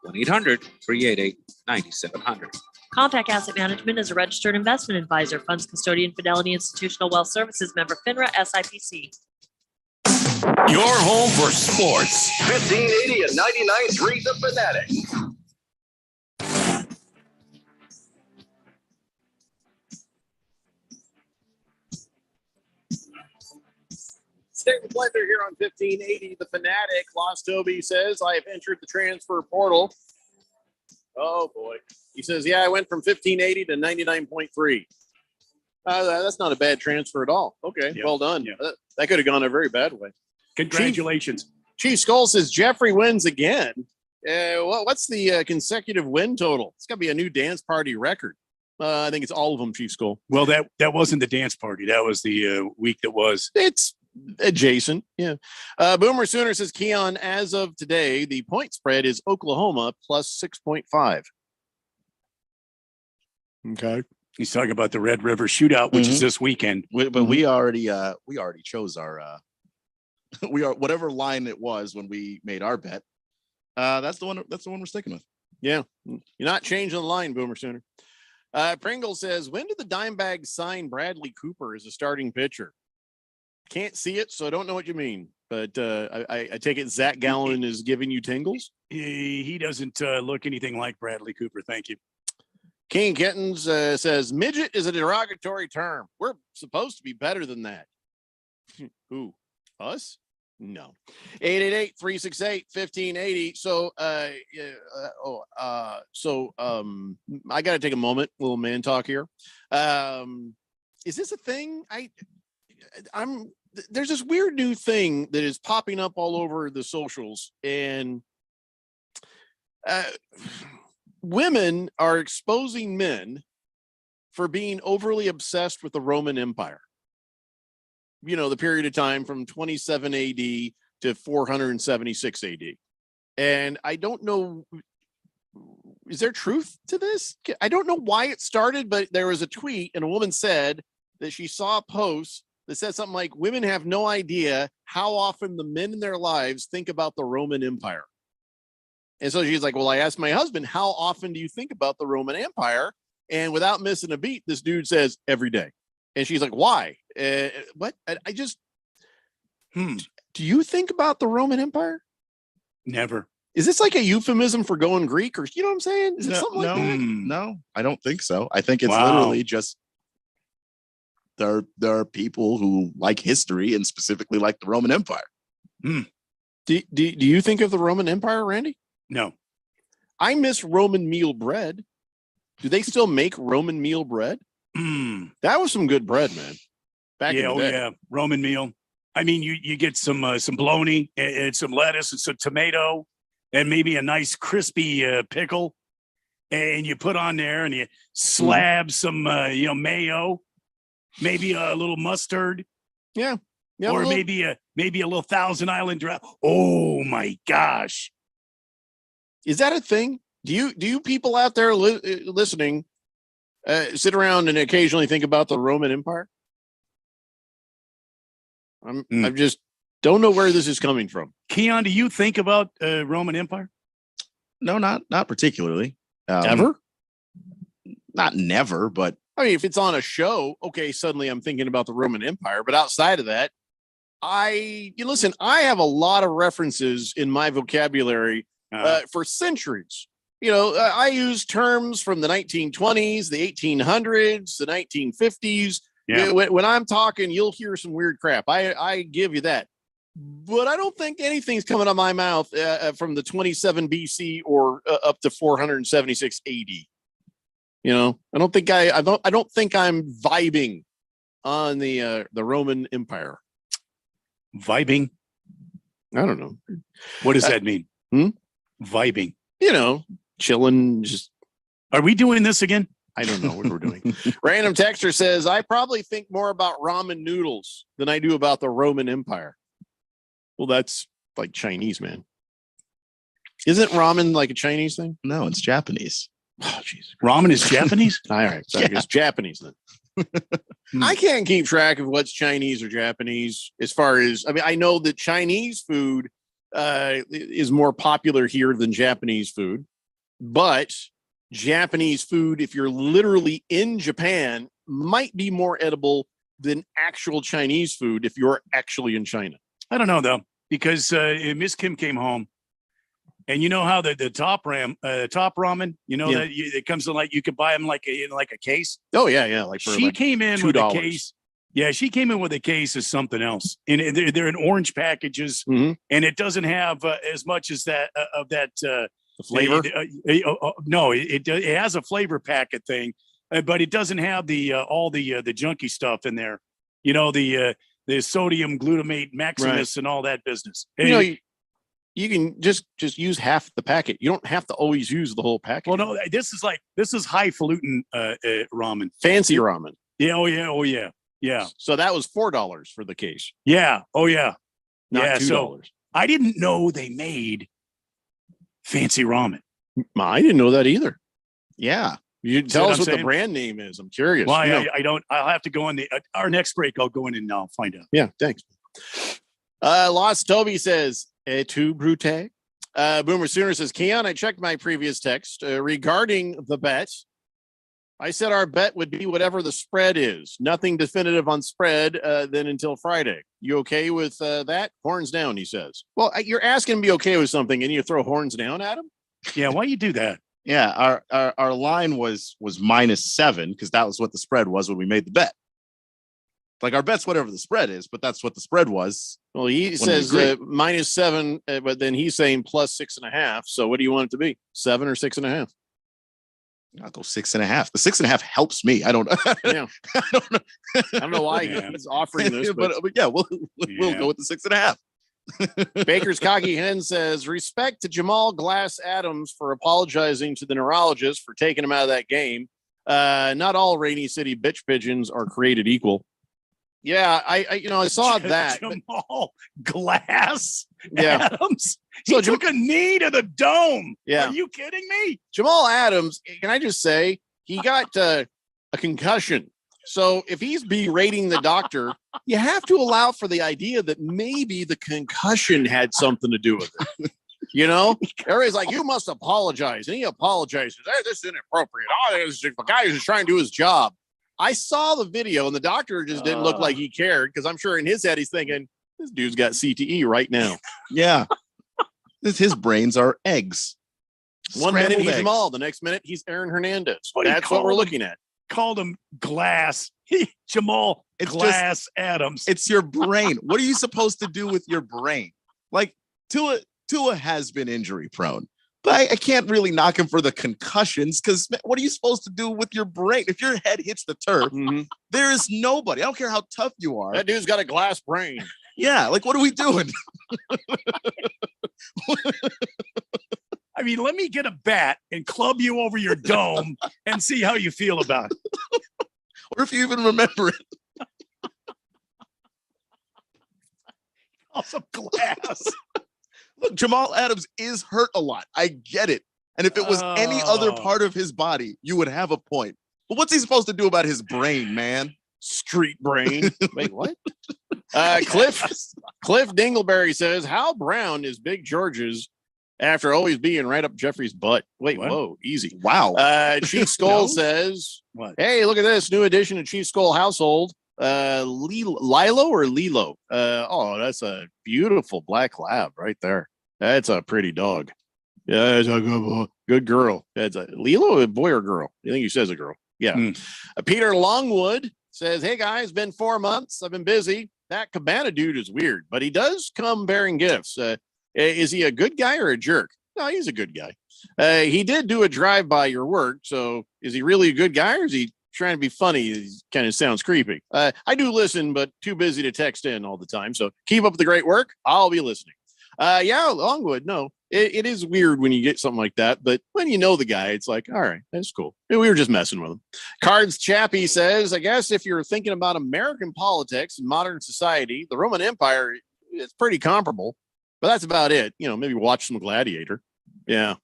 1-800-388-9700. Compact Asset Management is a registered investment advisor, funds custodian, Fidelity Institutional Wealth Services, member FINRA, SIPC. Your home for sports. 1580 and 99.3 The Fanatic. Stay with Blender here on 1580 The Fanatic. Lost Toby says, I have entered the transfer portal. Oh, boy. He says, yeah, I went from 1580 to 99.3. That's not a bad transfer at all. Okay, well done. Yeah. That could have gone a very bad way. Congratulations. Chief Skull says Jeffrey wins again. What's the consecutive win total? It's got to be a new dance party record. I think it's all of them, Chief Skull. Well, that wasn't the dance party. That was the week that was. It's adjacent. Yeah. Boomer Sooner says, Keon, as of today, the point spread is Oklahoma plus 6.5. Okay. He's talking about the Red River Shootout, which is this weekend. But we already chose our we are whatever line it was when we made our bet. That's the one we're sticking with. Yeah. You're not changing the line, Boomer Sooner. Pringle says, when did the Dimebags sign Bradley Cooper as a starting pitcher? Can't see it, so I don't know what you mean. But I take it Zach Gallen is giving you tingles? He doesn't look anything like Bradley Cooper. Thank you. King Kittens says, midget is a derogatory term. We're supposed to be better than that. Who? Us? No. 888-368-1580. So, I got to take a moment, little man talk here. Is this a thing? There's this weird new thing that is popping up all over the socials, and women are exposing men for being overly obsessed with the Roman Empire. You know, the period of time from 27 AD to 476 AD. And I don't know, is there truth to this? I don't know why it started, but there was a tweet and a woman said that she saw a post that said something like, women have no idea how often the men in their lives think about the Roman Empire. And so she's like, well, I asked my husband, how often do you think about the Roman Empire? And without missing a beat, this dude says every day. And she's like, why? What? I just, do you think about the Roman Empire? Never. Is this like a euphemism for going Greek, or you know what I'm saying? Is it something like that? No, I don't think so. I think it's literally just there are people who like history and specifically like the Roman Empire. Do you think of the Roman Empire, Randy? No. I miss Roman meal bread. Do they still make Roman meal bread? That was some good bread, man. Back in the day. Roman meal. I mean, you get some bologna and some lettuce and some tomato and maybe a nice crispy pickle, and you put on there and you slab some mayo, maybe a little mustard, Yeah, or maybe a little Thousand Island dressing. Oh my gosh, is that a thing? Do you people out there listening sit around and occasionally think about the Roman Empire? I just don't know where this is coming from. Keon, do you think about Roman Empire? No, not particularly. Ever? Not never, but I mean, if it's on a show, okay, suddenly I'm thinking about the Roman Empire. But outside of that, listen, I have a lot of references in my vocabulary for centuries. I use terms from the 1920s, the 1800s, the 1950s. Yeah. When I'm talking, you'll hear some weird crap. I give you that. But I don't think anything's coming out of my mouth from the 27 BC or up to 476 AD. I don't think I don't think I'm vibing on the Roman Empire. Vibing? I don't know. What does that mean? Vibing. Chilling. Just. Are we doing this again? I don't know what we're doing. Random texter says, I probably think more about ramen noodles than I do about the Roman Empire. Well, that's like Chinese, man. Isn't ramen like a Chinese thing? No, it's Japanese. Oh, jeez. Ramen is Japanese? All right. So I guess Japanese then. I can't keep track of what's Chinese or Japanese as far as, I know that Chinese food is more popular here than Japanese food, but Japanese food, if you're literally in Japan, might be more edible than actual Chinese food if you're actually in China. I don't know, though, because Miss Kim came home, and you know how the top ramen, that it comes in like you could buy them like in a case. Oh yeah. Like she came in with a case. Yeah, she came in with a case of something else, and they're in orange packages, and it doesn't have as much as that of that. The flavor? No, it has a flavor packet thing, but it doesn't have all the junky stuff in there. The sodium glutamate maximus and all that business. You can just use half the packet. You don't have to always use the whole packet. Well, no, this is highfalutin ramen, fancy ramen. Yeah, oh yeah. Yeah. So that was $4 for the case. Yeah. Oh yeah. Not $2. So I didn't know they made fancy ramen. I didn't know that either. Yeah. You tell us what the brand name is. I'm curious. Well, I don't. I'll have to go on our next break. I'll go in and I'll find out. Yeah. Thanks. Lost Toby says, "Et tu, Brute?" Boomer Sooner says, Keon, I checked my previous text regarding the bet. I said our bet would be whatever the spread is. Nothing definitive on spread then until Friday. You okay with that? Horns down, he says. Well, you're asking to be okay with something and you throw horns down at him? Yeah, why you do that? Yeah, our line was -7 because that was what the spread was when we made the bet. Like our bet's whatever the spread is, but that's what the spread was. Well, he says -7, but then he's saying +6.5. So what do you want it to be? 7 or 6.5? I'll go 6.5. The 6.5 helps me. I don't. Yeah. I don't know why he's offering this, but yeah, we'll go with the 6.5. Baker's Cocky Hen says, respect to Jamal Glass Adams for apologizing to the neurologist for taking him out of that game. Not all Rainy City bitch pigeons are created equal. Yeah, I saw that. Jamal Glass Adams. He took a knee to the dome. Yeah. Are you kidding me? Jamal Adams, can I just say, he got a concussion. So if he's berating the doctor, you have to allow for the idea that maybe the concussion had something to do with it. Everybody's like, you must apologize. And he apologizes. Hey, this is inappropriate. Oh, this is a guy who's trying to do his job. I saw the video and the doctor just didn't look like he cared because I'm sure in his head he's thinking, this dude's got CTE right now. Yeah. His brains are eggs. One minute he's Jamal, the next minute he's Aaron Hernandez. That's what we're looking at. Called him Glass. Jamal Glass Adams. It's your brain. What are you supposed to do with your brain? Like Tua has been injury prone, but I can't really knock him for the concussions because what are you supposed to do with your brain? If your head hits the turf, there is nobody. I don't care how tough you are. That dude's got a glass brain. Yeah, like what are we doing? I mean, let me get a bat and club you over your dome and see how you feel about it. Or if you even remember it. Also glass. Look, Jamal Adams is hurt a lot. I get it. And if it was any other part of his body, you would have a point. But what's he supposed to do about his brain, man? Street brain. Wait, what? Cliff Dingleberry says, how brown is Big George's after always being right up Jeffrey's butt? Wait, What? whoa, easy. Wow. Chief Skull No? says, What? hey, look at this new addition to Chief Skull household. Lilo or Lilo? Oh, that's a beautiful black lab right there. That's a pretty dog. Yeah, it's a good girl. That's a Lilo, a boy or girl? I think he says a girl. Yeah. Peter Longwood says, hey guys, been 4 months. I've been busy. That Cabana dude is weird, but he does come bearing gifts. Is he a good guy or a jerk? No, he's a good guy. He did do a drive by your work. So is he really a good guy or is he trying to be funny? He kind of sounds creepy. I do listen, but too busy to text in all the time. So keep up the great work. I'll be listening. Yeah, Longwood. No, it is weird when you get something like that. But when you know the guy, it's like, all right, that's cool. We were just messing with him. Cards Chappie says, I guess if you're thinking about American politics and modern society, the Roman Empire is pretty comparable. But that's about it. You know, maybe watch some Gladiator. Yeah.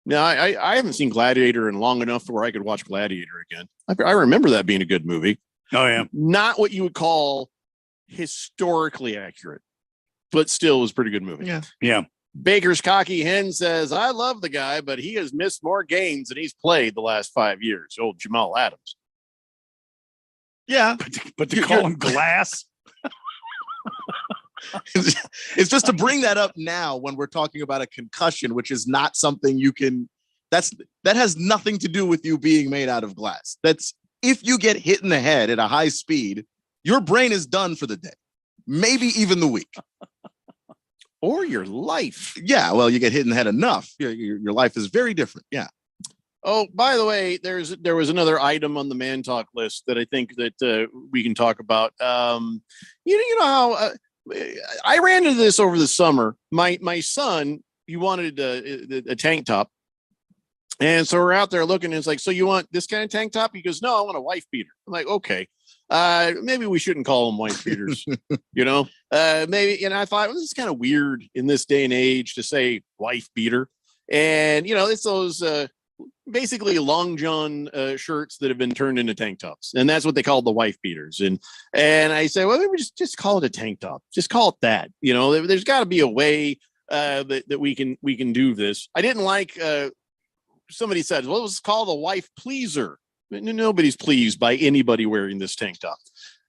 No, I haven't seen Gladiator in long enough to where I could watch Gladiator again. I remember that being a good movie. Oh, yeah. Not what you would call historically accurate, but still was a pretty good movie. Yeah. Yeah. Baker's Cocky Hen says, I love the guy, but he has missed more games than he's played the last 5 years. Old Jamal Adams. Yeah. But to call him glass. It's just to bring that up now when we're talking about a concussion, which is not something you can, that has nothing to do with you being made out of glass. That's if you get hit in the head at a high speed, your brain is done for the day, maybe even the week. Or your life. Yeah, well, you get hit in the head enough. Your life is very different. Yeah. Oh, by the way, there was another item on the Man Talk list that I think that we can talk about. You know how I ran into this over the summer. My son, he wanted a tank top. And so we're out there looking, and it's like, so you want this kind of tank top? He goes, no, I want a wife beater. I'm like, okay. Maybe we shouldn't call them wife beaters, you know, maybe. And I thought, well, this is kind of weird in this day and age to say wife beater. And, you know, it's those basically long john shirts that have been turned into tank tops. And that's what they call the wife beaters. And I say, well, maybe just call it a tank top. Just call it that. You know, there's got to be a way that we can do this. I didn't like somebody said, well, let's call the wife pleaser. Nobody's pleased by anybody wearing this tank top.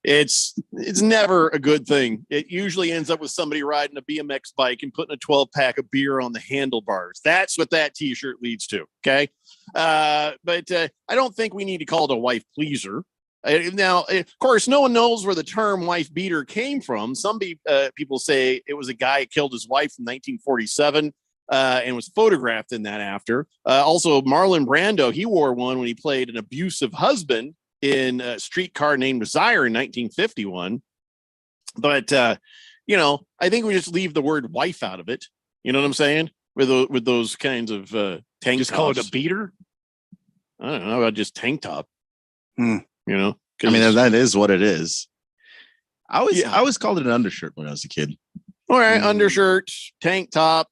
It's never a good thing. It usually ends up with somebody riding a BMX bike and putting a 12-pack of beer on the handlebars. That's what that t-shirt leads to. Okay. But I don't think we need to call it a wife pleaser. Now, of course, no one knows where the term wife beater came from. Some people say it was a guy who killed his wife in 1947. And was photographed in that after. Also, Marlon Brando, he wore one when he played an abusive husband in a Streetcar Named Desire in 1951. But, you know, I think we just leave the word wife out of it. You know what I'm saying? With those kinds of tank just tops. call it a beater? I don't know about just tank top. You know? I mean, that is what it is. I always called it an undershirt when I was a kid. All right, undershirt, tank top.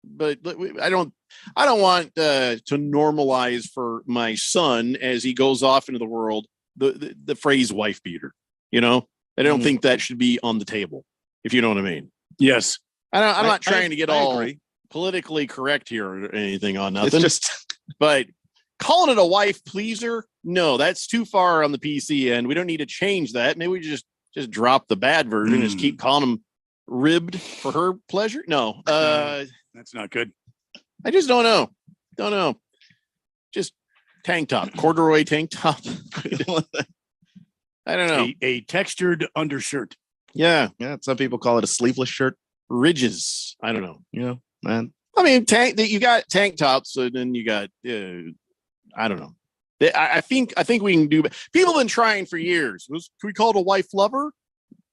But I don't want to normalize for my son as he goes off into the world the phrase wife beater. You know, I don't think that should be on the table, if you know what I mean. Yes. I'm not trying to get all politically correct here or anything on nothing. It's just, but calling it a wife pleaser, no, that's too far on the PC end. We don't need to change that. Maybe we just drop the bad version, just keep calling them ribbed for her pleasure. No, that's not good. I just don't know. Just tank top, corduroy tank top. I don't know. A textured undershirt. Yeah. Some people call it a sleeveless shirt. Ridges. I don't know. You know, man. I mean, you got tank tops, and then you got I don't know. I think we can do. People have been trying for years. Can we call it a wife lover?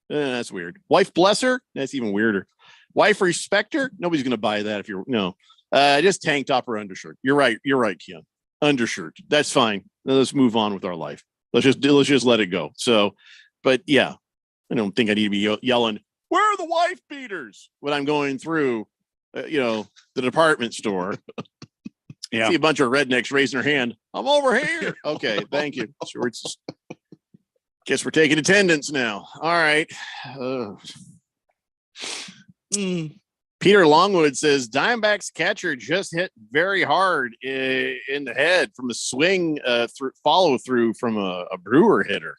That's weird. Wife blesser? That's even weirder. Wife respecter? Nobody's going to buy that if you're no. Just tank top or undershirt. You're right. You're right, Keon. Undershirt. That's fine. Now let's move on with our life. Let's just let it go. So, but yeah, I don't think I need to be yelling, "Where are the wife beaters?" when I'm going through, the department store. Yeah. See a bunch of rednecks raising their hand. I'm over here. Okay, thank you. Sure, guess we're taking attendance now. All right. Peter Longwood says Diamondbacks catcher just hit very hard in the head from a swing follow through from a Brewer hitter.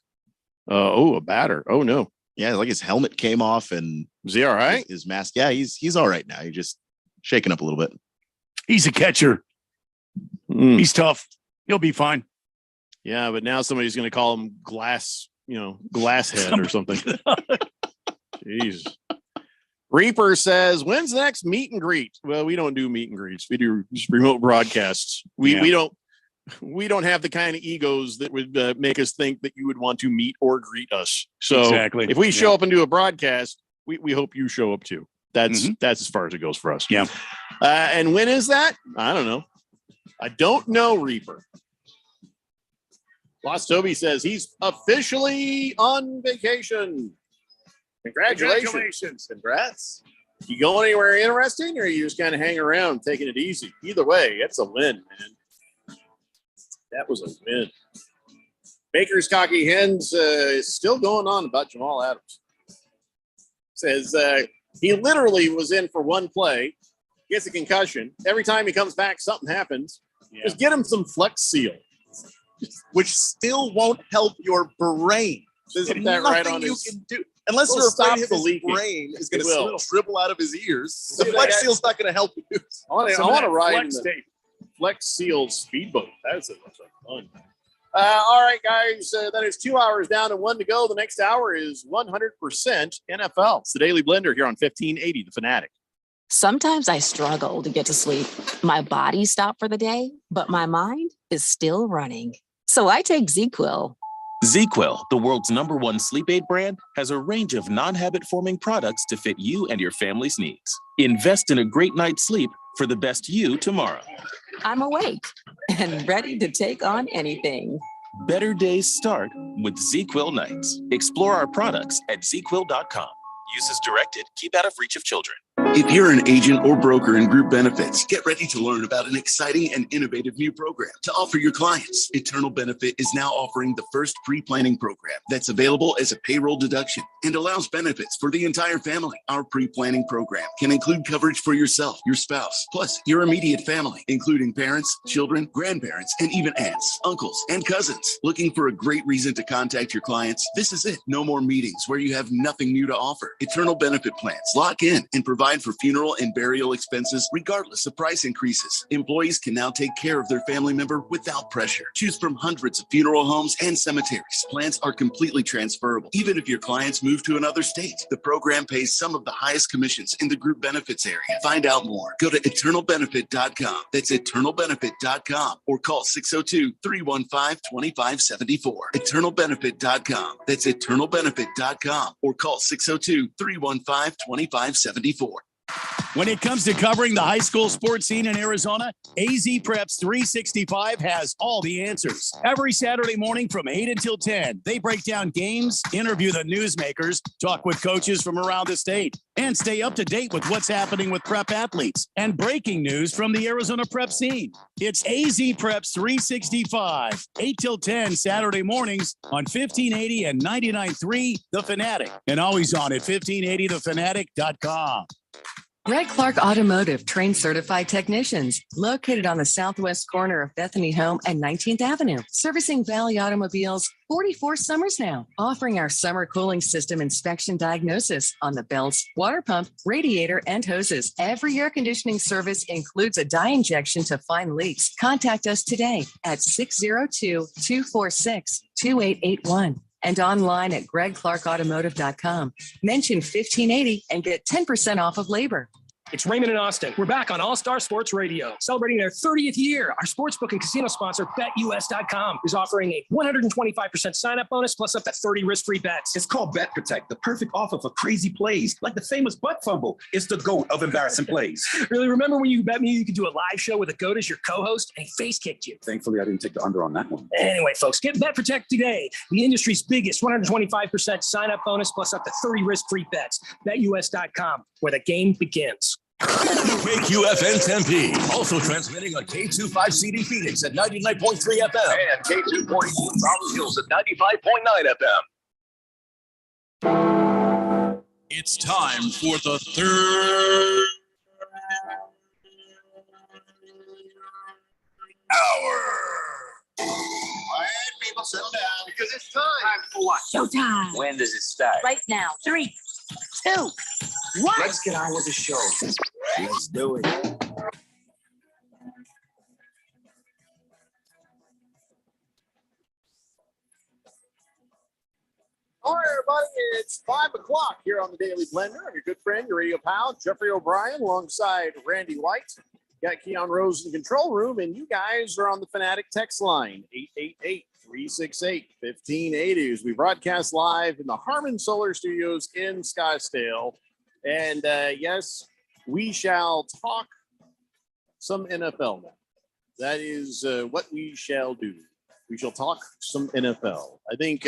A batter. Oh no. Yeah, like his helmet came off and is he all right? His mask. Yeah, he's all right now. He's just shaking up a little bit. He's a catcher. He's tough. He'll be fine. Yeah, but now somebody's going to call him glass head or something. Jeez. Reaper says, when's the next meet and greet? Well, we don't do meet and greets. We do just remote broadcasts. We don't have the kind of egos that would make us think that you would want to meet or greet us. So exactly. If we show up and do a broadcast, we hope you show up too. That's as far as it goes for us. Yeah. And when is that? I don't know. I don't know, Reaper. Lost Toby says he's officially on vacation. Congratulations. Congrats. You going anywhere interesting, or are you just kind of hanging around taking it easy? Either way, it's a win, man. That was a win. Baker's Cocky Hens is still going on about Jamal Adams. Says he literally was in for one play, gets a concussion. Every time he comes back, something happens. Yeah. Just get him some Flex Seal, which still won't help your brain. There's nothing right on you his, can do unless you're afraid of his brain is going to dribble out of his ears. The Flex Seal's not going to help you. I want to ride in the Flex Seal speedboat. That's fun. All right, guys. That is 2 hours down and 1 to go. The next hour is 100% NFL. It's the Daily Blender here on 1580 The Fanatic. Sometimes I struggle to get to sleep. My body stopped for the day, but my mind is still running. So I take ZzzQuil. ZzzQuil, the world's #1 sleep aid brand, has a range of non-habit-forming products to fit you and your family's needs. Invest in a great night's sleep for the best you tomorrow. I'm awake and ready to take on anything. Better days start with ZzzQuil nights. Explore our products at ZzzQuil.com. Use as directed. Keep out of reach of children. If you're an agent or broker in group benefits, get ready to learn about an exciting and innovative new program to offer your clients. Eternal Benefit is now offering the first pre-planning program that's available as a payroll deduction and allows benefits for the entire family. Our pre-planning program can include coverage for yourself, your spouse, plus your immediate family, including parents, children, grandparents, and even aunts, uncles, and cousins. Looking for a great reason to contact your clients? This is it. No more meetings where you have nothing new to offer. Eternal Benefit plans lock in and provide for funeral and burial expenses regardless of price increases. Employees can now take care of their family member without pressure. Choose from hundreds of funeral homes and cemeteries. Plans are completely transferable. Even if your clients move to another state, the program pays some of the highest commissions in the group benefits area. Find out more. Go to eternalbenefit.com. That's eternalbenefit.com or call 602-315-2574. Eternalbenefit.com. That's eternalbenefit.com or call 602-315-2574. When it comes to covering the high school sports scene in Arizona, AZ Preps 365 has all the answers. Every Saturday morning from 8 until 10, they break down games, interview the newsmakers, talk with coaches from around the state, and stay up to date with what's happening with prep athletes and breaking news from the Arizona prep scene. It's AZ Preps 365, 8 till 10 Saturday mornings on 1580 and 99.3 The Fanatic, and always on at 1580thefanatic.com. Greg Clark Automotive trains certified technicians located on the southwest corner of Bethany Home and 19th Avenue, servicing Valley automobiles 44 summers now, offering our summer cooling system inspection diagnosis on the belts, water pump, radiator, and hoses. Every air conditioning service includes a dye injection to find leaks. Contact us today at 602-246-2881. And online at gregclarkautomotive.com. Mention 1580 and get 10% off of labor. It's Raymond and Austin. We're back on All-Star Sports Radio, celebrating their 30th year. Our sportsbook and casino sponsor, BetUS.com, is offering a 125% sign-up bonus plus up to 30 risk-free bets. It's called Bet Protect, the perfect offer for crazy plays, like the famous butt fumble. It's the GOAT of embarrassing plays. Really, remember when you bet me you could do a live show with a GOAT as your co-host and he face-kicked you? Thankfully, I didn't take the under on that one. Anyway, folks, get Bet Protect today. The industry's biggest 125% sign-up bonus plus up to 30 risk-free bets. BetUS.com, where the game begins. KQFN Tempe, also transmitting on K25CD Phoenix at 99.3 FM and K242 Rolling Hills at 95.9 FM. It's time for the third hour. Quiet, people, settle down because it's time. Time for what? Showtime. When does it start? Right now. 3, 2, 1. Let's get on with the show. Let's do it. All right, everybody, it's 5 o'clock here on the Daily Blender. I'm your good friend, your radio pal, Jeffrey O'Brien, alongside Randy White. Got Keon Rose in the control room, and you guys are on the Fanatic text line, 888-368-1580, as we broadcast live in the Harmon Solar Studios in Scottsdale. And yes, we shall talk some NFL now. That is what we shall do. We shall talk some NFL. I think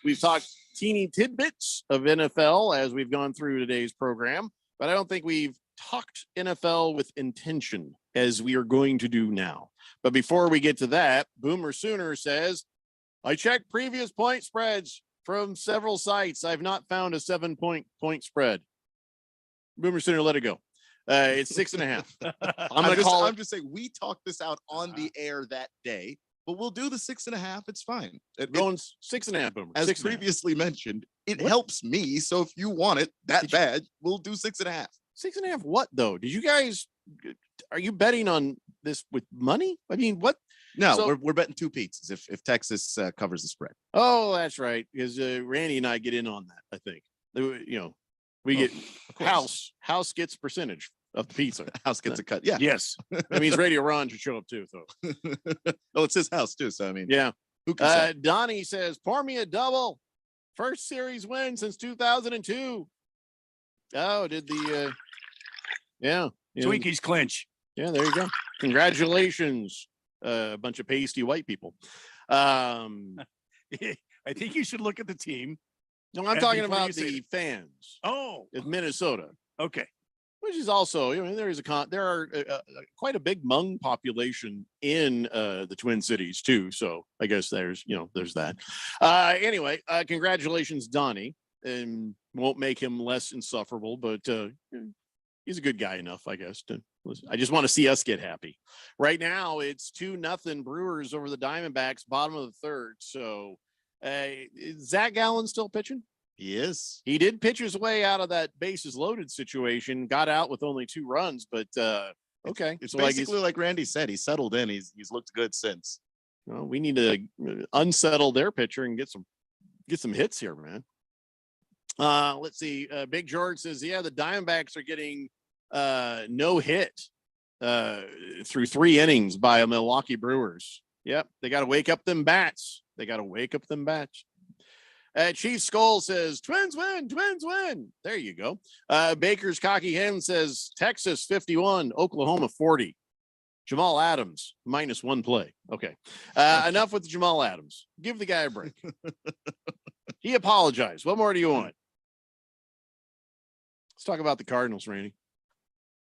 we've talked teeny tidbits of NFL as we've gone through today's program, but I don't think we've talked NFL with intention as we are going to do now. But before we get to that, Boomer Sooner says, I checked previous point spreads from several sites. I've not found a 7-point spread. Boomer Sooner, let it go. It's 6.5. I'm just saying we talked this out on the air that day, but we'll do the 6.5. It's fine. Going 6.5, Boomer. As previously mentioned, it helps me. So if you want it that bad, we'll do 6.5. 6.5 what though? Did you guys, are you betting on this with money? I mean, what? No, So- we're betting 2 pizzas if Texas covers the spread. Oh, that's right. Because Randy and I get in on that, I think. You know, we get house gets percentage of the pizza. House gets a cut. Yeah. Yes. That means Radio Ron should show up too, though. Oh, it's his house too. So I mean, Yeah. who can say? Donnie says, pour me a double. First series win since 2002. Oh, did the yeah. Twinkies clinch. Yeah, there you go. Congratulations, a bunch of pasty white people. I think you should look at the team. No, I'm And talking before about you say the it. fans Oh, of Minnesota, okay. which is also, I mean, there are quite a big Hmong population in the Twin Cities too. So I guess there's that. Anyway, congratulations, Donnie, and won't make him less insufferable, but he's a good guy enough, I guess. I just want to see us get happy. Right now, it's 2-0 Brewers over the Diamondbacks, bottom of the third. So, is Zach Gallen still pitching? He is. He did pitch his way out of that bases loaded situation, got out with only 2 runs, but okay. It's So I guess- basically like Randy said. He settled in. He's looked good since. well, we need to unsettle their pitcher and get some hits here, man. Let's see. Big George says, yeah, the Diamondbacks are getting no hit through 3 innings by Milwaukee Brewers. Yep, they got to wake up them bats. Chief Skull says, Twins win. There you go. Baker's Cocky Hen says, Texas 51, Oklahoma 40. Jamal Adams -1 play. Okay. Enough with Jamal Adams. Give the guy a break. He apologized. What more do you want? Let's talk about the Cardinals, Randy.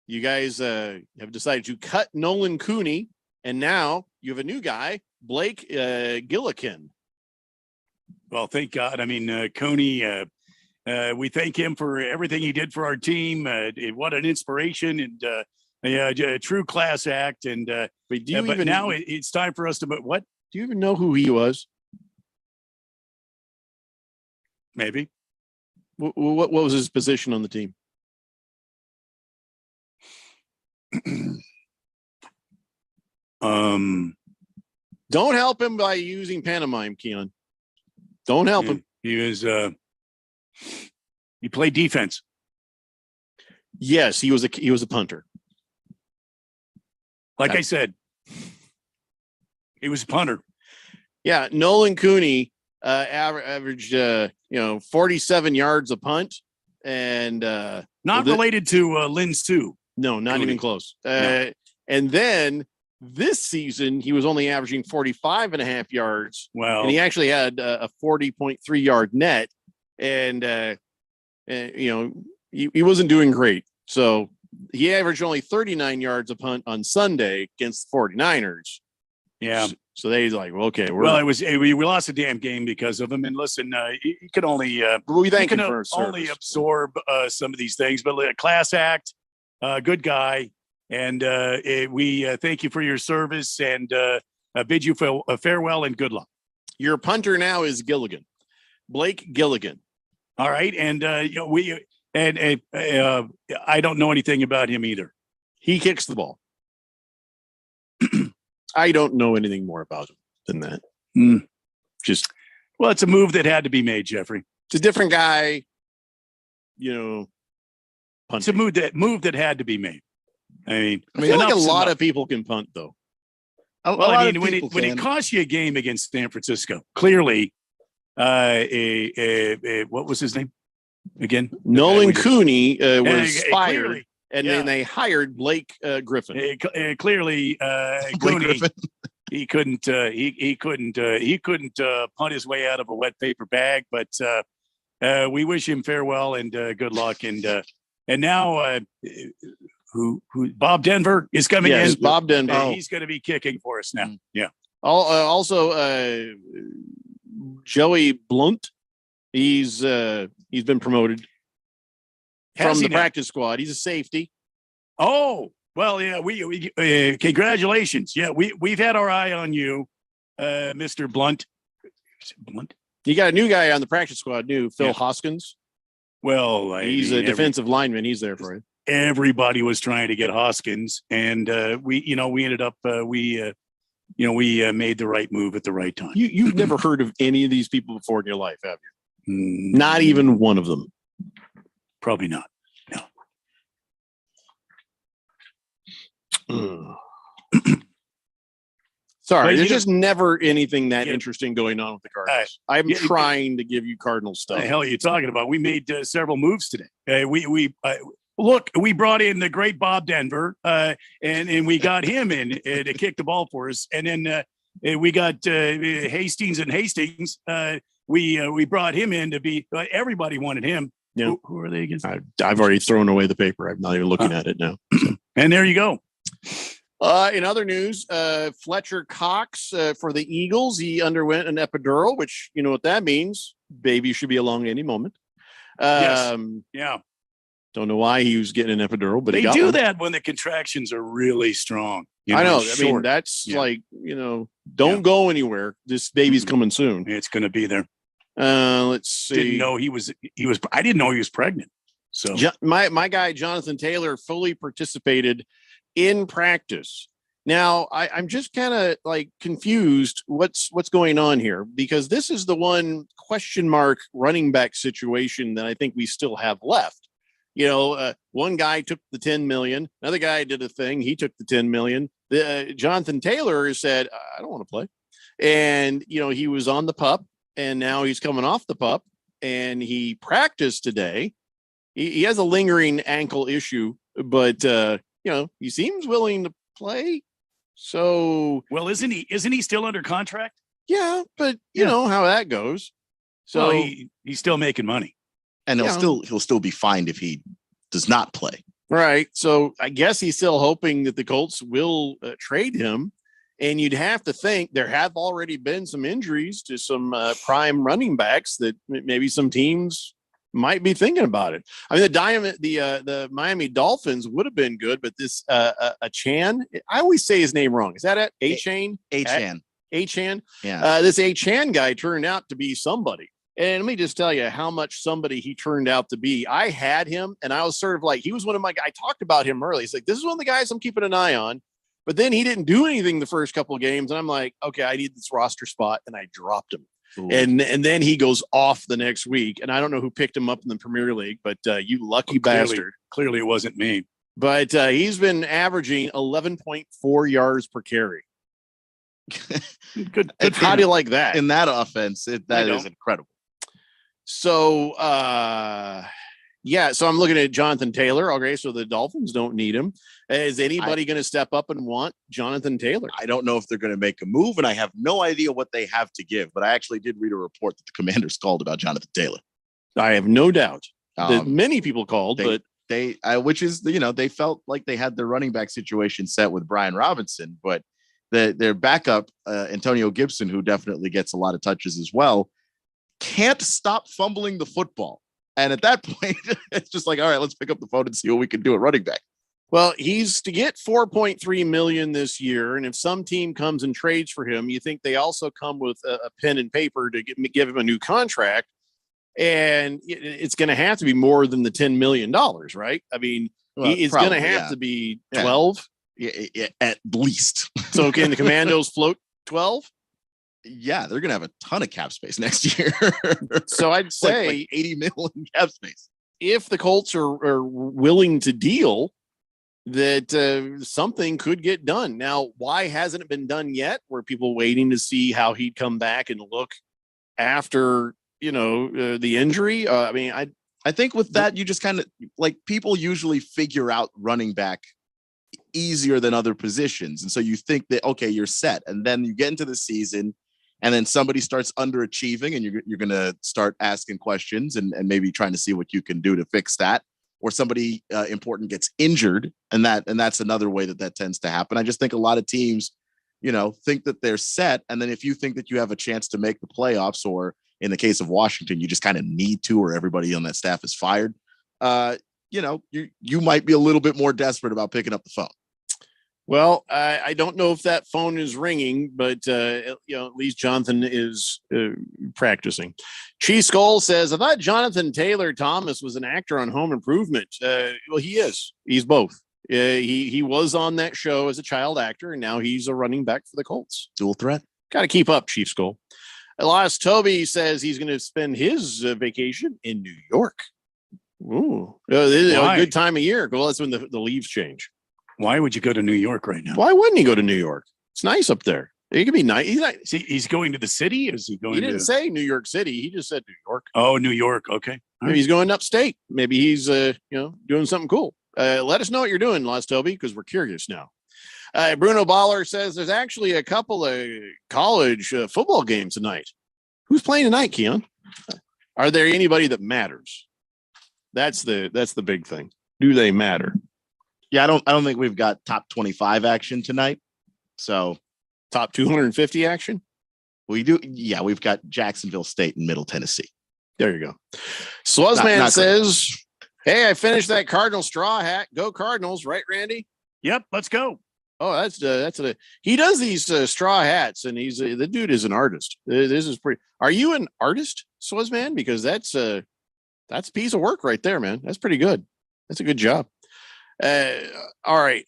You guys have decided to cut Nolan Cooney, and now you have a new guy, Blake Gillikin. Well, thank God. I mean, Coney, we thank him for everything he did for our team. What an inspiration and a true class act. And Wait, do you but even now it's time for us to. But what? do you even know who he was? Maybe. What was his position on the team? Don't help him by using pantomime, Keon. Don't help him. He was. He played defense. Yes, he was a punter. Like I said, he was a punter. Yeah, Nolan Cooney averaged 47 yards a punt, and not related to Lin Sue. No, not Cooney. even close. No. And then this season, he was only averaging 45 and a half yards. Well, and he actually had a 40.3 yard net, and he wasn't doing great. So he averaged only 39 yards a punt on Sunday against the 49ers. Yeah. So they's like, well, okay. We lost a damn game because of him. And listen, you can only we thank you him can for his only service. absorb some of these things. But a class act, good guy, and we thank you for your service and bid you farewell and good luck. Your punter now is Gilligan, Blake Gilligan. All right, and I don't know anything about him either. He kicks the ball. I don't know anything more about him than that. Just it's a move that had to be made, Jeffrey. It's a different guy, punting. It's a move that had to be made. I feel like a lot of people can punt, though. When it costs you a game against San Francisco, clearly, what was his name again? Nolan Cooney was fired. Clearly, and then they hired Blake Griffin. Clearly, Cooney, he couldn't punt his way out of a wet paper bag. But we wish him farewell and good luck. And now, who Bob Denver is coming in. Yes, Bob Denver. He's going to be kicking for us now. Yeah. Also, Joey Blunt. He's been promoted from the practice squad. He's a safety. Oh, well, yeah, we congratulations. Yeah, we've had our eye on you, Mr. Blunt. Blunt. You got a new guy on the practice squad, Phil Hoskins. Well, he's a defensive lineman. He's there for you. Everybody was trying to get Hoskins, and we ended up we made the right move at the right time. You've never heard of any of these people before in your life, have you? Not even one of them. Probably not. No. Sorry, there's just never anything that interesting going on with the Cardinals. I'm trying to give you Cardinal stuff. What the hell are you talking about? We made several moves today. We brought in the great Bob Denver, and we got him in to kick the ball for us. And then we got Hastings. We brought him in to be. Everybody wanted him. Yeah. Who are they against? I've already thrown away the paper. I'm not even looking at it now. And there you go. In other news, Fletcher Cox for the Eagles, he underwent an epidural, which you know what that means. Baby should be along any moment. Yes. Yeah. Don't know why he was getting an epidural, but they he got do one. that when the contractions are really strong. I know. Short. I mean, that's don't go anywhere. This baby's coming soon. It's going to be there. Let's see. Didn't know he was. I didn't know he was pregnant. So my guy Jonathan Taylor fully participated in practice. Now I'm just kind of confused what's going on here, because this is the one question mark running back situation that I think we still have left. One guy took the 10 million, another guy did a thing. He took the 10 million. Jonathan Taylor said, I don't want to play. And, he was on the pup, and now he's coming off the pup, and he practiced today. He has a lingering ankle issue, but, he seems willing to play. So, well, isn't he still under contract? Yeah, but you know how that goes. So he's still making money. And he'll still be fined if he does not play. Right. So I guess he's still hoping that the Colts will trade him. And you'd have to think there have already been some injuries to some prime running backs that maybe some teams might be thinking about it. I mean, the Miami Dolphins would have been good, but this Achane, I always say his name wrong. Is that it? Achane? Achane. Yeah. This Achane guy turned out to be somebody. And let me just tell you how much somebody he turned out to be. I had him, and I was sort of like, he was one of my guys. I talked about him early. He's like, this is one of the guys I'm keeping an eye on. But then he didn't do anything the first couple of games. And I'm like, okay, I need this roster spot. And I dropped him. And then he goes off the next week. And I don't know who picked him up in the Premier League, but you lucky bastard. Clearly it wasn't me. But he's been averaging 11.4 yards per carry. Good. How do you like that? In that offense, that is incredible. So, so I'm looking at Jonathan Taylor. Okay, so the Dolphins don't need him. Is anybody going to step up and want Jonathan Taylor? I don't know if they're going to make a move, and I have no idea what they have to give. But I actually did read a report that the Commanders called about Jonathan Taylor. I have no doubt that many people called, but they felt like they had their running back situation set with Brian Robinson, but their backup, Antonio Gibson, who definitely gets a lot of touches as well, can't stop fumbling the football. And at that point, it's just like, all right, let's pick up the phone and see what we can do at running back. Well, he's to get $4.3 million this year. And if some team comes and trades for him, you think they also come with a pen and paper to give him a new contract. And it's going to have to be more than the $10 million, right? I mean, it's going to have to be 12. Yeah, at least. So can the Commandos float 12? Yeah, they're going to have a ton of cap space next year. So I'd say like 80 million cap space. If the Colts are willing to deal, that something could get done. Now, why hasn't it been done yet? Were people waiting to see how he'd come back and look after, the injury? I think with that, you just kind of like people usually figure out running back easier than other positions. And so you think that, okay, you're set. And then you get into the season and then somebody starts underachieving and you're going to start asking questions and maybe trying to see what you can do to fix that. Or somebody important gets injured. And that's another way that tends to happen. I just think a lot of teams, think that they're set. And then if you think that you have a chance to make the playoffs, or in the case of Washington, you just kind of need to, or everybody on that staff is fired, you might be a little bit more desperate about picking up the phone. Well, I don't know if that phone is ringing, but at least Jonathan is practicing. Cheese Skull says, I thought Jonathan Taylor Thomas was an actor on Home Improvement. Well, he is. He's both. He was on that show as a child actor, and now he's a running back for the Colts. Dual threat. Got to keep up, Chief Skull. Elias Toby says he's going to spend his vacation in New York. Ooh, this is a good time of year. Well, that's when the leaves change. Why would you go to New York right now? Why wouldn't he go to New York? It's nice up there. It could be nice. He's going to the city? Is he going? He didn't say New York City. He just said New York. Oh, New York. Okay. Maybe he's going upstate. Maybe he's doing something cool. Let us know what you're doing, Las Toby, because we're curious now. Bruno Baller says there's actually a couple of college football games tonight. Who's playing tonight, Keon? Are there anybody that matters? That's the big thing. Do they matter? Yeah, I don't think we've got top 25 action tonight. So top 250 action? We do. Yeah, we've got Jacksonville State and Middle Tennessee. There you go. Swazman says, hey, I finished that Cardinal straw hat. Go Cardinals, right, Randy? Yep, let's go. Oh, he does these straw hats, and the dude is an artist. This is pretty. Are you an artist, Swazman? Because that's a piece of work right there, man. That's pretty good. That's a good job. All right.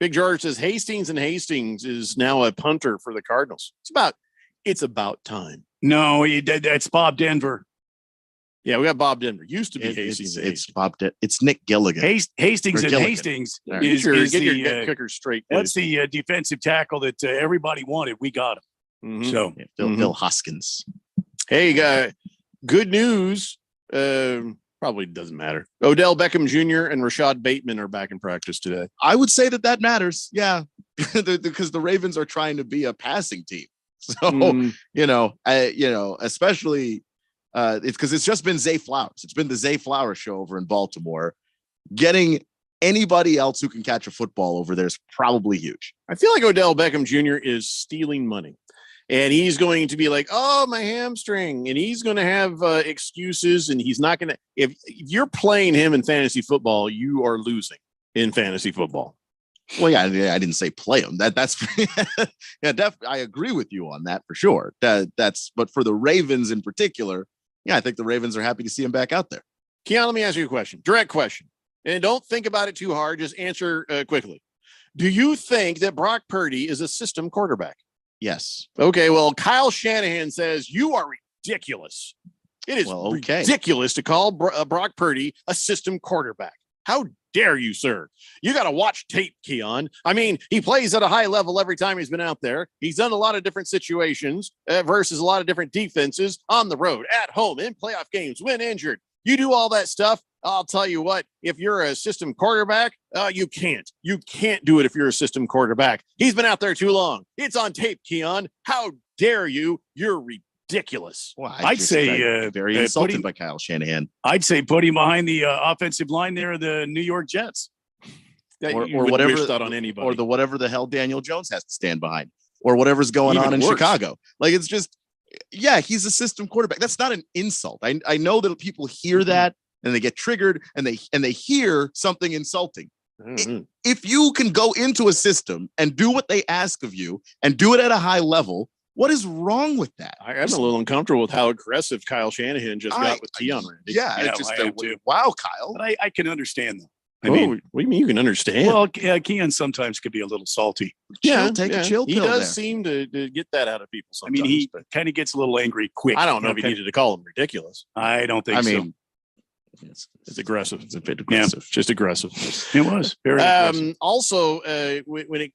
Big George says Hastings is now a punter for the Cardinals. It's about time. No, that's Bob Denver. Yeah, we got Bob Denver. Used to be Hastings. It's Nick Gilligan. Hastings and Hastings is get your kickers straight. Please. That's the defensive tackle that everybody wanted. We got him. Mm-hmm. So Bill Hoskins. Hey, good news. Probably doesn't matter. Odell Beckham Jr. and Rashad Bateman are back in practice today. I would say that matters. Yeah, because the Ravens are trying to be a passing team. So especially it's because it's just been Zay Flowers. It's been the Zay Flowers show over in Baltimore. Getting anybody else who can catch a football over there is probably huge. I feel like Odell Beckham Jr. is stealing money. And he's going to be like, oh, my hamstring. And he's going to have excuses. And he's not going to – if you're playing him in fantasy football, you are losing in fantasy football. Well, yeah, I didn't say play him. That's – yeah, definitely. I agree with you on that for sure. But for the Ravens in particular, yeah, I think the Ravens are happy to see him back out there. Keon, let me ask you a question. Direct question. And don't think about it too hard. Just answer quickly. Do you think that Brock Purdy is a system quarterback? Yes. Okay, well, Kyle Shanahan says you are ridiculous. It is ridiculous to call Brock Purdy a system quarterback. How dare you, sir? You got to watch tape, Keon. I mean, he plays at a high level every time he's been out there. He's done a lot of different situations versus a lot of different defenses on the road, at home, in playoff games, when injured. You do all that stuff. I'll tell you what, if you're a system quarterback, you can't. You can't do it if you're a system quarterback. He's been out there too long. It's on tape, Keon. How dare you? You're ridiculous. Well, I'd say very insulted by Kyle Shanahan. I'd say put him behind the offensive line there of the New York Jets. Or whatever that on anybody. Or whatever the hell Daniel Jones has to stand behind, or whatever's going on in Chicago. Like, it's just, yeah, he's a system quarterback. That's not an insult. I know that people hear that and they get triggered and they hear something insulting. If you can go into a system and do what they ask of you and do it at a high level, what is wrong with that? I'm a little uncomfortable with how aggressive Kyle Shanahan just got with Keon Randy. Yeah, it's just wow, Kyle. But I can understand them. I mean, what do you mean you can understand? Well, Keon sometimes could be a little salty. Take a chill pill. He does seem to get that out of people sometimes. I mean, he kind of gets a little angry quick. I don't know if he needed to call him ridiculous. I don't think so. It's aggressive. It's a bit aggressive. Just aggressive. It was very aggressive. Also, when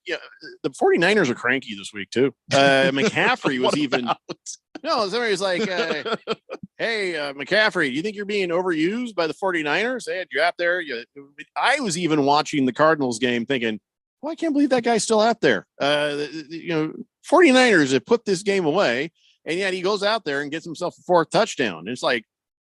the 49ers are cranky this week too. McCaffrey was even. No, somebody was like, hey, McCaffrey, do you think you're being overused by the 49ers? They had you out there. I was even watching the Cardinals game thinking, well, I can't believe that guy's still out there. 49ers have put this game away, and yet he goes out there and gets himself a fourth touchdown. And it's like,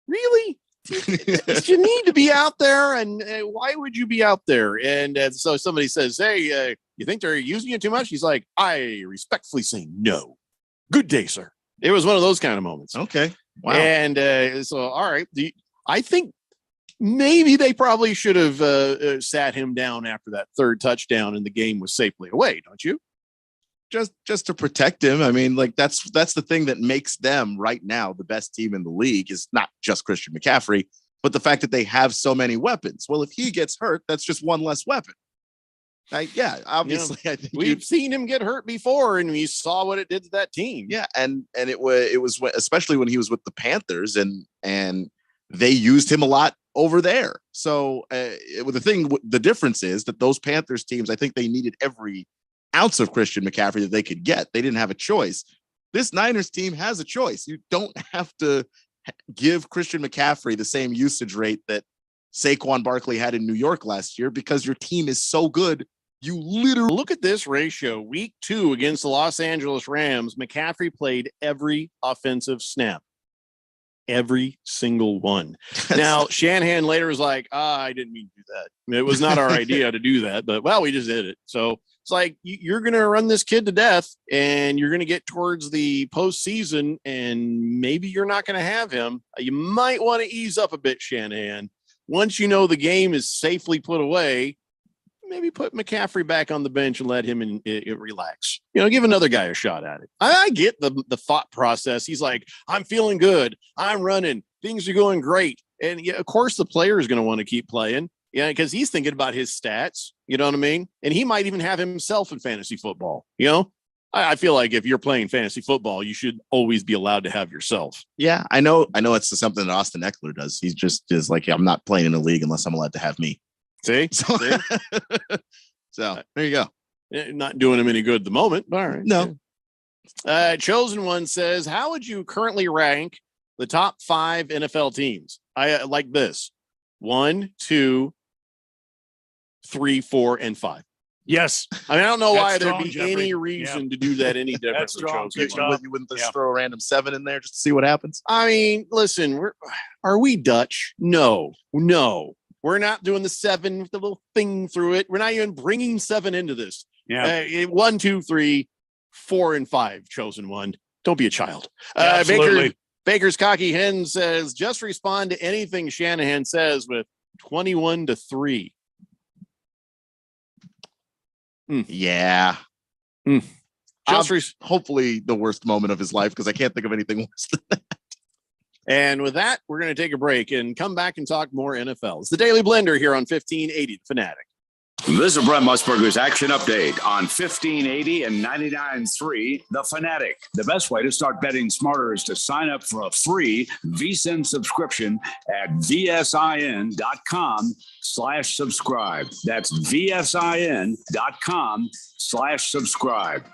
really? You need to be out there, and why would you be out there? And so somebody says, hey, you think they're using you too much? He's like, I respectfully say no. Good day, sir. It was one of those kind of moments. Okay. Wow. And so, all right. I think maybe they probably should have sat him down after that third touchdown and the game was safely away, don't you? Just to protect him. I mean, like that's the thing that makes them right now the best team in the league is not just Christian McCaffrey, but the fact that they have so many weapons. Well, if he gets hurt, that's just one less weapon. Obviously, I think we've seen him get hurt before, and we saw what it did to that team. Yeah, and it was especially when he was with the Panthers, and they used him a lot over there. So the difference is that those Panthers teams, I think they needed every ounce of Christian McCaffrey that they could get. They didn't have a choice. This Niners team has a choice. You don't have to give Christian McCaffrey the same usage rate that Saquon Barkley had in New York last year because your team is so good. You literally look at this ratio. Week 2 against the Los Angeles Rams, McCaffrey played every offensive snap. Every single one. Now, Shanahan later was like, I didn't mean to do that. It was not our idea to do that, but well, we just did it. So it's like, you're going to run this kid to death and you're going to get towards the postseason and maybe you're not going to have him. You might want to ease up a bit, Shanahan. Once you know the game is safely put away, maybe put McCaffrey back on the bench and let him relax. Give another guy a shot at it. I get the thought process. He's like, I'm feeling good. I'm running. Things are going great. And yeah, of course, the player is going to want to keep playing. Yeah, because he's thinking about his stats. You know what I mean? And he might even have himself in fantasy football. I feel like if you're playing fantasy football, you should always be allowed to have yourself. Yeah, I know it's something that Austin Eckler does. He's just is like, I'm not playing in a league unless I'm allowed to have me. See? So there you go. Not doing him any good at the moment. All right. No. Chosen One says, how would you currently rank the top 5 NFL teams? I like this: 1, 2, 3, 4, and 5. Yes. I don't know why strong, there'd be Jeffrey. any reason to do that any different. That's strong. You wouldn't just throw a random 7 in there just to see what happens? I mean, listen, are we Dutch? No. We're not doing the 7 with the little thing through it. We're not even bringing 7 into this. Yeah. 1, 2, 3, 4, and 5. Chosen One. Don't be a child. Absolutely. Baker's Cocky Hen says, just respond to anything Shanahan says with 21-3. Yeah. Hopefully the worst moment of his life, because I can't think of anything worse than that. And with that, we're going to take a break and come back and talk more NFL. It's the Daily Blender here on 1580 The Fanatic. This is Brent Musburger's Action Update on 1580 and 99.3 The Fanatic. The best way to start betting smarter is to sign up for a free VSiN subscription at vsin.com/subscribe. That's vsin.com/subscribe.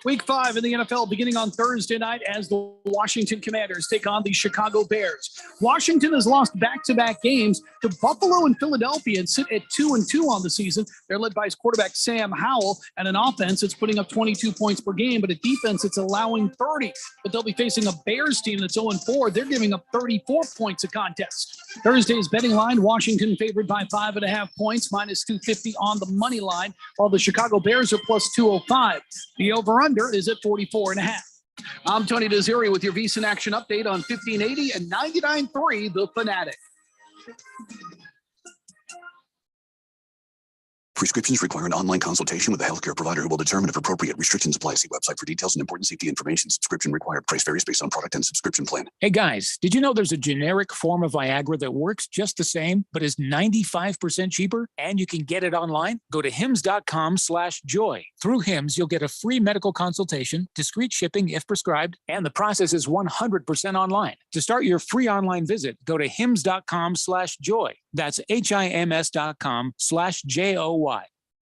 Week 5 in the NFL beginning on Thursday night as the Washington Commanders take on the Chicago Bears. Washington has lost back-to-back games to Buffalo and Philadelphia and sit at 2-2 on the season. They're led by his quarterback Sam Howell and an offense that's putting up 22 points per game, but a defense that's allowing 30. But they'll be facing a Bears team that's 0-4. They're giving up 34 points a contest. Thursday's betting line, Washington favored by 5.5 points, minus 250 on the money line, while the Chicago Bears are plus 205. The over-under is at 44.5. I'm Tony Desiri with your VSiN Action Update on 1580 and 99.3 The Fanatic. Prescriptions require an online consultation with a healthcare provider who will determine if appropriate. Restrictions apply. See website for details and important safety information. Subscription required. Price varies based on product and subscription plan. Hey guys, did you know there's a generic form of Viagra that works just the same, but is 95% cheaper? And you can get it online? Go to hims.com/joy. Through Hims, you'll get a free medical consultation, discreet shipping if prescribed, and the process is 100% online. To start your free online visit, go to hims.com/joy. That's HIMS.com/JOY.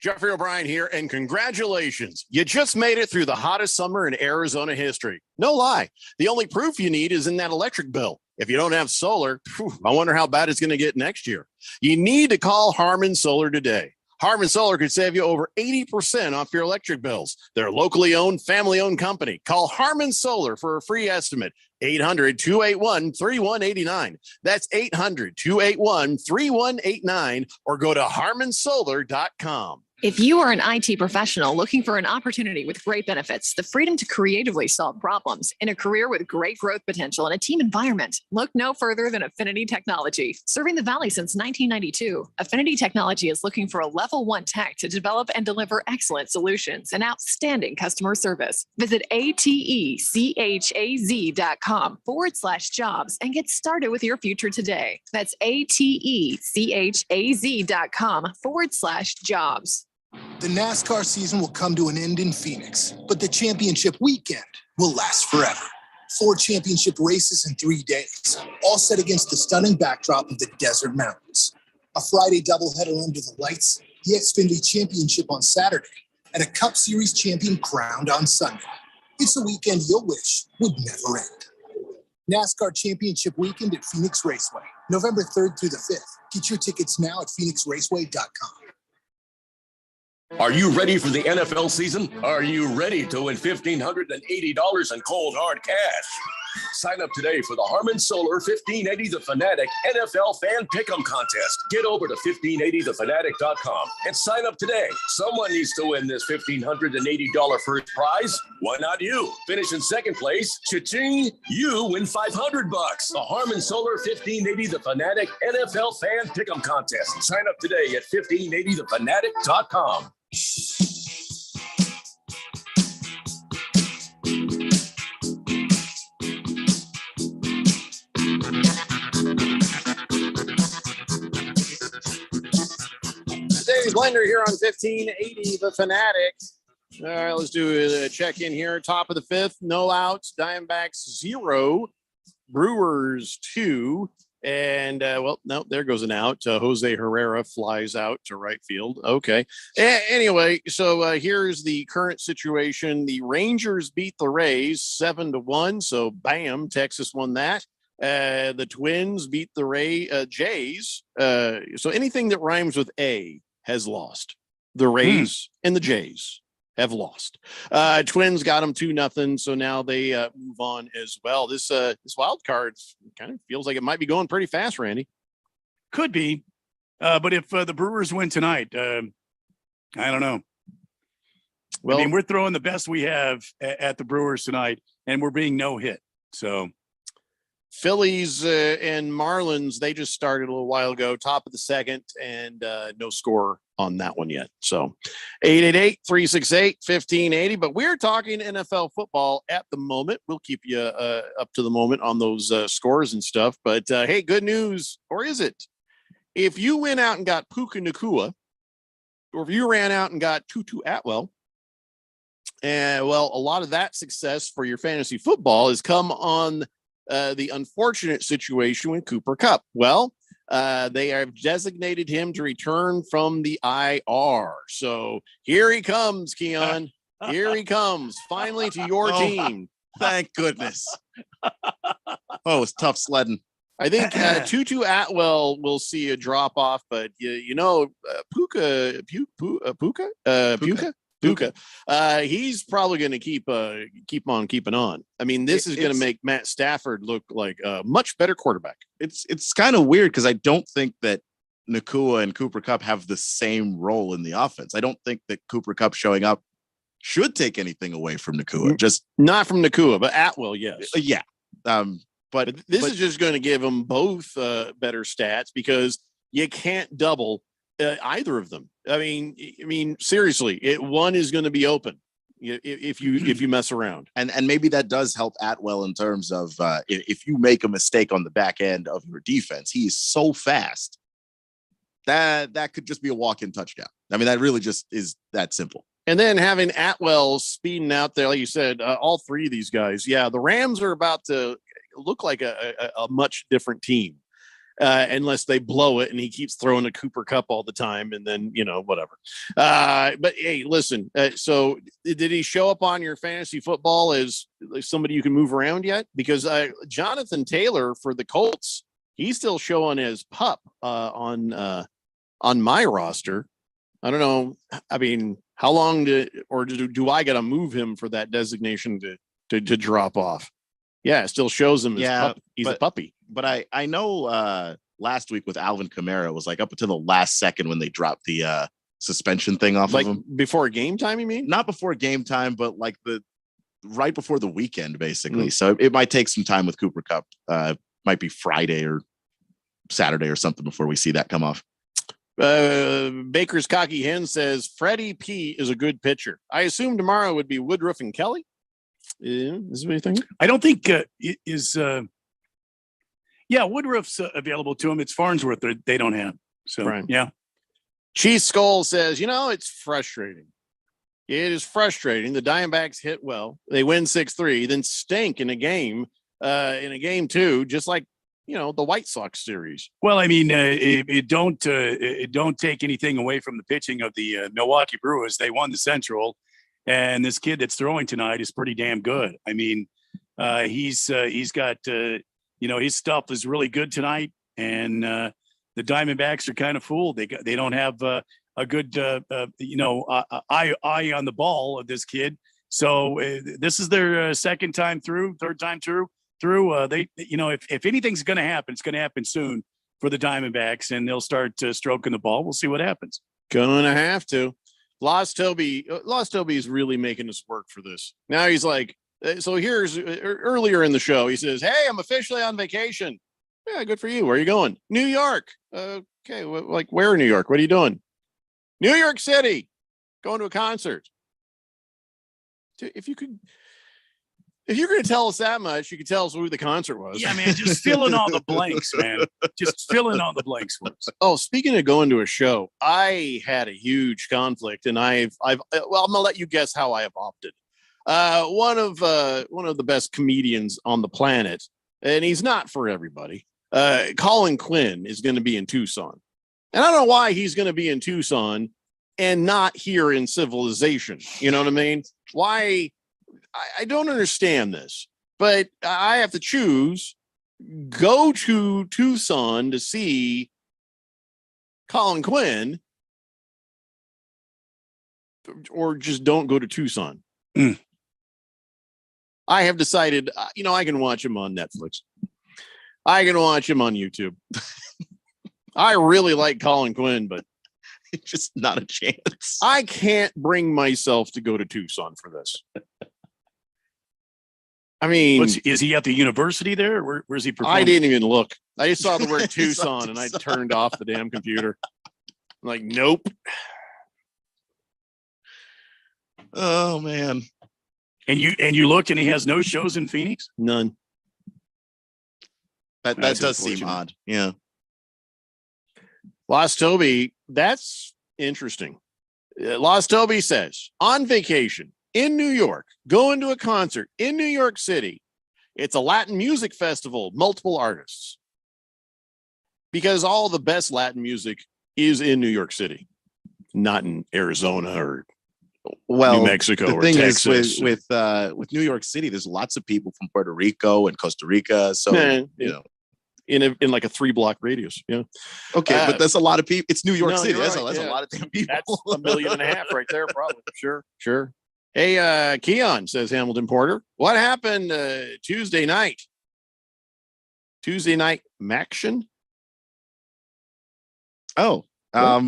Jeffrey O'Brien here, and congratulations. You just made it through the hottest summer in Arizona history. No lie. The only proof you need is in that electric bill. If you don't have solar, I wonder how bad it's going to get next year. You need to call Harmon Solar today. Harmon Solar could save you over 80% off your electric bills. They're a locally owned, family-owned company. Call Harmon Solar for a free estimate. 800-281-3189. That's 800-281-3189, or go to harmonsolar.com. If you are an IT professional looking for an opportunity with great benefits, the freedom to creatively solve problems in a career with great growth potential and a team environment, look no further than Affinity Technology. Serving the Valley since 1992, Affinity Technology is looking for a level 1 tech to develop and deliver excellent solutions and outstanding customer service. Visit atechaz.com/jobs and get started with your future today. That's atechaz.com/jobs. The NASCAR season will come to an end in Phoenix, but the championship weekend will last forever. 4 championship races in 3 days, all set against the stunning backdrop of the desert mountains. A Friday doubleheader under the lights, the Xfinity Championship on Saturday, and a Cup Series champion crowned on Sunday. It's a weekend you'll wish would never end. NASCAR Championship Weekend at Phoenix Raceway, November 3rd through the 5th. Get your tickets now at phoenixraceway.com. Are you ready for the NFL season? Are you ready to win $1,580 in cold hard cash? Sign up today for the Harmon Solar 1580 The Fanatic NFL Fan Pick'em Contest. Get over to 1580thefanatic.com and sign up today. Someone needs to win this $1,580 first prize. Why not you? Finish in second place. Cha-ching! You win $500. The Harmon Solar 1580 The Fanatic NFL Fan Pick'em Contest. Sign up today at 1580thefanatic.com. Today's Blender here on 1580 The Fanatic. All right, let's do a check-in here. Top of the 5th, no outs. Diamondbacks 0, Brewers 2. And, no, there goes an out. Jose Herrera flies out to right field. Okay. Anyway, so here's the current situation. The Rangers beat the Rays 7-1. So, bam, Texas won that. The Twins beat the Jays. So anything that rhymes with A has lost. The Rays and the Jays have lost. Twins got them 2-0, so now they move on as well. This wild card kind of feels like it might be going pretty fast, Randy. Could be, but if the Brewers win tonight, I don't know. Well, I mean, we're throwing the best we have at the Brewers tonight, and we're being no hit. So Phillies and Marlins, they just started a little while ago, top of the second, and no score on that one yet. So 888-368-1580. But we're talking NFL football at the moment. We'll keep you up to the moment on those scores and stuff. But hey, good news, or is it? If you went out and got Puka Nacua if you ran out and got Tutu Atwell, and well, a lot of that success for your fantasy football has come on the unfortunate situation with Cooper Kupp. Well, they have designated him to return from the IR. So here he comes, Keon. Here he comes, finally to your team. Thank goodness. Oh, it's tough sledding. I think Tutu Atwell will see a drop off, but Puka, he's probably going to keep on keeping on. I mean, this is going to make Matt Stafford look like a much better quarterback. It's kind of weird because I don't think that Nacua and Cooper Kupp have the same role in the offense. I don't think that Cooper Kupp showing up should take anything away from Nacua. Just not from Nacua, but Atwell, yes. Yeah. But this is just going to give them both better stats because you can't double either of them. I mean, seriously, one is going to be open if you mess around. And maybe that does help Atwell in terms of if you make a mistake on the back end of your defense, he's so fast that could just be a walk-in touchdown. I mean, that really just is that simple. And then having Atwell speeding out there, like you said, all three of these guys. Yeah, the Rams are about to look like a much different team unless they blow it and he keeps throwing a Cooper Kupp all the time and then, whatever. But hey, listen, so did he show up on your fantasy football as somebody you can move around yet? Because Jonathan Taylor for the Colts, he's still showing as pup on my roster. I don't know. I mean, how long do I got to move him for that designation to drop off? Yeah, it still shows him as he's a puppy. But I know last week with Alvin Kamara was like up until the last second when they dropped the suspension thing off of him. Before game time, you mean? Not before game time, but like right before the weekend, basically. So it might take some time with Cooper Kupp. Might be Friday or Saturday or something before we see that come off. Baker's Cocky Hen says Freddie P is a good pitcher. I assume tomorrow would be Woodruff and Kelly. Yeah, is what you think? I don't think Woodruff's available to him. It's Farnsworth they don't have. So right. Yeah. Cheese Skull says, it's frustrating. It is frustrating. The Diamondbacks hit well. They win 6-3, then stink in a game two, just like the White Sox series. Well, I mean, it don't take anything away from the pitching of the Milwaukee Brewers. They won the Central. And this kid that's throwing tonight is pretty damn good. I mean, he's got his stuff is really good tonight, and the Diamondbacks are kind of fooled. They don't have a good eye on the ball of this kid. So this is their third time through. If anything's going to happen, it's going to happen soon for the Diamondbacks, and they'll start stroking the ball. We'll see what happens. Gonna have to. Lost Toby is really making us work for this. Now he's like, so here's earlier in the show, he says, "Hey, I'm officially on vacation." Yeah, good for you. Where are you going? New York. Okay. Like where in New York? What are you doing? New York City. Going to a concert. If you're going to tell us that much, you could tell us who the concert was. Yeah, man, just fill in all the blanks, man. Just fill in all the blanks for us. Oh, speaking of going to a show, I had a huge conflict, and I'm gonna let you guess how I have opted. One of the best comedians on the planet, and he's not for everybody. Colin Quinn is going to be in Tucson, and I don't know why he's going to be in Tucson and not here in civilization. You know what I mean? Why? I don't understand this, but I have to choose go to Tucson to see Colin Quinn or just don't go to Tucson. I have decided, I can watch him on Netflix. I can watch him on YouTube. I really like Colin Quinn, but it's just not a chance. I can't bring myself to go to Tucson for this. I mean, is he at the university there? Where's he performing? I didn't even look. I just saw the word Tucson and I turned off the damn computer. I'm like, nope. Oh man. And you looked and he has no shows in Phoenix? None. That does seem odd. Yeah. Lost Toby, that's interesting. Lost Toby says, on vacation in New York, going to a concert in New York City. It's a Latin music festival, multiple artists. Because all the best Latin music is in New York City, not in Arizona or New Mexico the or thing Texas. is with New York City, there's lots of people from Puerto Rico and Costa Rica. So you know, in like a 3-block radius. Yeah. Okay, but that's a lot of people. It's New York No, City. you're That's, right, that's yeah. a lot of damn people. That's 1.5 million right there, probably. Sure. Hey, Keon, says Hamilton Porter. What happened Tuesday night? Tuesday night Maction? Oh, yeah.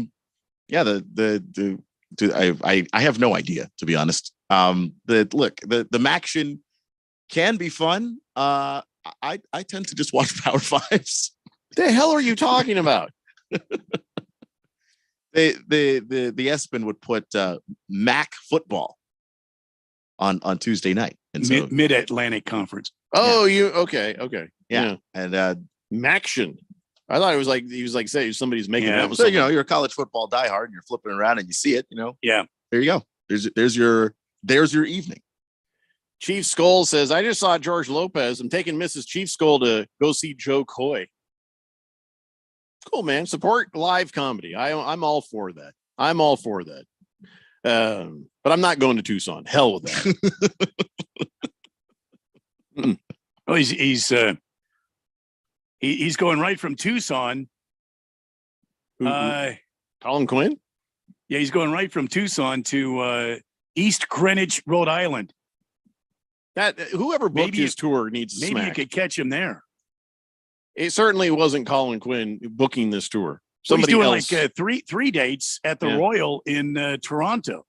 I have no idea, to be honest. The Maction can be fun. I tend to just watch Power Fives. The hell are you talking about? The ESPN would put MAC football on Tuesday night, and so Mid-Atlantic Conference. Oh, you okay? yeah. And Maction. I thought he was like say somebody's making that. So you're a college football diehard, and you're flipping around and you see it. Yeah. There you go. There's your evening. Chief Skull says, I just saw George Lopez. I'm taking Mrs. Chief Skull to go see Joe Coy. Cool, man. Support live comedy. I'm all for that. But I'm not going to Tucson. Hell with that. Oh, he's going right from Tucson. Colin Quinn? Yeah, he's going right from Tucson to East Greenwich, Rhode Island. That whoever booked his tour needs to maybe smack. you could catch him there. It certainly wasn't Colin Quinn booking this tour. So he's Somebody doing else. like three dates at the Royal in Toronto.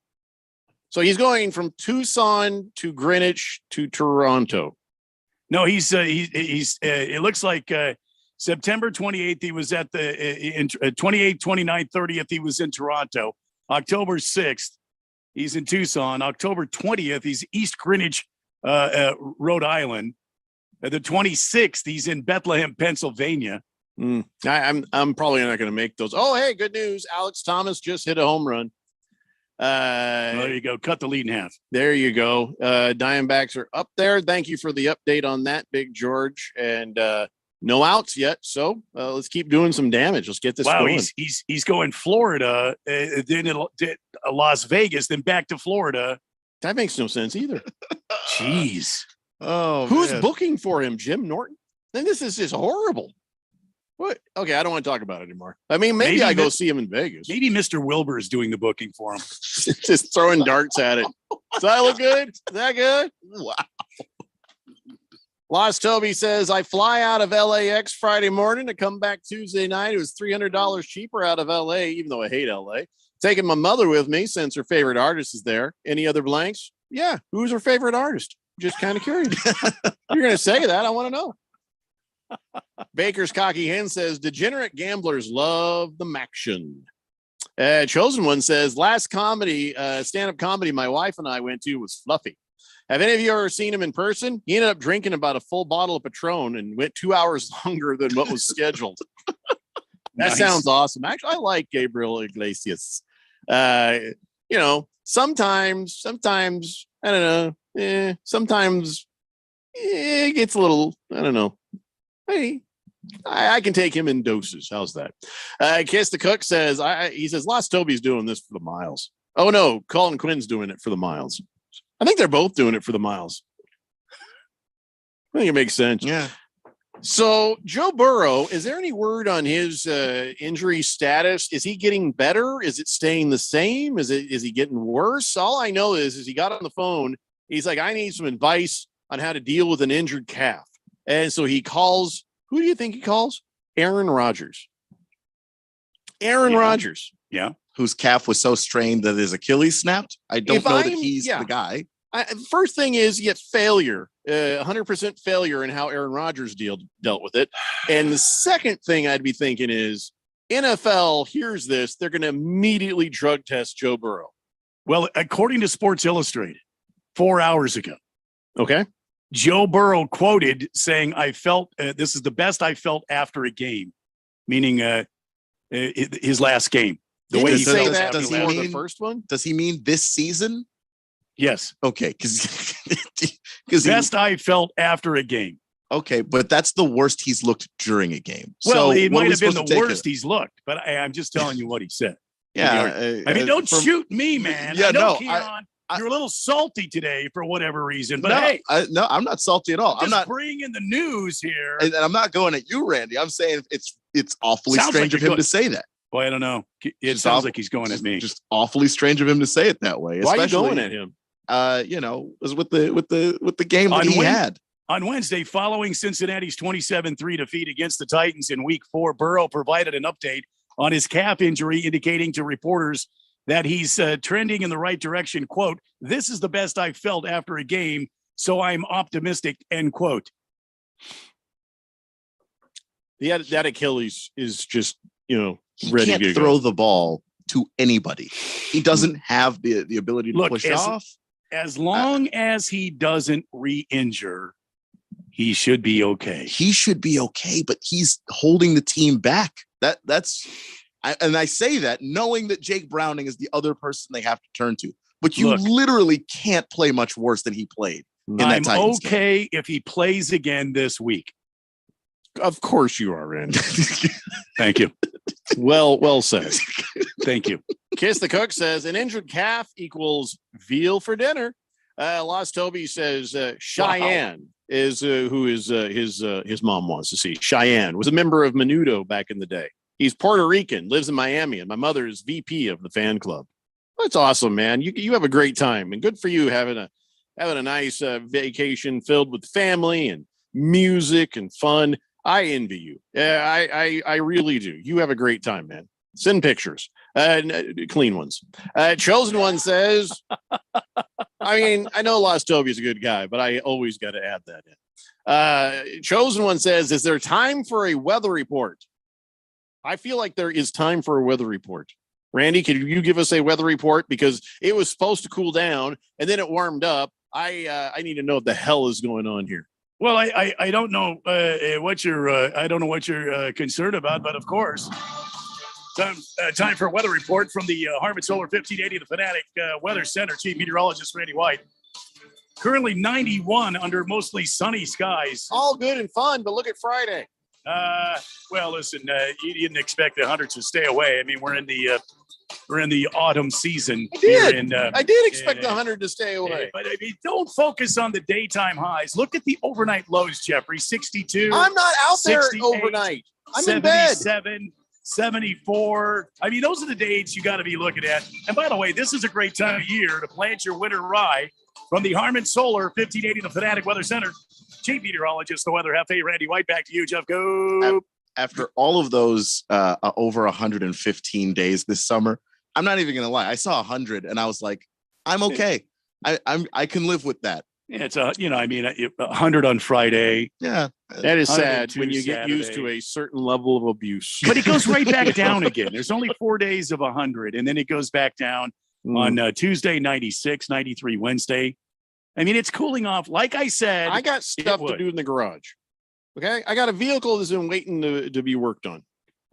So he's going from Tucson to Greenwich to Toronto. No, he's it looks like September 28th he was at the 28th, 29th, 30th he was in Toronto. October 6th he's in Tucson. October 20th he's East Greenwich, Rhode Island. The 26th he's in Bethlehem, Pennsylvania. I'm probably not going to make those. Oh, hey, good news. Alex Thomas just hit a home run. There you go. Cut the lead in half. There you go. Diamondbacks are up there. Thank you for the update on that, Big George. And no outs yet. So let's keep doing some damage. Let's get this going. He's going Florida, then Las Vegas, then back to Florida. That makes no sense either. Jeez. Oh, who's booking for him? Jim Norton? Then this is just horrible. What? Okay, I don't want to talk about it anymore. I mean, maybe I go see him in Vegas. Maybe Mr. Wilbur is doing the booking for him. Just throwing darts at it. Does that look good? Is that good? Wow. Lost Toby says, I fly out of LAX Friday morning to come back Tuesday night. It was $300 cheaper out of LA, even though I hate LA. Taking my mother with me since her favorite artist is there. Any other blanks? Yeah. Who's her favorite artist? Just kind of curious. You're going to say that. I want to know. Baker's Cocky Hen says, degenerate gamblers love the Maction. Chosen One says, last comedy, stand-up comedy my wife and I went to was Fluffy. Have any of you ever seen him in person? He ended up drinking about a full bottle of Patron and went 2 hours longer than what was scheduled. That sounds awesome. Actually, I like Gabriel Iglesias. Sometimes, I don't know. Sometimes it gets a little, I don't know. Hey, I can take him in doses. How's that? Kiss the Cook says, he says, Lost Toby's doing this for the miles. Oh, no, Colin Quinn's doing it for the miles. I think they're both doing it for the miles. I think it makes sense. Yeah. So Joe Burrow, is there any word on his injury status? Is he getting better? Is it staying the same? Is he getting worse? All I know is he got on the phone. He's like, I need some advice on how to deal with an injured calf. And so he calls, who do you think he calls? Aaron Rodgers. Aaron Rodgers. Yeah. Whose calf was so strained that his Achilles snapped. I don't know that he's the guy. First thing is you get failure, 100% failure in how Aaron Rodgers dealt with it. And the second thing I'd be thinking is NFL hears this. They're going to immediately drug test Joe Burrow. Well, according to Sports Illustrated, 4 hours ago. Okay. Joe Burrow quoted saying, I felt this is the best I felt after a game, meaning his last game. The way Did he he say felt that after does he before last- the mean- first one? Does he mean this season? Yes. Okay, because Best I felt after a game. okay, but that's the worst he's looked during a game. Well, So it what are might we have been supposed the to take worst he's looked, but I'm just telling you what he said. Yeah, I mean, don't from- shoot me, man. Yeah, I know, no, Keon, you're a little salty today for whatever reason, but no, hey, no, I'm not salty at all. just I'm not, bringing the news here. and I'm not going at you, Randy. I'm saying it's awfully Sounds strange like of you're him to say that. Well, I don't know. It Just sounds awful- like he's going at me. Just awfully strange of him to say it that way. Why are you especially, going at him? Was with the game that he had. On Wednesday, following Cincinnati's 27-3 defeat against the Titans in Week 4, Burrow provided an update on his calf injury, indicating to reporters that he's trending in the right direction. Quote, "This is the best I've felt after a game, so I'm optimistic," end quote. That Achilles is just, He ready can't to throw go. the ball to anybody. He doesn't have the ability to Look, push off. As long as he doesn't re-injure, he should be okay. He should be okay, but he's holding the team back. I say that knowing that Jake Browning is the other person they have to turn to. But you Look, literally can't play much worse than he played in that I'm Titans game. okay if he plays again this week. Of course you are, Randy. Thank you. Well said. Thank you. Kiss the Cook says an injured calf equals veal for dinner. Lost Toby says Cheyenne is who is his mom wants to see. Cheyenne was a member of Menudo back in the day. He's Puerto Rican, lives in Miami, and my mother is VP of the fan club. That's awesome, man. You have a great time, and good for you having a nice vacation filled with family and music and fun. I envy you. I really do. You have a great time, man. Send pictures, clean ones. Chosen One says, I mean, I know Lost Toby is a good guy, but I always got to add that in. Chosen One says, is there time for a weather report? I feel like there is time for a weather report. Randy, could you give us a weather report? Because it was supposed to cool down and then it warmed up. I need to know what the hell is going on here. Well, I don't know what you're concerned about, but of course, time for a weather report from the Harman Solar 1580, the Fanatic Weather Center. Chief Meteorologist Randy White. Currently 91 under mostly sunny skies. All good and fun, but look at Friday. Well, listen, you didn't expect the 100s to stay away. I mean, we're in the autumn season. I did expect the 100 to stay away. But I mean, don't focus on the daytime highs. Look at the overnight lows, Jeffrey. 62. I'm not out there 68, overnight. I'm in bed. 77, 74. I mean, those are the dates you got to be looking at. And by the way, this is a great time of year to plant your winter rye from the Harman Solar 1580, the Fanatic Weather Center. Chief Meteorologist, the Weather Hefe, Randy White. Back to you, Jeff. Go. After all of those over 115 days this summer, I'm not even gonna lie. I saw 100 and I was like, I'm okay. I can live with that. Yeah, it's 100 on Friday. Yeah, that is sad 102 when you get used to a certain level of abuse. But it goes right back down again. There's only 4 days of 100, and then it goes back down on Tuesday, 96, 93 Wednesday. I mean, it's cooling off. Like I said, I got stuff to do in the garage. Okay, I got a vehicle that's been waiting to be worked on.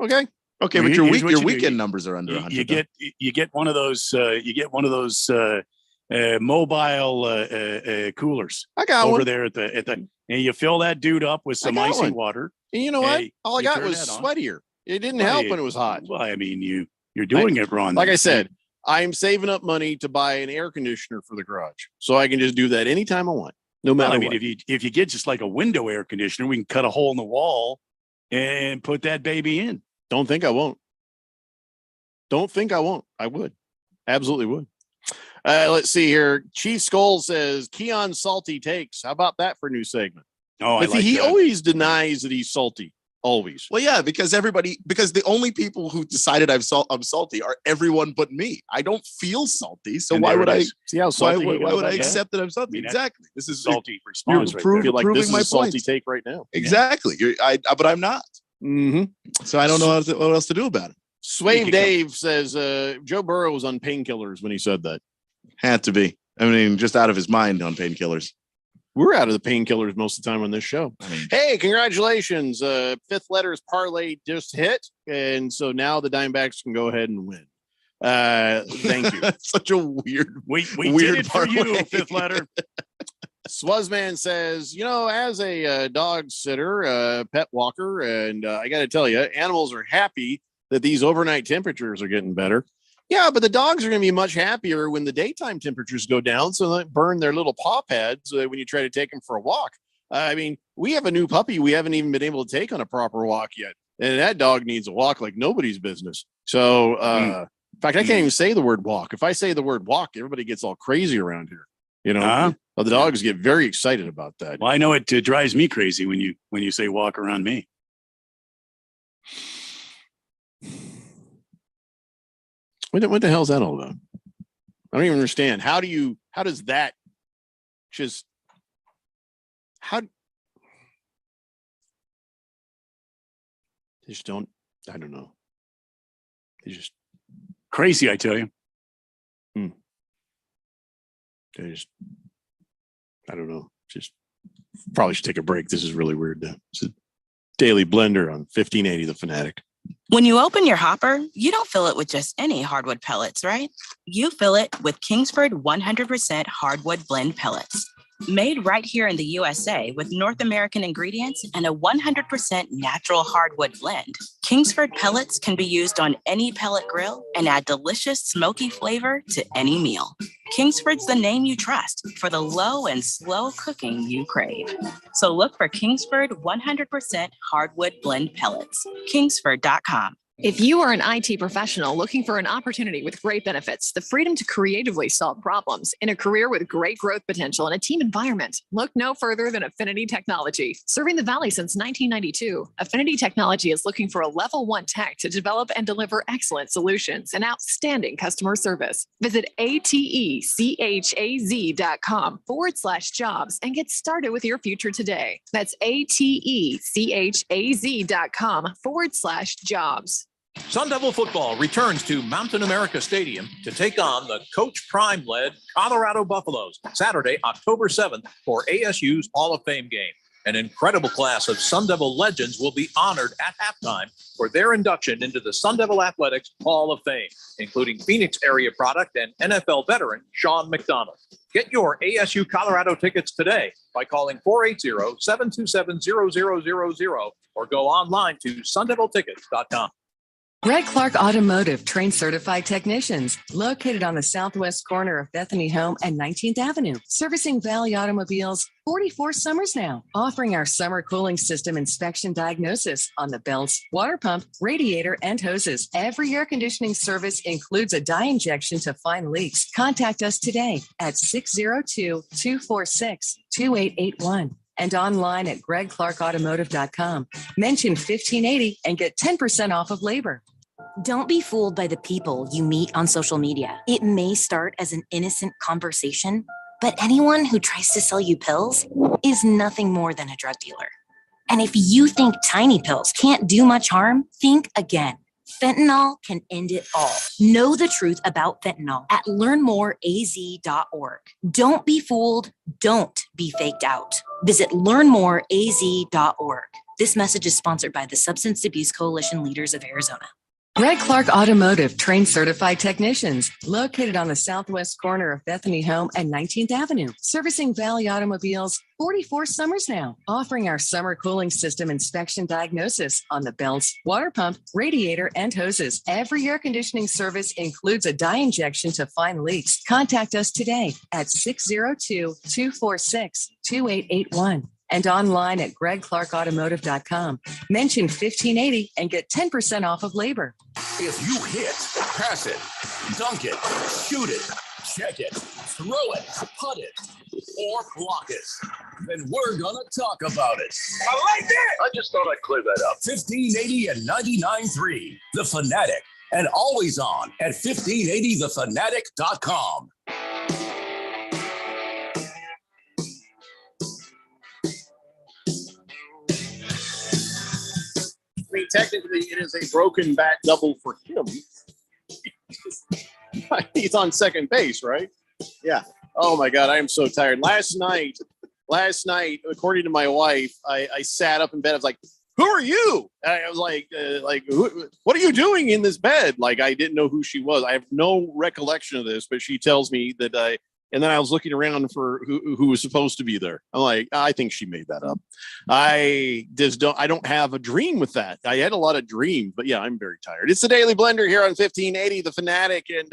Okay. Okay, but your weekend numbers are under 100. You get one of those mobile coolers. I got over one there at the and you fill that dude up with some icy water. And you know what? Hey, all I you got turn was that on. sweatier. It didn't help when it was hot. Well, I mean, you're doing it wrong. Like I said, I'm saving up money to buy an air conditioner for the garage, so I can just do that anytime I want, no matter I mean, what. if you get just like a window air conditioner, we can cut a hole in the wall and put that baby in. Don't think I won't. I would. Absolutely would. Let's see here. Chief Skull says Keon salty takes. How about that for a new segment? Oh, but he always denies that he's salty. Always. Well, yeah, because the only people who decided I'm salty are everyone but me. I don't feel salty, so why would I? See how salty? Why would I accept that I'm salty? Exactly. This is salty response. You're Right like this is my a salty point. take right now. Exactly. But I'm not. Mm-hmm. So I don't know what else to do about it. Swave Dave says Joe Burrow was on painkillers when he said that. Had to be. I mean, just out of his mind on painkillers. We're out of the painkillers most of the time on this show. Hey, congratulations. Fifth letters parlay just hit. And so now the Diamondbacks can go ahead and win. Thank you. That's such a weird. We weird did it for you, parlay. fifth letter. Swuzman says, as a dog sitter, pet walker, and I got to tell you, animals are happy that these overnight temperatures are getting better. Yeah, but the dogs are going to be much happier when the daytime temperatures go down, so they burn their little paw pads when you try to take them for a walk. I mean, we have a new puppy we haven't even been able to take on a proper walk yet, and that dog needs a walk like nobody's business. So, in fact, I can't even say the word walk. If I say the word walk, everybody gets all crazy around here. The dogs get very excited about that. Well, I know it drives me crazy when you say walk around me. What the hell is that all about? I don't even understand. How does that just, I don't know. They just crazy, I tell you. They just, I don't know. Just probably should take a break. This is really weird. It's a daily blender on 1580 The Fanatic. When you open your hopper, you don't fill it with just any hardwood pellets, right? You fill it with Kingsford 100% hardwood blend pellets. Made right here in the USA with North American ingredients and a 100% natural hardwood blend, Kingsford pellets can be used on any pellet grill and add delicious smoky flavor to any meal. Kingsford's the name you trust for the low and slow cooking you crave. So look for Kingsford 100% hardwood blend pellets. Kingsford.com. If you are an IT professional looking for an opportunity with great benefits, the freedom to creatively solve problems in a career with great growth potential and a team environment, look no further than Affinity Technology. Serving the Valley since 1992, Affinity Technology is looking for a level 1 tech to develop and deliver excellent solutions and outstanding customer service. Visit atechaz.com/jobs and get started with your future today. That's atechaz.com/jobs. Sun Devil football returns to Mountain America Stadium to take on the Coach Prime-led Colorado Buffaloes Saturday, October 7th for ASU's Hall of Fame game. An incredible class of Sun Devil legends will be honored at halftime for their induction into the Sun Devil Athletics Hall of Fame, including Phoenix area product and NFL veteran Sean McDonald. Get your ASU Colorado tickets today by calling 480-727-0000 or go online to sundeviltickets.com. Greg Clark Automotive trained certified technicians located on the southwest corner of Bethany Home and 19th Avenue, servicing Valley automobiles 44 summers now, offering our summer cooling system inspection diagnosis on the belts, water pump, radiator, and hoses. Every air conditioning service includes a dye injection to find leaks. Contact us today at 602-246-2881. And online at gregclarkautomotive.com. Mention 1580 and get 10% off of labor. Don't be fooled by the people you meet on social media. It may start as an innocent conversation, but anyone who tries to sell you pills is nothing more than a drug dealer. And if you think tiny pills can't do much harm, think again. Fentanyl can end it all. Know the truth about fentanyl at learnmoreaz.org. Don't be fooled. Don't be faked out. Visit learnmoreaz.org. This message is sponsored by the Substance Abuse Coalition Leaders of Arizona. Greg Clark Automotive trained certified technicians located on the southwest corner of Bethany Home and 19th Avenue, servicing Valley automobiles 44 summers now, offering our summer cooling system inspection diagnosis on the belts, water pump, radiator, and hoses. Every air conditioning service includes a dye injection to find leaks. Contact us today at 602-246-2881. And online at gregclarkautomotive.com. Mention 1580 and get 10% off of labor. If you hit, pass it, dunk it, shoot it, check it, throw it, putt it, or block it, then we're going to talk about it. I like that. I just thought I'd clear that up. 1580 and 99.3, The Fanatic, and always on at 1580thefanatic.com. I mean, technically, it is a broken back double for him. He's on second base, right? Yeah. Oh my God, I am so tired. Last night, according to my wife, I sat up in bed. I was like, who are you? And I was like, what are you doing in this bed? Like, I didn't know who she was. I have no recollection of this, but she tells me that and then I was looking around for who was supposed to be there. I'm like, I think she made that up. I don't have a dream with that. I had a lot of dreams, but yeah, I'm very tired. It's the Daily Blender here on 1580, The Fanatic. And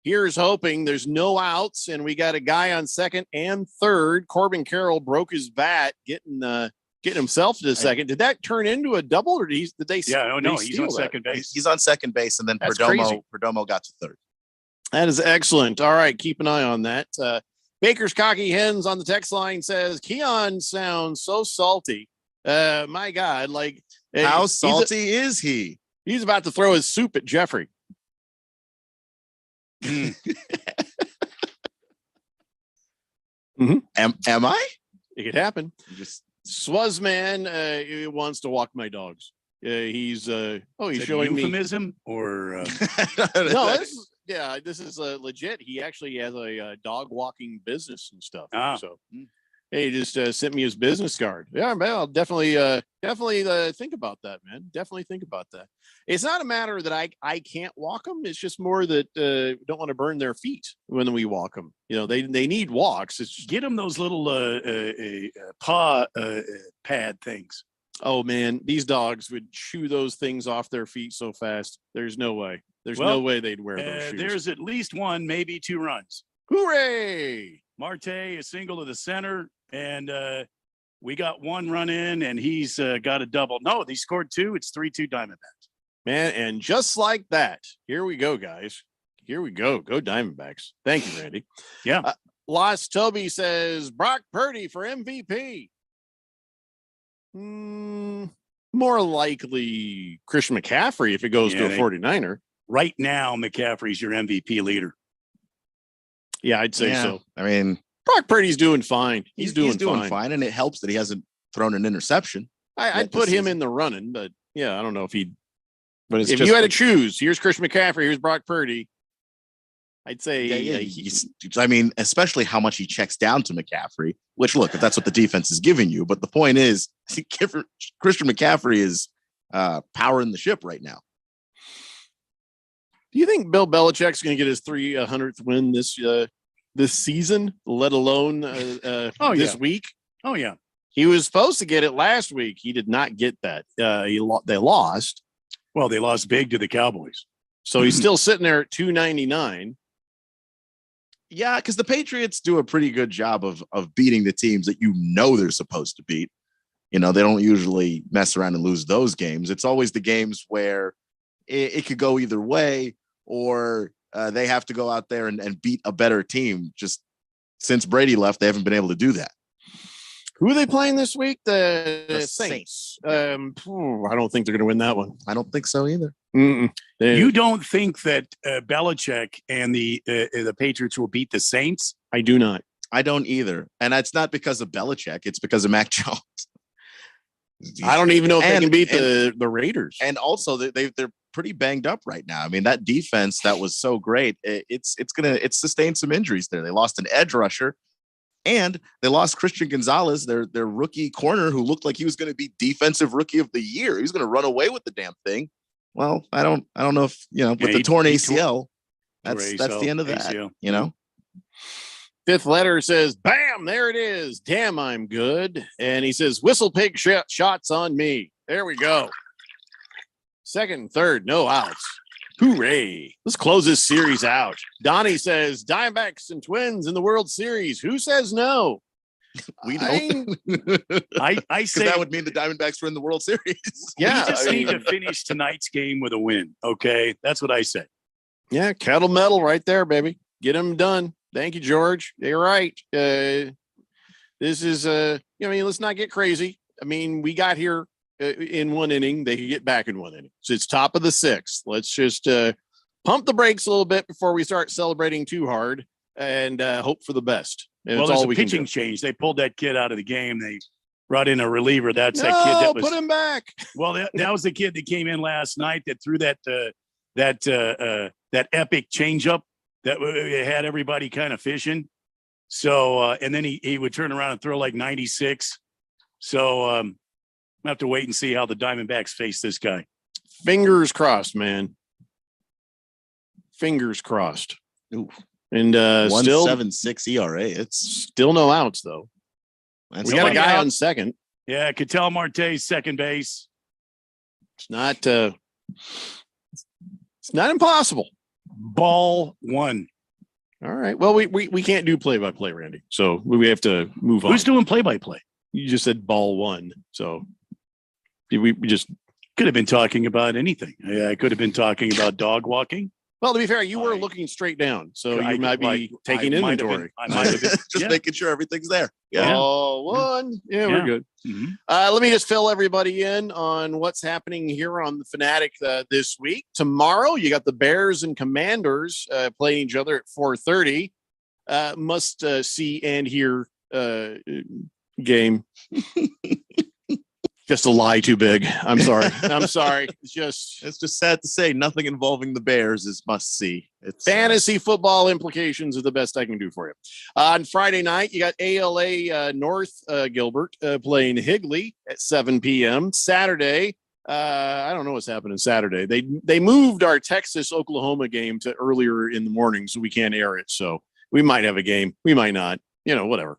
here's hoping. There's no outs. And we got a guy on second and third. Corbin Carroll broke his bat, getting himself to the second. Did that turn into a double, or did they? Yeah, no, they he's steal on that? second base. He's on second base, and then That's crazy. Perdomo got to third. That is excellent. All right, keep an eye on that. Baker's Cocky Hens on the text line says Keon sounds so salty. My God, like how salty is he? He's about to throw his soup at Jeffrey. Am I? It could happen. Swuzman he wants to walk my dogs. He's showing me euphemism or no. This is legit. He actually has a dog walking business and stuff. So he just sent me his business card. Yeah, man, I'll definitely think about that, man. Definitely think about that. It's not a matter that I can't walk them. It's just more that don't want to burn their feet when we walk them. You know, they need walks. It's just, get them those little paw pad things. Oh man, these dogs would chew those things off their feet so fast. There's no way. There's no way they'd wear those shoes. There's at least one, maybe two runs. Hooray! Marte, a single to the center, and we got one run in, and he's got a double. No, they scored two. It's 3-2 Diamondbacks. Man, and just like that, here we go, guys. Here we go. Go Diamondbacks. Thank you, Randy. Yeah. Lost Toby says Brock Purdy for MVP. More likely Christian McCaffrey if it goes to a 49er. Right now, McCaffrey's your MVP leader. Yeah, I'd say so. I mean, Brock Purdy's doing fine. He's doing fine, and it helps that he hasn't thrown an interception. I'd put him in the running, but yeah, I don't know if he'd. But if you had to choose, here's Christian McCaffrey, here's Brock Purdy. I'd say, I mean, especially how much he checks down to McCaffrey. Which, look, if that's what the defense is giving you, but the point is, Christian McCaffrey is powering the ship right now. Do you think Bill Belichick's going to get his 300th win this season, let alone this week? Oh yeah, he was supposed to get it last week. He did not get that. They lost. Well, they lost big to the Cowboys, so he's still sitting there at 299. Yeah, because the Patriots do a pretty good job of beating the teams that they're supposed to beat. You know, they don't usually mess around and lose those games. It's always the games where it could go either way, or they have to go out there and beat a better team. Just since Brady left, they haven't been able to do that. Who are they playing this week? The Saints. I don't think they're going to win that one. I don't think so either. You don't think that Belichick and the Patriots will beat the Saints? I do not. I don't either. And it's not because of Belichick. It's because of Mac Jones. I don't even know if they can beat the Raiders. And also, they're pretty banged up right now. I mean, that defense that was so great, it's sustained some injuries there. They lost an edge rusher, and they lost Christian Gonzalez, their rookie corner, who looked like he was going to be defensive rookie of the year. He was going to run away with the damn thing. Well, I don't know if with the torn ACL, that's the end of that. ACL. You know. Fifth letter says, bam, there it is. Damn, I'm good. And he says, whistle pig shots on me. There we go. Second and third, no outs. Hooray. Let's close this series out. Donnie says, Diamondbacks and Twins in the World Series. Who says no? We don't. I say that would mean the Diamondbacks were in the World Series. Yeah. We just need to finish tonight's game with a win. Okay. That's what I say. Yeah. Kettle metal right there, baby. Get them done. Thank you, George. You're right. This is, let's not get crazy. I mean, we got here in one inning. They could get back in one inning. So it's top of the sixth. Let's just pump the brakes a little bit before we start celebrating too hard and hope for the best. And well, there's a pitching change. They pulled that kid out of the game. They brought in a reliever. That's that kid that was put him back. Well, that was the kid that came in last night that threw that epic changeup that had everybody kind of fishing. So, and then he would turn around and throw like 96. So, have to wait and see how the Diamondbacks face this guy. Fingers crossed, man. Fingers crossed. Ooh. And still 1.76 ERA. It's still no outs though. We got a guy on second. Yeah, Ketel Marte, second base. It's not impossible. Ball one. All right. Well, we can't do play-by-play, Randy. So we have to move on. Who's doing play-by-play? You just said ball one. So we just could have been talking about anything. I could have been talking about dog walking. Well, to be fair, you were looking straight down, so you might be taking inventory. I might have been just making sure everything's there. Yeah. Ball one. Yeah, we're good. Mm-hmm. Let me just fill everybody in on what's happening here on the Fanatic this week. Tomorrow, you got the Bears and Commanders playing each other at 4:30. Must see and hear game. Just a lie too big. I'm sorry. I'm sorry. It's just sad to say nothing involving the Bears is must see. It's fantasy football implications are the best I can do for you. On Friday night, you got ALA North Gilbert playing Higley at 7 p.m. Saturday. I don't know what's happening Saturday. They moved our Texas Oklahoma game to earlier in the morning, so we can't air it. So we might have a game. We might not. Whatever.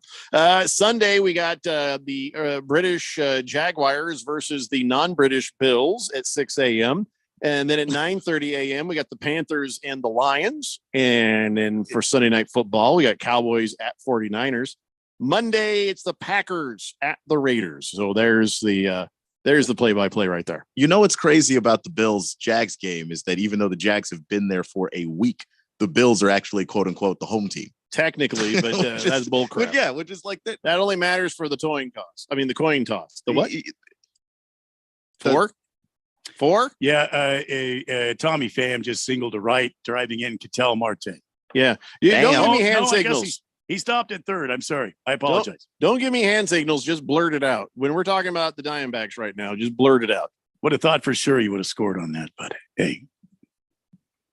Sunday, we got the British Jaguars versus the non-British Bills at 6 a.m. And then at 9:30 a.m., we got the Panthers and the Lions. And then for Sunday Night Football, we got Cowboys at 49ers. Monday, it's the Packers at the Raiders. So there's the play-by-play right there. You know what's crazy about the Bills-Jags game is that even though the Jags have been there for a week, the Bills are actually, quote-unquote, the home team. Technically, but that's bull crap. But yeah, which is like that. That only matters for the coin toss. I mean, the coin toss. The what? Four? Yeah. Tommy Pham just singled to right, driving in Ketel Marte. Yeah. Don't give me hand signals. He stopped at third. I'm sorry. I apologize. Don't give me hand signals. Just blurt it out. When we're talking about the Diamondbacks right now, just blurt it out. Would have thought for sure you would have scored on that, but hey.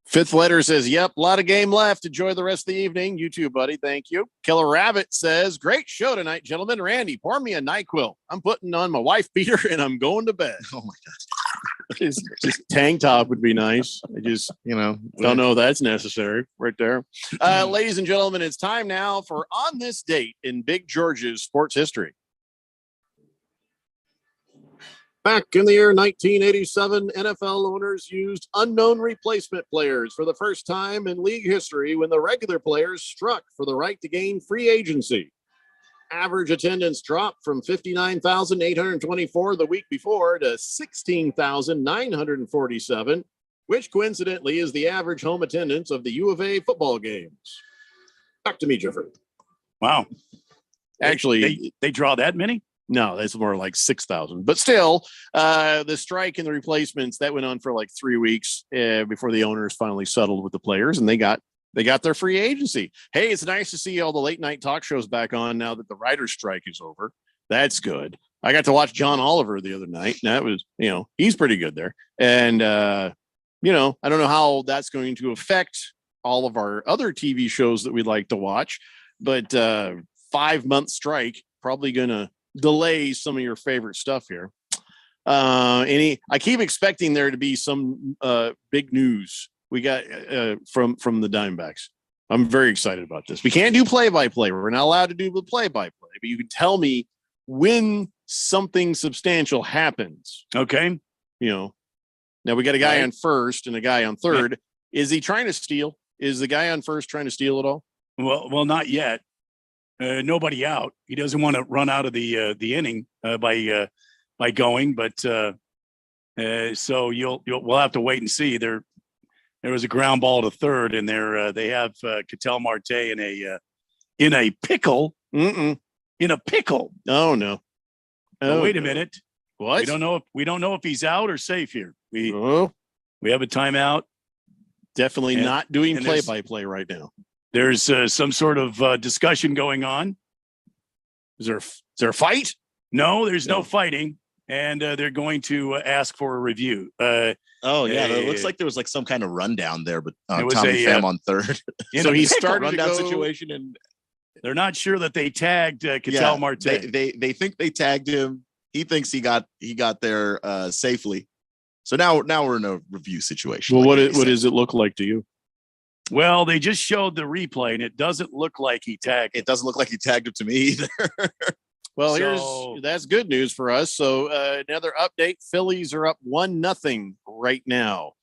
Fifth letter says, yep, a lot of game left. Enjoy the rest of the evening. You too, buddy. Thank you. Killer Rabbit says, great show tonight, gentlemen. Randy, pour me a NyQuil. I'm putting on my wife beater and I'm going to bed. Oh, my God. Just tank top would be nice. I just, don't know if that's necessary right there. Ladies and gentlemen, it's time now for On This Date in Big George's sports history. Back in the year 1987, NFL owners used unknown replacement players for the first time in league history when the regular players struck for the right to gain free agency. Average attendance dropped from 59,824 the week before to 16,947, which coincidentally is the average home attendance of the U of A football games. Back to me, Jeffrey. Wow. Actually, they draw that many? No, that's more like 6,000. But still, the strike and the replacements, that went on for like 3 weeks before the owners finally settled with the players, and they got their free agency. Hey, it's nice to see all the late night talk shows back on now that the writer's strike is over. That's good. I got to watch John Oliver the other night, and that was, he's pretty good there. And, I don't know how that's going to affect all of our other TV shows that we'd like to watch, but 5-month strike probably going to delay some of your favorite stuff here. I keep expecting there to be some big news we got from the Diamondbacks. I'm very excited about this. We can't do play-by-play. We're not allowed to do the play-by-play, but you can tell me when something substantial happens. Okay. Now we got a guy on first and a guy on third. Yeah. Is he trying to steal? Is the guy on first trying to steal it all? Well, not yet. Nobody out. He doesn't want to run out of the inning by going, but so we'll have to wait and see. There was a ground ball to third, and they have Ketel Marte in a pickle. In a pickle. Oh no! Wait a minute. What? We don't know if he's out or safe here. We have a timeout. Definitely not doing play-by-play right now. There's some sort of discussion going on. Is there a fight? No, there's no fighting, and they're going to ask for a review. It looks like there was like some kind of rundown there, but Tommy Pham on third. So he started rundown situation, and they're not sure that they tagged Ketel Marte. They think they tagged him. He thinks he got there safely. So now we're in a review situation. Well, what does it look like to you? Well, they just showed the replay, and it doesn't look like he tagged. It doesn't look like he tagged him to me either. Well, that's good news for us. So another update: Phillies are up 1-0 right now.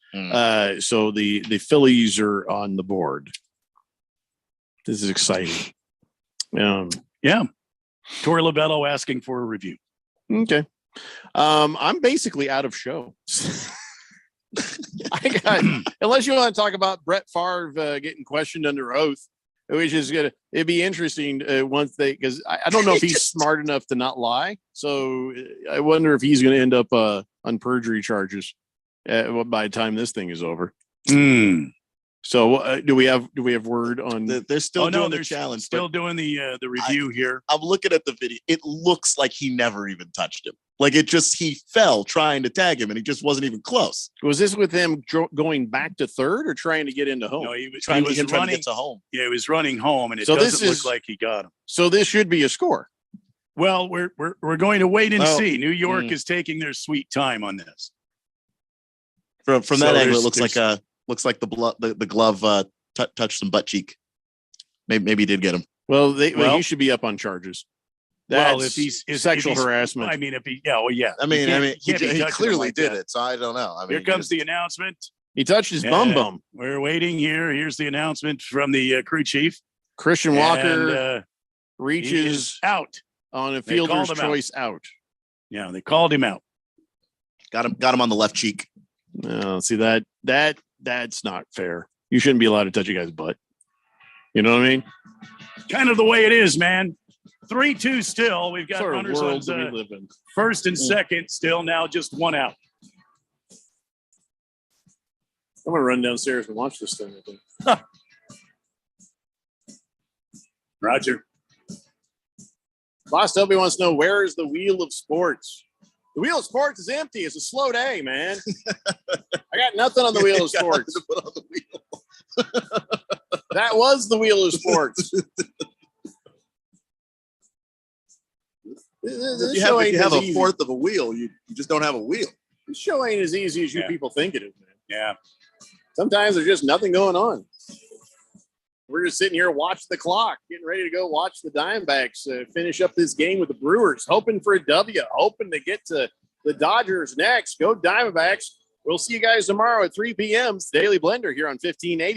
So the Phillies are on the board. This is exciting. Yeah. Tori Labello asking for a review. Okay. I'm basically out of show. Unless you want to talk about Brett Favre getting questioned under oath, which is it'd be interesting once because I don't know if he's smart enough to not lie. So I wonder if he's going to end up on perjury charges by the time this thing is over. So do we have word on? They're still doing the challenge. Still doing the review here. I'm looking at the video. It looks like he never even touched him. Like he fell trying to tag him, and he just wasn't even close. Was this with him going back to third or trying to get into home? No, he was trying to running get to home. Yeah, he was running home, and it So doesn't look like he got him. So this should be a score. Well, we're going to wait and see. New York is taking their sweet time on this. From that angle, it looks like the glove touched some butt cheek. Maybe he did get him. Well, he should be up on charges. That's if he's sexual harassment. I mean, yeah. I mean, he clearly did it. So I don't know. I mean, here comes the announcement. He touched his bum. We're waiting here. Here's the announcement from the crew chief. Christian Walker reaches out on a fielder's choice out. Yeah, they called him out. Got him on the left cheek. No, see that's not fair. You shouldn't be allowed to touch a guy's butt. You know what I mean? Kind of the way it is, man. 3-2 still. We've got What sort of runners world on do we live in? first and second still. Now just one out. I'm gonna run downstairs and watch this thing. I think. Roger. Boss Toby wants to know, where is the wheel of sports? The wheel of sports is empty. It's a slow day, man. I got nothing on the wheel of sports. That was the wheel of sports. If you have a fourth of a wheel, you just don't have a wheel. This show ain't as easy as you people think it is, man. Yeah. Sometimes there's just nothing going on. We're just sitting here watching the clock, getting ready to go watch the Diamondbacks finish up this game with the Brewers, hoping for a W, hoping to get to the Dodgers next. Go Diamondbacks. We'll see you guys tomorrow at 3 p.m. It's the Daily Blender here on 1580.